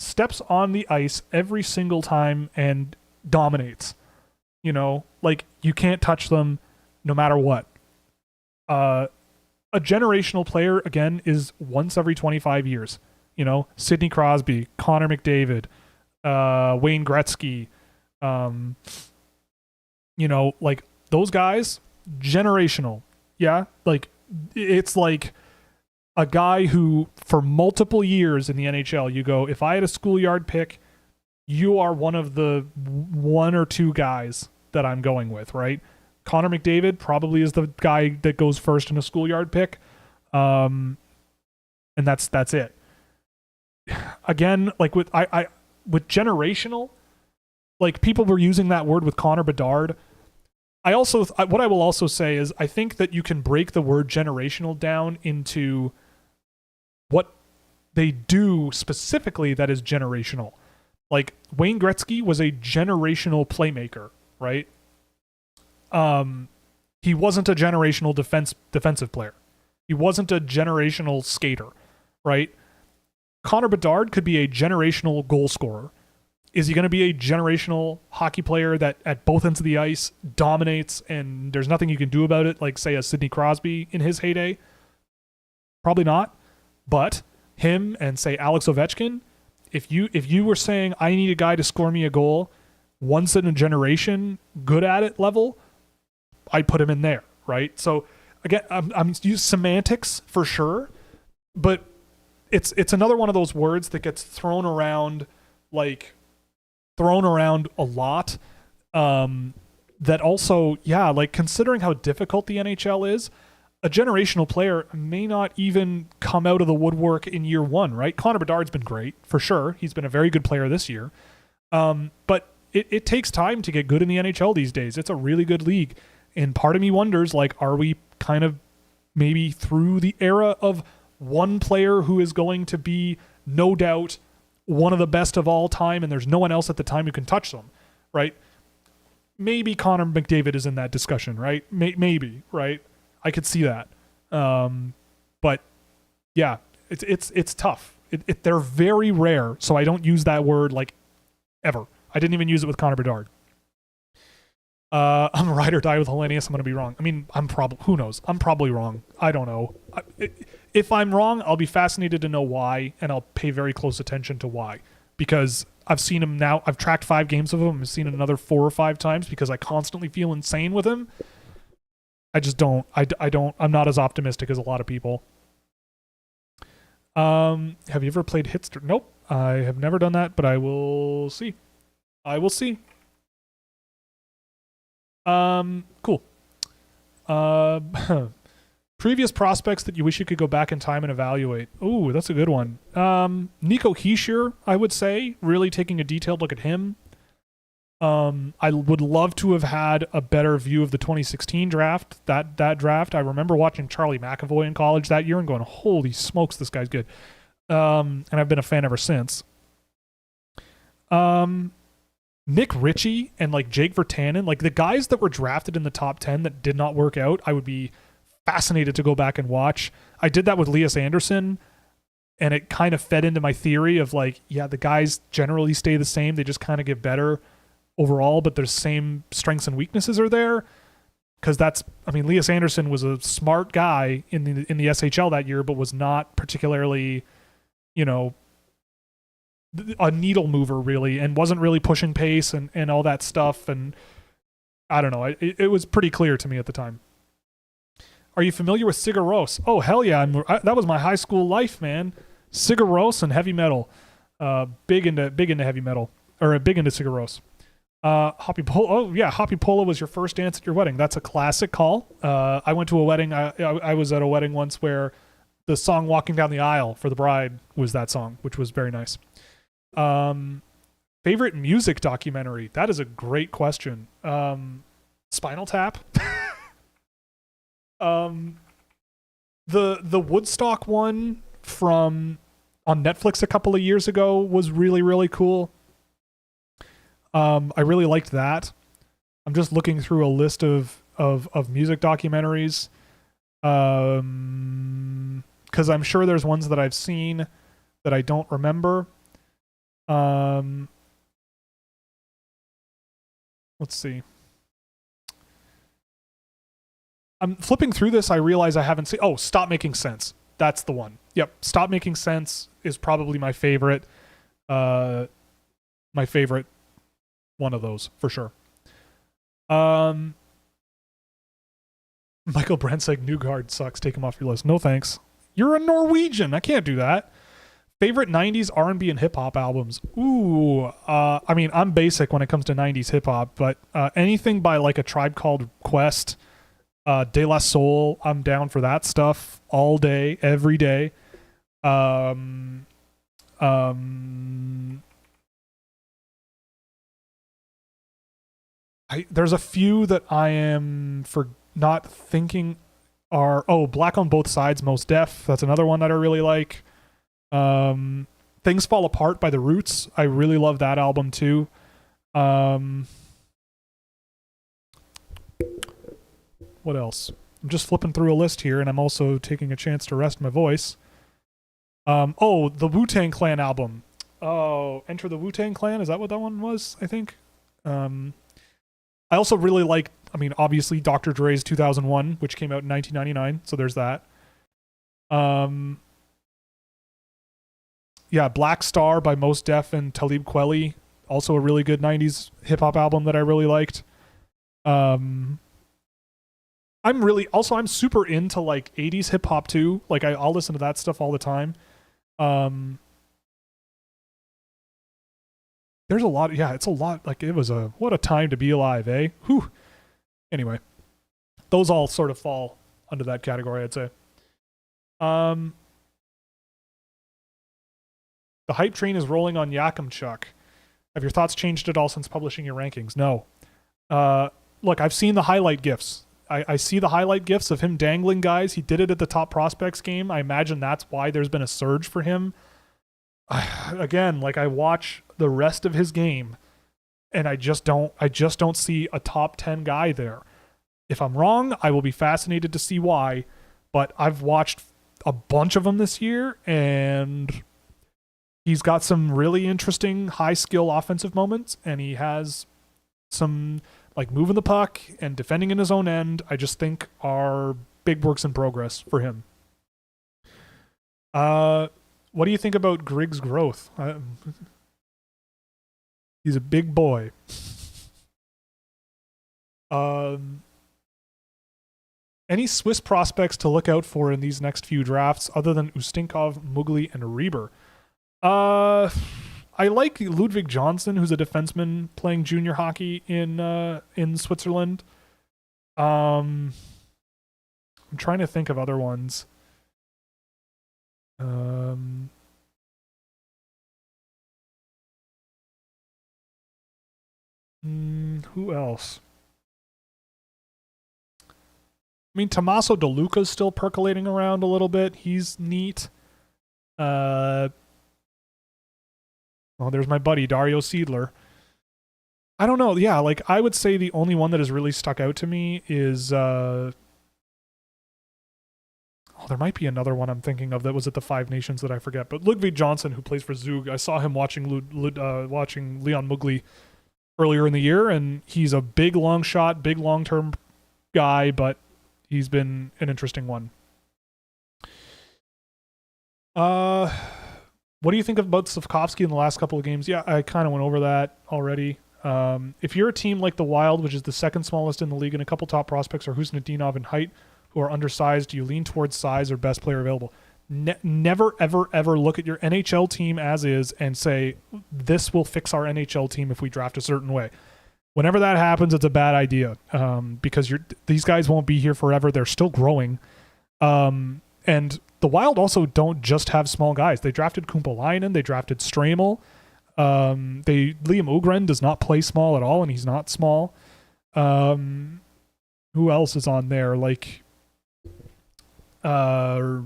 steps on the ice every single time and dominates. You know, like you can't touch them no matter what. A generational player, again, is once every 25 years. You know, Sidney Crosby, Connor McDavid, Wayne Gretzky, you know, like those guys, generational. Yeah, like it's like a guy who for multiple years in the NHL, you go, if I had a schoolyard pick, you are one of the 1 or 2 guys that I'm going with, right? Connor McDavid probably is the guy that goes first in a schoolyard pick. And that's it. Again, like with generational, like people were using that word with Connor Bedard. What I will also say is I think that you can break the word generational down into what they do specifically that is generational. Like Wayne Gretzky was a generational playmaker, right? He wasn't a generational defensive player. He wasn't a generational skater, right? Connor Bedard could be a generational goal scorer. Is he going to be a generational hockey player that at both ends of the ice dominates and there's nothing you can do about it, like say a Sidney Crosby in his heyday? Probably not. But him and say Alex Ovechkin, if you were saying I need a guy to score me a goal once in a generation, good at it level, I'd put him in there, right? So again, I'm using semantics for sure, but it's another one of those words that gets thrown around a lot. That also, yeah, like considering how difficult the NHL is, a generational player may not even come out of the woodwork in year 1, right? Connor Bedard's been great, for sure. He's been a very good player this year. But it takes time to get good in the NHL these days. It's a really good league. And part of me wonders, like, are we kind of maybe through the era of one player who is going to be, no doubt, one of the best of all time, and there's no one else at the time who can touch them, right? Maybe Connor McDavid is in that discussion, right? Maybe, right? I could see that. But yeah, it's tough. They're very rare, so I don't use that word like ever. I didn't even use it with Connor Bedard. I'm a ride or die with Hellenius. I'm going to be wrong. I mean, who knows? I'm probably wrong. I don't know. If I'm wrong, I'll be fascinated to know why, and I'll pay very close attention to why. Because I've seen him now. I've tracked 5 games of him. I've seen it another 4 or 5 times because I constantly feel insane with him. I just don't. I'm not as optimistic as a lot of people. Have you ever played Hitster? Nope, I have never done that, but I will see. I will see. Cool. Uh, previous prospects that you wish you could go back in time and evaluate. Ooh, that's a good one. Nico Hischier, I would say, really taking a detailed look at him. I would love to have had a better view of the 2016 draft. That draft, I remember watching Charlie McAvoy in college that year and going, "Holy smokes, this guy's good." And I've been a fan ever since. Nick Ritchie and like Jake Virtanen, like the guys that were drafted in the top 10 that did not work out, I would be fascinated to go back and watch. I did that with Lias Andersson, and it kind of fed into my theory of like, yeah, the guys generally stay the same. They just kind of get better overall, but their same strengths and weaknesses are there. Because Lias Andersson was a smart guy in the SHL that year, but was not particularly, a needle mover really, and wasn't really pushing pace and all that stuff. And I don't know, it was pretty clear to me at the time. Are you familiar with Sigur Rós? Oh hell yeah, that was my high school life, man. Sigur Rós and heavy metal. Big into heavy metal, or big into Sigur Rós. Hoppy Polo. Oh yeah, Hoppy Polo was your first dance at your wedding. That's a classic call. I went to a wedding. I was at a wedding once where the song "Walking Down the Aisle" for the bride was that song, which was very nice. Favorite music documentary? That is a great question. Spinal Tap. The Woodstock one on Netflix a couple of years ago was really, really cool. I really liked that. I'm just looking through a list of music documentaries. Because I'm sure there's ones that I've seen that I don't remember. Let's see. I'm flipping through this. I realize I haven't seen. Oh, Stop Making Sense. That's the one. Yep. Stop Making Sense is probably my favorite. My favorite one of those for sure. Michael Brensek, Newgard sucks. Take him off your list. No thanks. You're a Norwegian. I can't do that. Favorite 90s R&B and hip hop albums. Ooh, I'm basic when it comes to 90s hip hop, but anything by like A Tribe Called Quest, De La Soul, I'm down for that stuff all day, every day. There's a few that I am for not thinking are Black on Both Sides, Most Def. That's another one that I really like. Things Fall Apart by The Roots. I really love that album too. What else? I'm just flipping through a list here, and I'm also taking a chance to rest my voice. The Wu-Tang Clan album. Oh, Enter the Wu-Tang Clan. Is that what that one was? I think. I also really like, obviously Dr. Dre's 2001, which came out in 1999. So there's that. Yeah, Black Star by Mos Def and Talib Kweli, also a really good 90s hip hop album that I really liked. I'm super into like 80s hip hop too. Like I'll listen to that stuff all the time. There's a lot. Yeah, it's a lot. Like what a time to be alive, eh? Whew. Anyway, those all sort of fall under that category, I'd say. The hype train is rolling on Yakimchuk. Have your thoughts changed at all since publishing your rankings? No. Look, I've seen the highlight GIFs. I see the highlight GIFs of him dangling guys. He did it at the Top Prospects game. I imagine that's why there's been a surge for him. Again, like I watch the rest of his game, and I just don't see a top 10 guy there. If I'm wrong, I will be fascinated to see why. But I've watched a bunch of them this year, and he's got some really interesting high skill offensive moments, and he has some like moving the puck and defending in his own end. I just think are big works in progress for him. What do you think about Griggs' growth? He's a big boy. Any Swiss prospects to look out for in these next few drafts other than Ustinkov, Mugli, and Reber? I like Ludwig Johnson, who's a defenseman playing junior hockey in Switzerland. I'm trying to think of other ones. Who else? I mean, Tommaso DeLuca's still percolating around a little bit. He's neat. Well, there's my buddy Dario Seidler. I don't know. Yeah, like I would say the only one that has really stuck out to me is there might be another one I'm thinking of that was at the Five Nations that I forget. But Ludwig Johnson, who plays for Zug, I saw him watching Leon Mugli earlier in the year, and he's a big long shot, big long term guy, but he's been an interesting one. What do you think about Slavkovsky in the last couple of games? Yeah, I kind of went over that already. If you're a team like the Wild, which is the second smallest in the league, and a couple top prospects are Husnudinov and Height, who are undersized, do you lean towards size or best player available? Never, ever, ever look at your NHL team as is and say, this will fix our NHL team if we draft a certain way. Whenever that happens, it's a bad idea because these guys won't be here forever. They're still growing. And the Wild also don't just have small guys. They drafted Kumpalainen. They drafted Stramel. Liam Ogren does not play small at all, and he's not small. Who else is on there? Like they're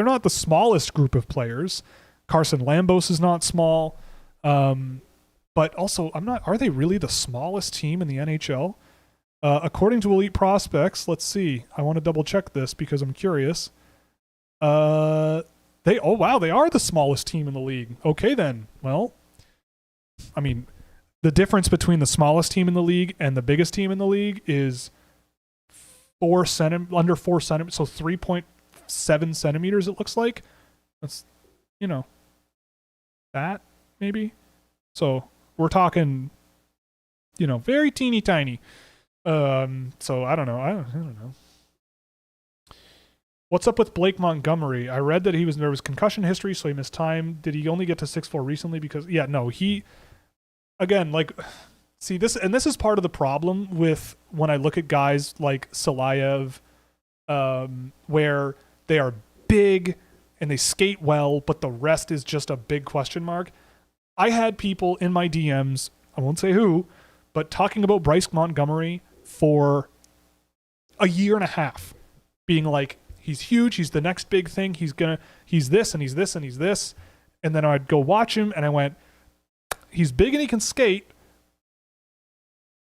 not the smallest group of players. Carson Lambos is not small. But also, are they really the smallest team in the NHL? According to Elite Prospects, let's see. I want to double check this because I'm curious. They are the smallest team in the league. Okay then. Well, I mean, the difference between the smallest team in the league and the biggest team in the league is under 4 centimeters, so 3.7 centimeters it looks like. That's, that maybe. So we're talking, very teeny tiny. So I don't know. I don't know. What's up with Blake Montgomery? I read that there was concussion history, so he missed time. Did he only get to 6'4" recently? Because this is part of the problem with when I look at guys like Salayev, where they are big and they skate well, but the rest is just a big question mark. I had people in my DMs, I won't say who, but talking about Bryce Montgomery for a year and a half, being like, he's huge, he's the next big thing, he's this and he's this and he's this. And then I'd go watch him and I went, he's big and he can skate,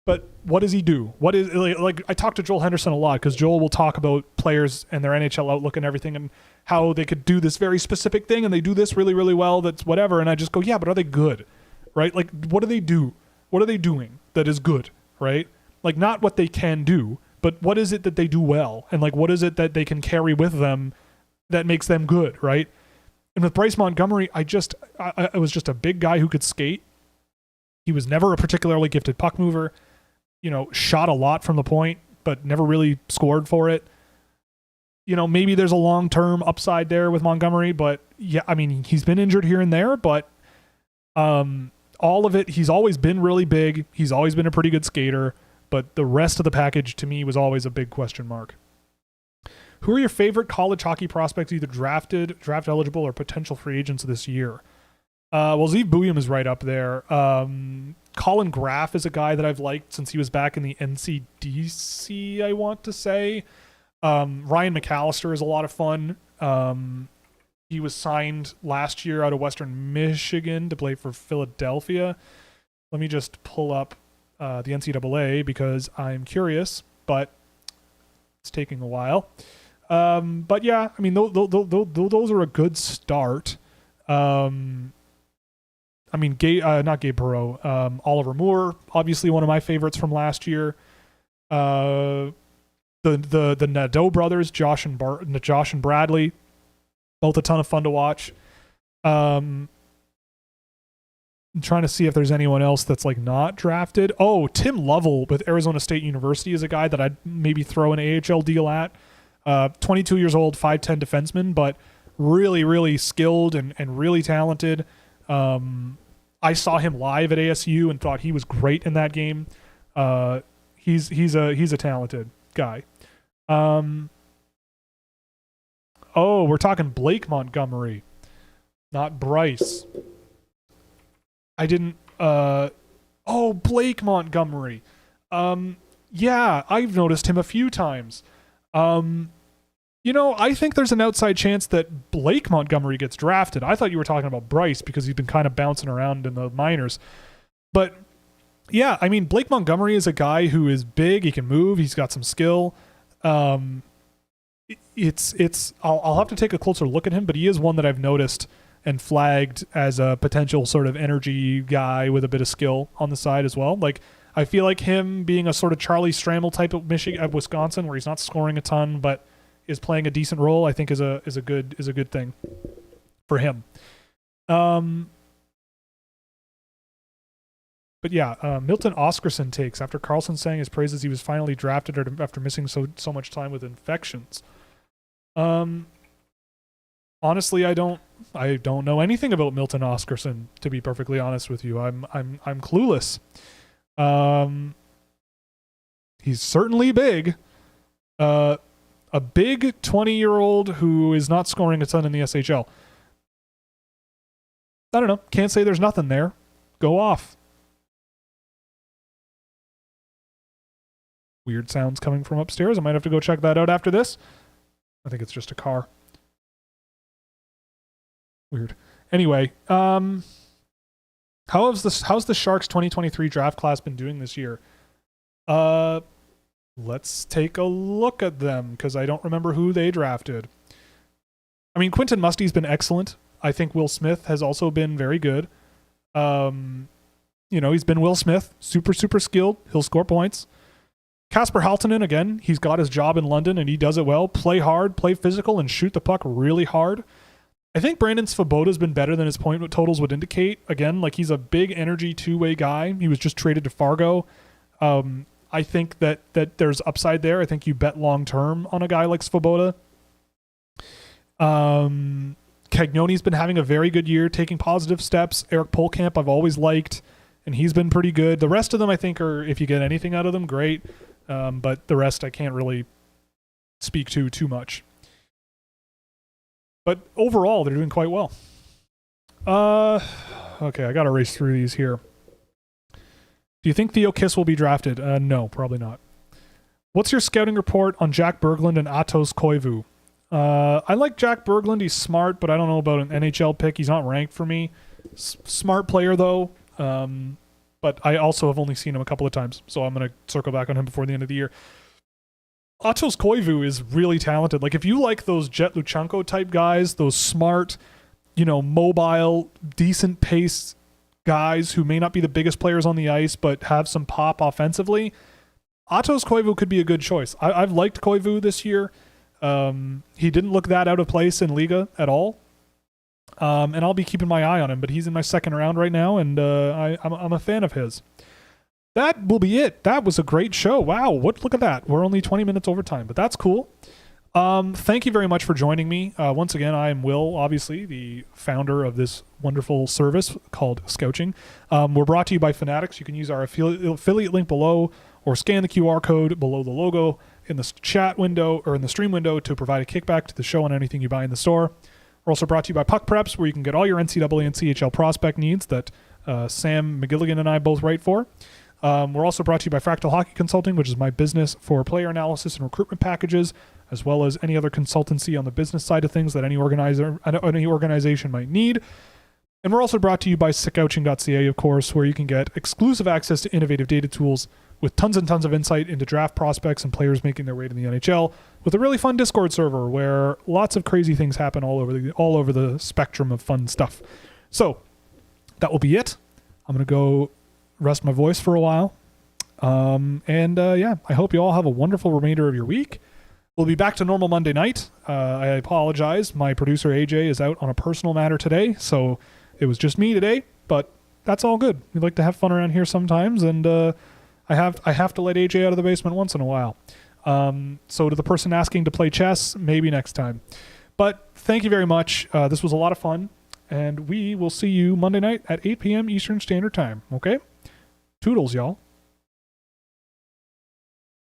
but what does he do? What is, like I talk to Joel Henderson a lot because Joel will talk about players and their NHL outlook and everything and how they could do this very specific thing and they do this really, really well, that's whatever. And I just go, yeah, but are they good? Right? Like, what do they do? What are they doing that is good? Right? Like, not what they can do, but what is it that they do well? And like, what is it that they can carry with them that makes them good? Right? And with Bryce Montgomery, I was just a big guy who could skate. He was never a particularly gifted puck mover. Shot a lot from the point, but never really scored for it. Maybe there's a long-term upside there with Montgomery, but yeah, I mean, he's been injured here and there, but all of it, he's always been really big. He's always been a pretty good skater, but the rest of the package to me was always a big question mark. Who are your favorite college hockey prospects, either drafted, draft eligible, or potential free agents this year? Well, Zeev Buium is right up there. Colin Graff is a guy that I've liked since he was back in the NCDC, I want to say. Ryan McAllister is a lot of fun. He was signed last year out of Western Michigan to play for Philadelphia. Let me just pull up the NCAA because I'm curious, but it's taking a while. But yeah, I mean, those are a good start. I mean, not Gabe Perreault, Oliver Moore, obviously one of my favorites from last year. The Nadeau brothers, Josh and Bradley, both a ton of fun to watch. I'm trying to see if there's anyone else that's like not drafted. Oh, Tim Lovell with Arizona State University is a guy that I'd maybe throw an AHL deal at. 22 years old, 5'10" defenseman, but really, really skilled and really talented. I saw him live at ASU and thought he was great in that game. He's a talented guy. Oh, we're talking Blake Montgomery, not Bryce. I didn't. Oh, Blake Montgomery. Yeah, I've noticed him a few times. I think there's an outside chance that Blake Montgomery gets drafted. I thought you were talking about Bryce because he's been kind of bouncing around in the minors. But yeah, I mean, Blake Montgomery is a guy who is big. He can move. He's got some skill. I'll have to take a closer look at him, but he is one that I've noticed and flagged as a potential sort of energy guy with a bit of skill on the side as well. Like, I feel like him being a sort of Charlie Stramel type of Wisconsin, where he's not scoring a ton but is playing a decent role, I think is a good thing for him. But yeah, Milton Oscarson takes after Carlson sang his praises. He was finally drafted after missing so much time with infections. Honestly, I don't know anything about Milton Oscarson, to be perfectly honest with you. I'm clueless. He's certainly big. A big 20-year-old who is not scoring a ton in the SHL. I don't know. Can't say there's nothing there. Go off. Weird sounds coming from upstairs. I might have to go check that out after this. I think it's just a car. Weird. Anyway, how's the Sharks 2023 draft class been doing this year? Let's take a look at them because I don't remember who they drafted. I mean, Quentin Musty's been excellent. I think Will Smith has also been very good. He's been Will Smith, super skilled. He'll score points. Kasper Halttunen, again, he's got his job in London and he does it well. Play hard, play physical, and shoot the puck really hard. I think Brandon Svoboda's been better than his point totals would indicate. Again, like he's a big energy two-way guy. He was just traded to Fargo. I think that there's upside there. I think you bet long-term on a guy like Svoboda. Cagnoni's been having a very good year, taking positive steps. Eric Polkamp I've always liked, and he's been pretty good. The rest of them I think are, if you get anything out of them, great. But the rest I can't really speak to too much. But overall, they're doing quite well. Okay, I got to race through these here. Do you think Theo Kiss will be drafted? No, probably not. What's your scouting report on Jack Berglund and Atos Koivu? I like Jack Berglund. He's smart, but I don't know about an NHL pick. He's not ranked for me. Smart player, though. But I also have only seen him a couple of times, so I'm going to circle back on him before the end of the year. Atos Koivu is really talented. Like, if you like those Jet Luchenko type guys, those smart, mobile, decent pace guys who may not be the biggest players on the ice but have some pop offensively, Atos Koivu could be a good choice. I've liked Koivu this year. He didn't look that out of place in Liga at all. And I'll be keeping my eye on him, but he's in my second round right now, and I'm a fan of his. That will be it. That was a great show. Wow, look at that. We're only 20 minutes over time, but that's cool. Thank you very much for joining me. Once again, I am Will, obviously, the founder of this wonderful service called Scouching. We're brought to you by Fanatics. You can use our affiliate link below or scan the QR code below the logo in the chat window or in the stream window to provide a kickback to the show on anything you buy in the store. We're also brought to you by Puck Preps, where you can get all your NCAA and CHL prospect needs that Sam McGilligan and I both write for. We're also brought to you by Fractal Hockey Consulting, which is my business for player analysis and recruitment packages, as well as any other consultancy on the business side of things that any organization might need. And we're also brought to you by Scouching.ca, of course, where you can get exclusive access to innovative data tools with tons and tons of insight into draft prospects and players making their way to the NHL, with a really fun Discord server where lots of crazy things happen all over the spectrum of fun stuff. So that will be it. I'm going to go rest my voice for a while. I hope you all have a wonderful remainder of your week. We'll be back to normal Monday night. I apologize. My producer AJ is out on a personal matter today, so it was just me today, but that's all good. We like to have fun around here sometimes, and I have to let AJ out of the basement once in a while. So to the person asking to play chess, maybe next time. But thank you very much. This was a lot of fun, and we will see you Monday night at 8 p.m. Eastern Standard Time. Okay? Toodles, y'all.